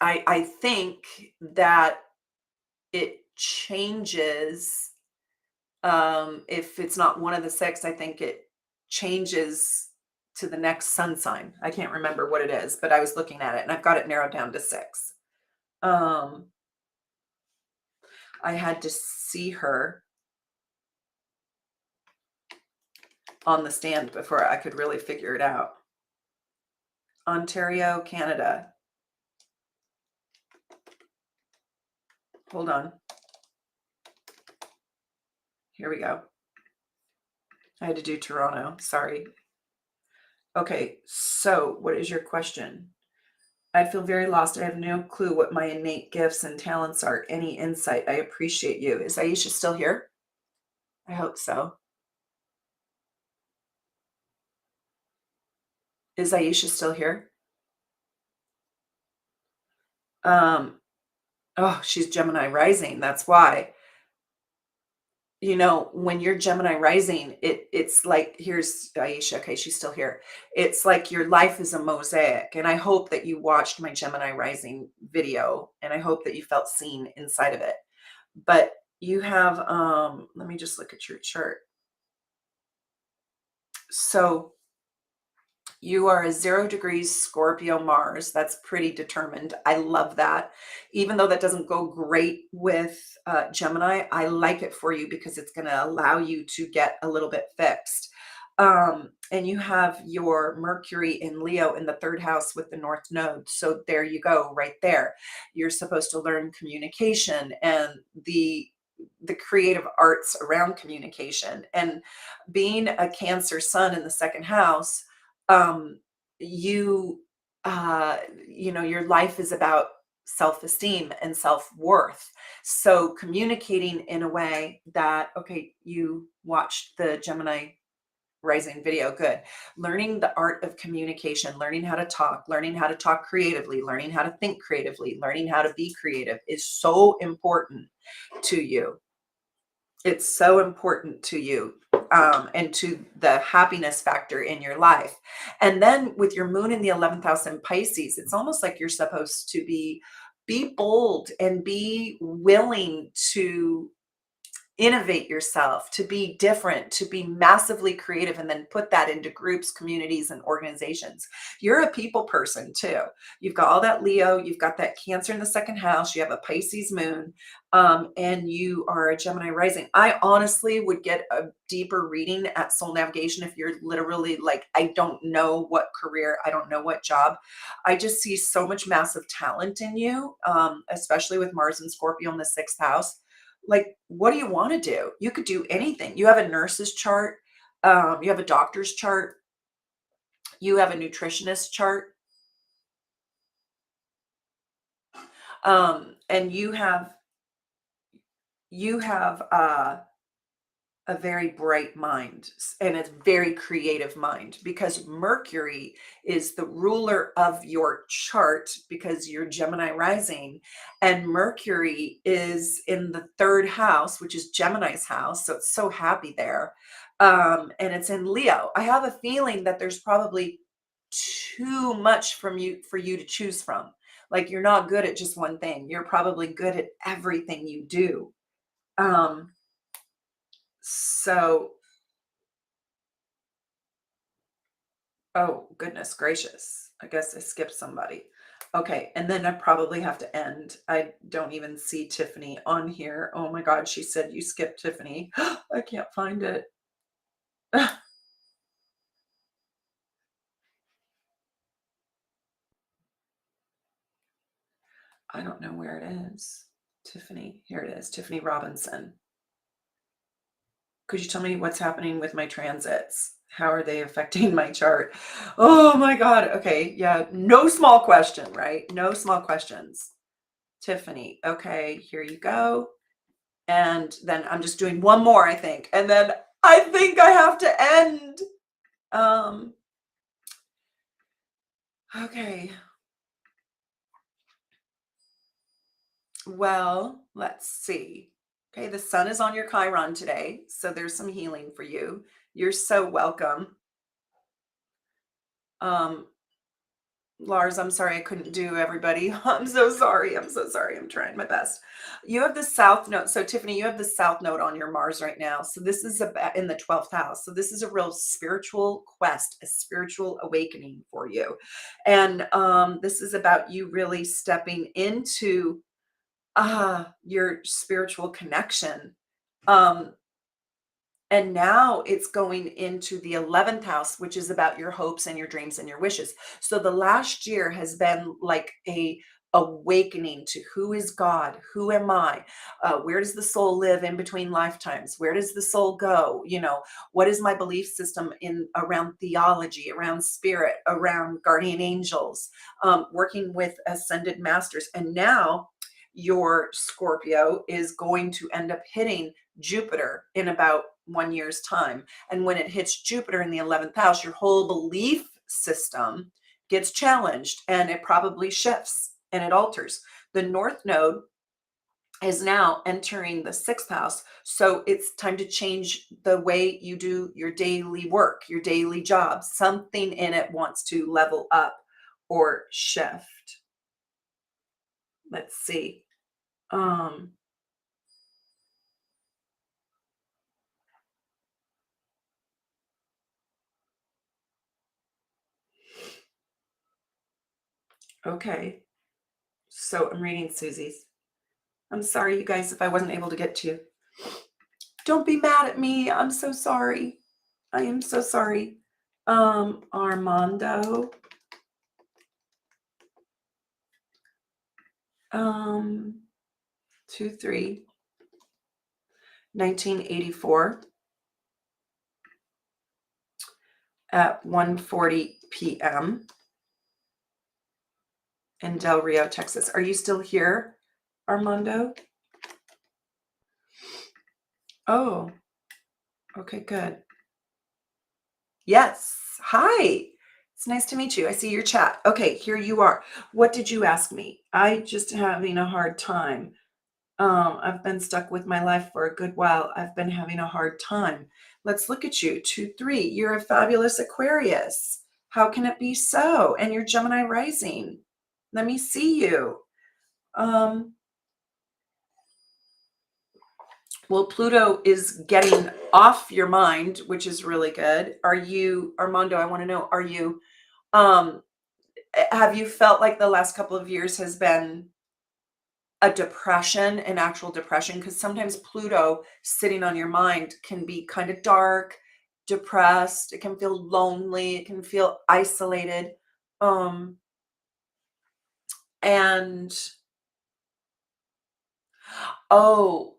I think that it changes. If it's not one of the 6, I think it changes to the next sun sign. I can't remember what it is, but I was looking at it and I've got it narrowed down to 6. Um, I had to see her on the stand before I could really figure it out. Ontario, Canada. Hold on. Here we go. I had to do Toronto. Sorry. Okay, so what is your question? I feel very lost. I have no clue what my innate gifts and talents are. Any insight? I appreciate you. Is Aisha still here? I hope so. Is Aisha still here? Um, oh, she's Gemini rising. That's why. You know, when you're Gemini rising, it's like here's Aisha. Okay, she's still here. It's like your life is a mosaic. And I hope that you watched my Gemini rising video and I hope that you felt seen inside of it. But you have let me just look at your chart. So you are a 0 degrees Scorpio Mars. That's pretty determined. I love that. Even though that doesn't go great with Gemini, I like it for you because it's going to allow you to get a little bit fixed. And you have your Mercury in Leo in the third house with the North Node. So there you go, right there. You're supposed to learn communication and the creative arts around communication. And being a Cancer sun in the second house, um you you know, your life is about self-esteem and self-worth, so communicating in a way that, okay, you watched the Gemini rising video, good. Learning the art of communication, learning how to talk creatively, learning how to think creatively, learning how to be creative is so important to you. It's so important to you, and to the happiness factor in your life. And then with your moon in the 11th house in Pisces, it's almost like you're supposed to be bold and be willing to innovate yourself, to be different, to be massively creative, and then put that into groups, communities, and organizations. You're a people person too. You've got all that Leo, you've got that Cancer in the second house, you have a Pisces moon, and you are a Gemini rising. I honestly would get a deeper reading at Soul Navigation if you're literally like, I don't know what career, I don't know what job. I just see so much massive talent in you, especially with Mars and Scorpio in the sixth house. Like, what do you want to do? You could do anything. You have a nurse's chart, you have a doctor's chart, you have a nutritionist chart, and you have a very bright mind and a very creative mind because Mercury is the ruler of your chart because you're Gemini rising, and Mercury is in the third house, which is Gemini's house. So it's so happy there. And it's in Leo. I have a feeling that there's probably too much from you for you to choose from. Like you're not good at just one thing. You're probably good at everything you do. Um, so Oh, goodness gracious. I guess I skipped somebody. Okay, and then I probably have to end. I don't even see Tiffany on here. Oh my God, she said you skipped Tiffany. I can't find it. I don't know where it is. Tiffany, here it is. Tiffany Robinson. Could you tell me what's happening with my transits? How are they affecting my chart? Oh my God. Okay, yeah, no small question, right? No small questions. Tiffany, okay, here you go. And then I'm just doing one more, I think. And then I think I have to end. Um, okay. Well, let's see. Okay, the sun is on your Chiron today, so there's some healing for you. You're so welcome. Um, Lars, I'm sorry I couldn't do everybody. I'm so sorry. I'm so sorry. I'm trying my best. You have the South Node. So, Tiffany, you have the South Node on your Mars right now. So, this is about in the 12th house. So, this is a real spiritual quest, a spiritual awakening for you. And this is about you really stepping into your spiritual connection. Um, and now it's going into the 11th house, which is about your hopes and your dreams and your wishes. So the last year has been like a awakening to who is God, who am I, where does the soul live in between lifetimes, where does the soul go, you know, what is my belief system in around theology, around spirit, around guardian angels, working with ascended masters. And now your Scorpio is going to end up hitting Jupiter in about 1 year's time. And when it hits Jupiter in the 11th house, your whole belief system gets challenged, and it probably shifts and it alters. The North Node is now entering the 6th house. So it's time to change the way you do your daily work, your daily job. Something in it wants to level up or shift. Let's see. Okay. So I'm reading Susie's. I'm sorry, you guys, if I wasn't able to get to you. Don't be mad at me. I'm so sorry. I am so sorry. Armando. 2/3, 1984 at 1:40 p.m. in Del Rio, Texas. Are you still here, Armando? Oh, okay, good. Yes. Hi. It's nice to meet you. I see your chat. Okay, here you are. What did you ask me? I just having a hard time. I've been stuck with my life for a good while. I've been having a hard time. Let's look at you. 2/3. You're a fabulous Aquarius. How can it be so? And you're Gemini rising. Let me see you. Well, Pluto is getting off your mind, which is really good. Are you, Armando, I want to know, um, have you felt like the last couple of years has been a depression, an actual depression? Because sometimes Pluto sitting on your mind can be kind of dark, depressed. It can feel lonely. It can feel isolated. Um, and oh,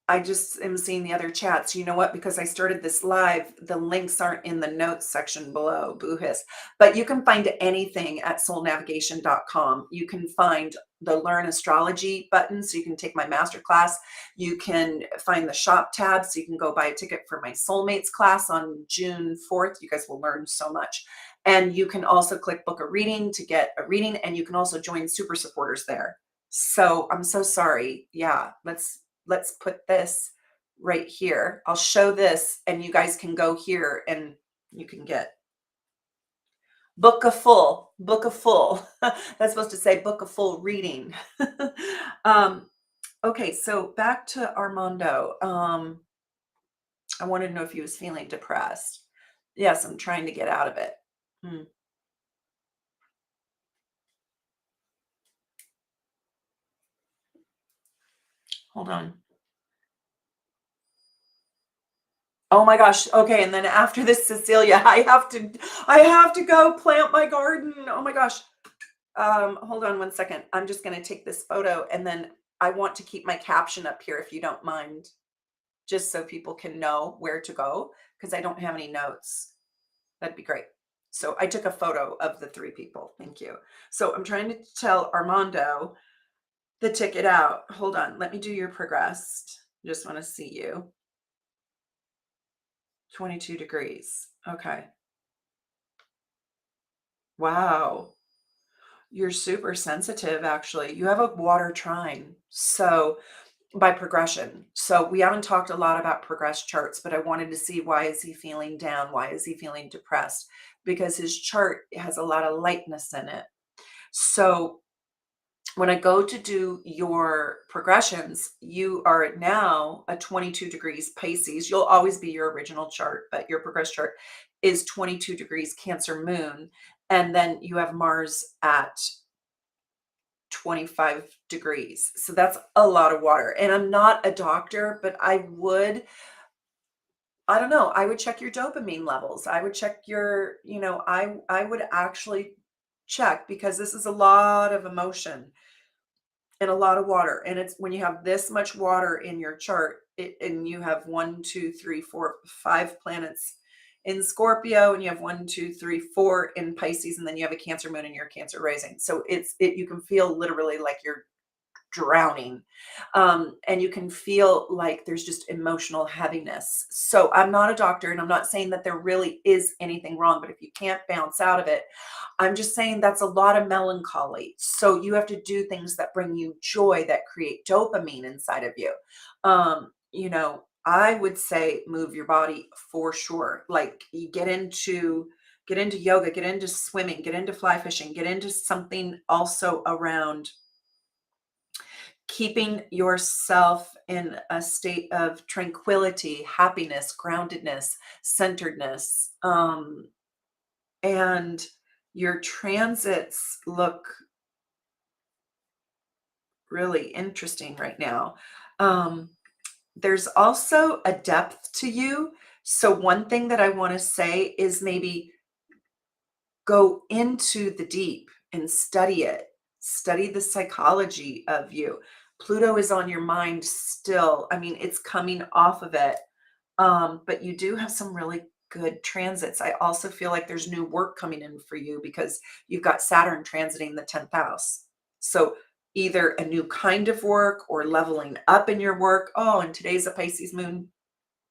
I just am seeing the other chats. You know what? Because I started this live, the links aren't in the notes section below. Boo hiss. But you can find anything at soulnavigation.com. You can find the Learn Astrology button, so you can take my masterclass. You can find the shop tab, so you can go buy a ticket for my soulmates class on June 4th. You guys will learn so much. And you can also click book a reading to get a reading, and you can also join super supporters there. So I'm so sorry. Yeah, let's put this right here. I'll show this, and you guys can go here and you can get book a full. That's supposed to say book a full reading. Okay, so back to Armando. I wanted to know if he was feeling depressed. Yes, I'm trying to get out of it. Hold on. Oh my gosh. Okay, and then after this, Cecilia, I have to go plant my garden. Oh my gosh. Hold on one second. I'm just going to take this photo, and then I want to keep my caption up here if you don't mind, just so people can know where to go, because I don't have any notes. That'd be great. So I took a photo of the 3 people. Thank you. So I'm trying to tell Armando the ticket out. Hold on. Let me do your progressed. Just want to see you. 22 degrees. Okay. Wow. You're super sensitive, actually. You have a water trine. So by progression. So we haven't talked a lot about progress charts, but I wanted to see, why is he feeling down? Why is he feeling depressed? Because his chart has a lot of lightness in it. So when I go to do your progressions, you are now a 22 degrees Pisces. You'll always be your original chart, but your progress chart is 22 degrees Cancer moon. And then you have Mars at 25 degrees. So that's a lot of water. And I'm not a doctor, but I don't know, I would check your dopamine levels. I would check your, I would actually check, because this is a lot of emotion and a lot of water. And it's when you have this much water in your chart, and you have 1, 2, 3, 4, 5 planets in Scorpio, and you have 1, 2, 3, 4 in Pisces, and then you have a Cancer moon and your Cancer rising. So you can feel literally like you're drowning. And you can feel like there's just emotional heaviness. So I'm not a doctor and I'm not saying that there really is anything wrong, but if you can't bounce out of it, I'm just saying that's a lot of melancholy. So you have to do things that bring you joy, that create dopamine inside of you. I would say move your body for sure. Like you get into yoga, get into swimming, get into fly fishing, get into something also around keeping yourself in a state of tranquility, happiness, groundedness, centeredness. And your transits look really interesting right now. There's also a depth to you. So one thing that I want to say is maybe go into the deep and study it. Study the psychology of you. Pluto is on your mind still. I mean, it's coming off of it. But you do have some really good transits. I also feel like there's new work coming in for you because you've got Saturn transiting the 10th house. So either a new kind of work or leveling up in your work. Oh, and today's a Pisces moon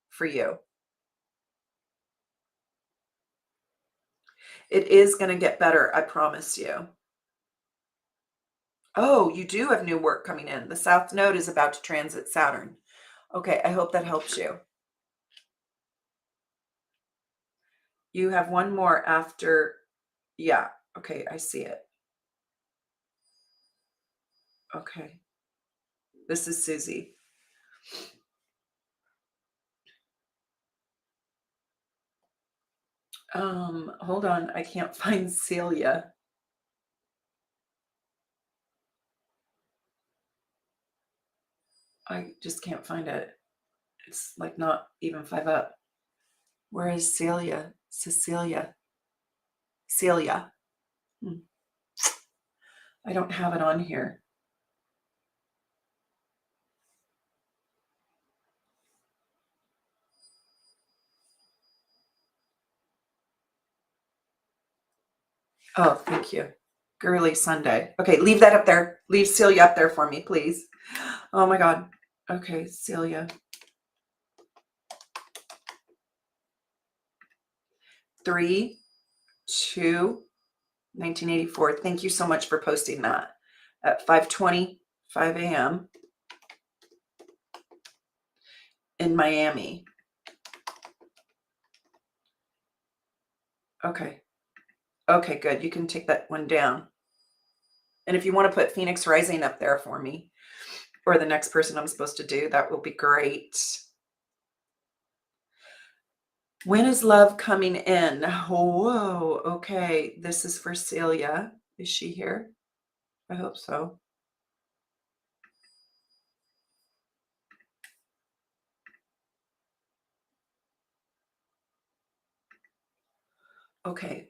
for you. It is going to get better, I promise you. Oh, you do have new work coming in. The South Node is about to transit Saturn. Okay, I hope that helps you. You have one more after. Yeah, okay, I see it. Okay. This is Susie. Hold on, I can't find Celia. I just can't find it. It's like not even 5 up. Where is Celia? Cecilia. Celia. I don't have it on here. Oh, thank you. Girly Sunday. Okay, leave that up there. Leave Celia up there for me, please. Oh my God. Okay, Celia. 3, 2, 1984. Thank you so much for posting that at 5:25 a.m. in Miami. Okay. Okay, good. You can take that one down. And if you want to put Phoenix Rising up there for me, or the next person I'm supposed to do, that will be great. When is love coming in? Whoa, okay. This is for Celia. Is she here? I hope so. Okay.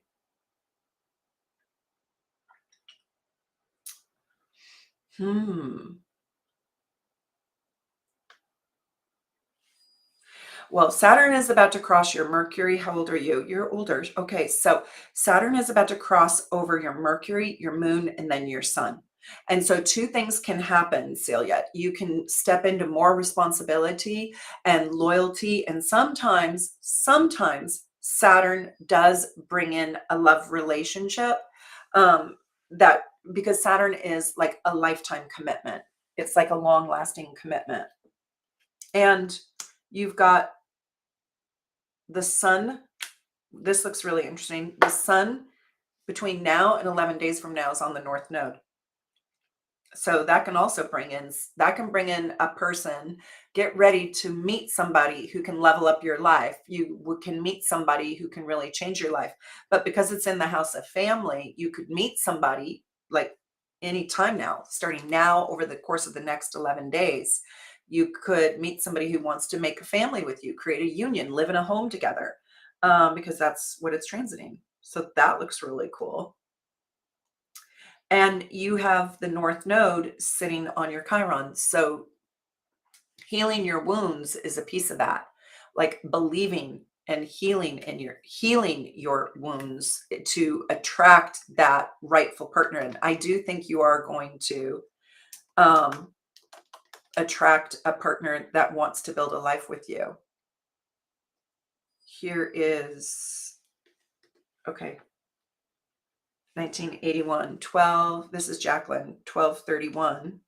Well, Saturn is about to cross your Mercury. How old are you? You're older. Okay, so Saturn is about to cross over your Mercury, your moon, and then your sun. And so two things can happen, Celia. You can step into more responsibility and loyalty. And sometimes Saturn does bring in a love relationship, that because Saturn is like a lifetime commitment. It's like a long lasting commitment. And you've got the sun. This looks really interesting. The sun between now and 11 days from now is on the North Node. So that can also bring in a person. Get ready to meet somebody who can level up your life. You can meet somebody who can really change your life. But because it's in the house of family, you could meet somebody like any time now, starting now over the course of the next 11 days. You could meet somebody who wants to make a family with you, create a union, live in a home together, because that's what it's transiting. So that looks really cool. And you have the North Node sitting on your Chiron. So healing your wounds is a piece of that, like believing and healing your wounds to attract that rightful partner. And I do think you are going to attract a partner that wants to build a life with you. Here is, okay, 1981, 12. This is Jacqueline, 12/31,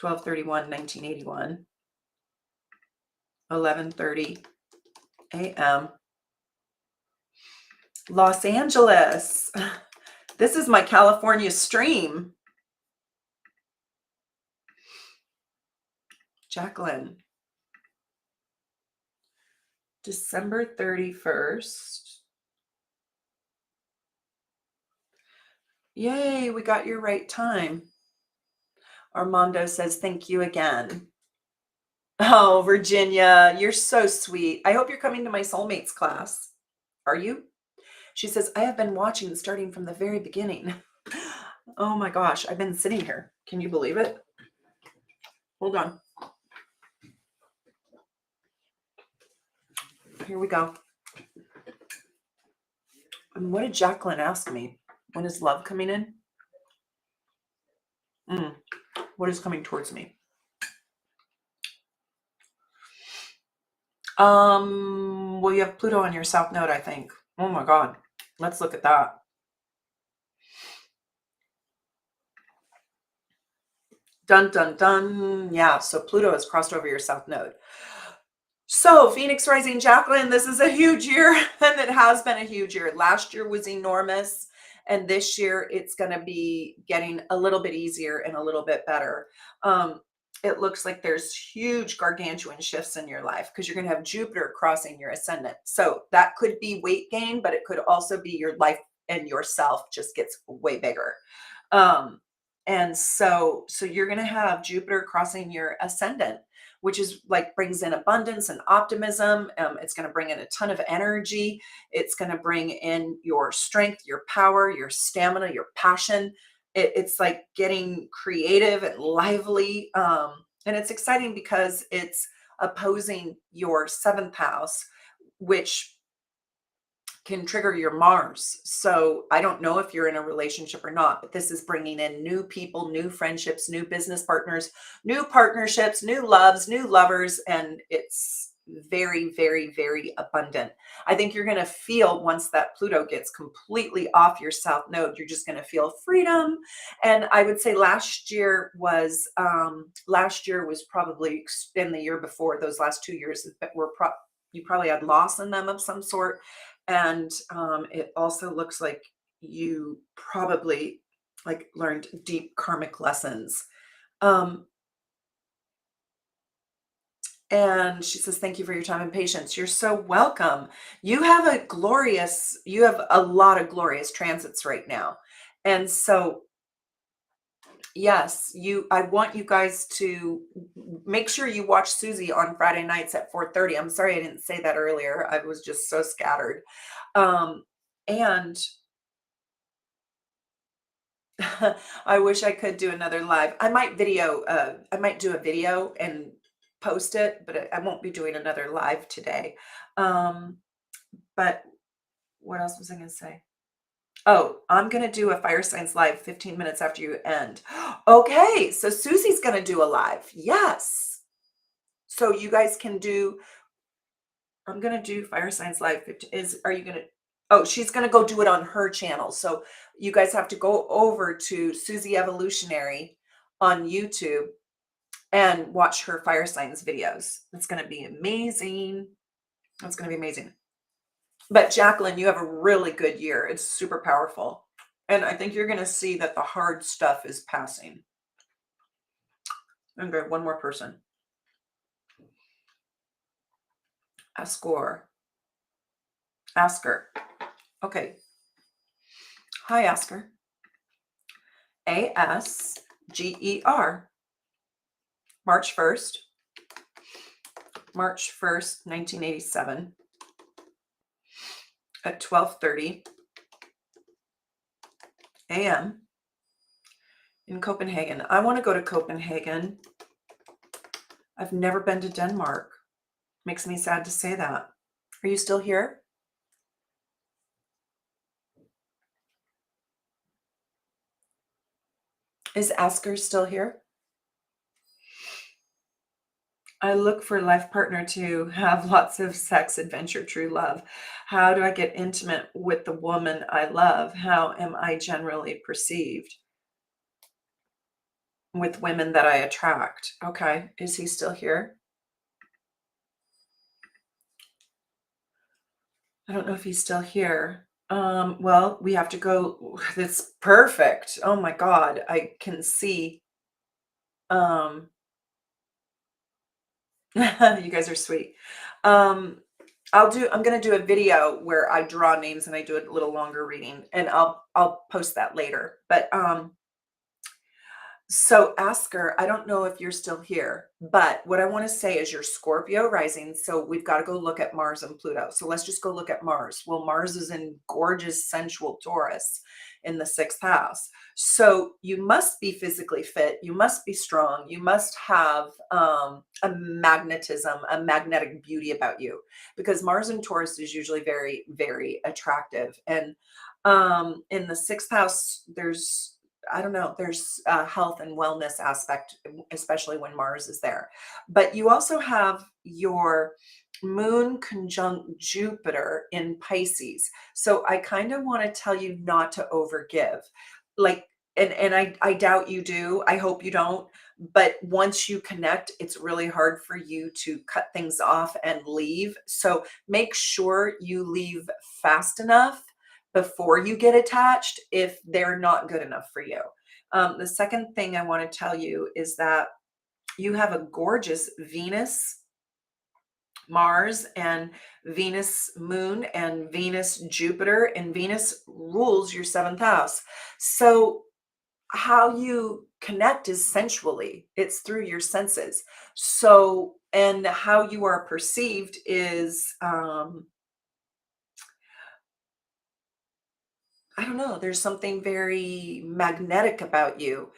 1981, 11:30 a.m. Los Angeles. This is my California stream. Jacqueline. December 31st. Yay, we got your right time. Armando says, thank you again. Oh, Virginia, you're so sweet. I hope you're coming to my soulmates class. Are you? She says, I have been watching starting from the very beginning. Oh my gosh, I've been sitting here. Can you believe it? Hold on. Here we go. And what did Jacqueline ask me? When is love coming in? What is coming towards me? Well, you have Pluto on your south node, I think. Oh my God. Let's look at that. Dun, dun, dun. Yeah, so Pluto has crossed over your south node. So Phoenix rising Jacqueline, this is a huge year, and it has been a huge year. Last year was enormous, and this year it's going to be getting a little bit easier and a little bit better. It looks like there's huge gargantuan shifts in your life because you're going to have Jupiter crossing your ascendant. So that could be weight gain, but it could also be your life and yourself just gets way bigger. And so you're going to have Jupiter crossing your ascendant, which is like brings in abundance and optimism. It's going to bring in a ton of energy. It's going to bring in your strength, your power, your stamina, your passion. It's like getting creative and lively. And it's exciting because it's opposing your seventh house, which can trigger your Mars. So I don't know if you're in a relationship or not, but this is bringing in new people, new friendships, new business partners, new partnerships, new loves, new lovers. And it's very, very, very abundant. I think you're going to feel once that Pluto gets completely off your south node, you're just going to feel freedom. And I would say last year was probably, in the year before, those last 2 years were you probably had loss in them of some sort. And it also looks like you probably like learned deep karmic lessons. And she says, thank you for your time and patience. You're so welcome. You have a lot of glorious transits right now. And so, yes, I want you guys to make sure you watch Susie on Friday nights at 4:30. I'm sorry I didn't say that earlier. I was just so scattered. And I wish I could do another live. I might do a video and post it, but I won't be doing another live today. But what else was I going to say? Oh, I'm going to do a Fire Signs live 15 minutes after you end. Okay, so Susie's going to do a live. Yes. So you guys can do, I'm going to do Fire Signs live. Are you going to, oh, she's going to go do it on her channel. So you guys have to go over to Susie Evolutionary on YouTube and watch her Fire Signs videos. It's going to be amazing. That's going to be amazing. But Jacqueline, you have a really good year. It's super powerful. And I think you're going to see that the hard stuff is passing. I'm going to one more person. Asker. Okay. Hi, Asker. Asger. March 1st, 1987 at 12:30 a.m. in Copenhagen. I want to go to Copenhagen. I've never been to Denmark. Makes me sad to say that. Are you still here? Is Asker still here? I look for life partner to have lots of sex, adventure, true love. How do I get intimate with the woman I love? How am I generally perceived with women that I attract? Okay. Is he still here? I don't know if he's still here. Well, we have to go. That's perfect. Oh my God. I can see. Um, you guys are sweet. Um, I'm gonna do a video where I draw names and I do a little longer reading, and I'll post that later. But so ask her, I don't know if you're still here, but what I want to say is you're Scorpio rising. So we've got to go look at Mars and Pluto. So let's just go look at Mars. Well, Mars is in gorgeous, sensual Taurus in the sixth house. So you must be physically fit. You must be strong. You must have a magnetism, a magnetic beauty about you, because Mars and Taurus is usually very, very attractive. And in the sixth house, I don't know, there's a health and wellness aspect, especially when Mars is there. But you also have your moon conjunct Jupiter in Pisces. So I kind of want to tell you not to overgive. Like, and I doubt you do. I hope you don't. But once you connect, it's really hard for you to cut things off and leave. So make sure you leave fast enough before you get attached if they're not good enough for you. The second thing I want to tell you is that you have a gorgeous Venus, Mars, and Venus moon, and Venus Jupiter, and Venus rules your seventh house. So, how you connect is sensually, it's through your senses. So, and how you are perceived is, I don't know, there's something very magnetic about you.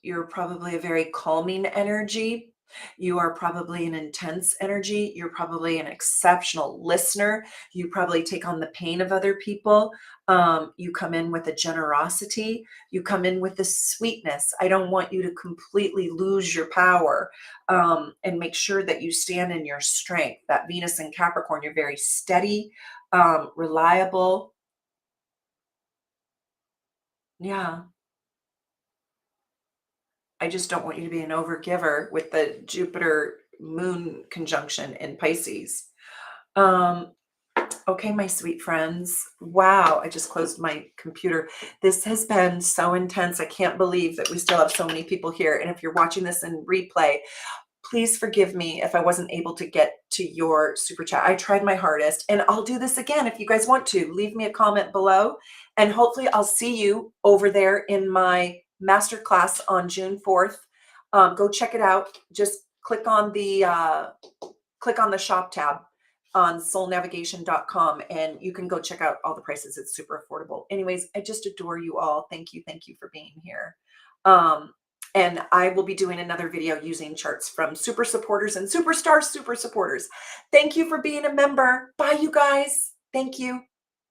You're probably a very calming energy. You are probably an intense energy. You're probably an exceptional listener. You probably take on the pain of other people. You come in with a generosity. You come in with a sweetness. I don't want you to completely lose your power, and make sure that you stand in your strength. That Venus in Capricorn, you're very steady, reliable. Yeah. I just don't want you to be an overgiver with the Jupiter moon conjunction in Pisces. Um, okay, my sweet friends. Wow, I just closed my computer. This has been so intense. I can't believe that we still have so many people here. And if you're watching this in replay, please forgive me if I wasn't able to get to your super chat. I tried my hardest, and I'll do this again if you guys want to. Leave me a comment below, and hopefully I'll see you over there in my masterclass on June 4th. Go check it out. Just click on the shop tab on soulnavigation.com, and you can go check out all the prices. It's super affordable. Anyways, I just adore you all. Thank you. Thank you for being here. Um, and I will be doing another video using charts from super supporters and superstar super supporters. Thank you for being a member. Bye, you guys. Thank you.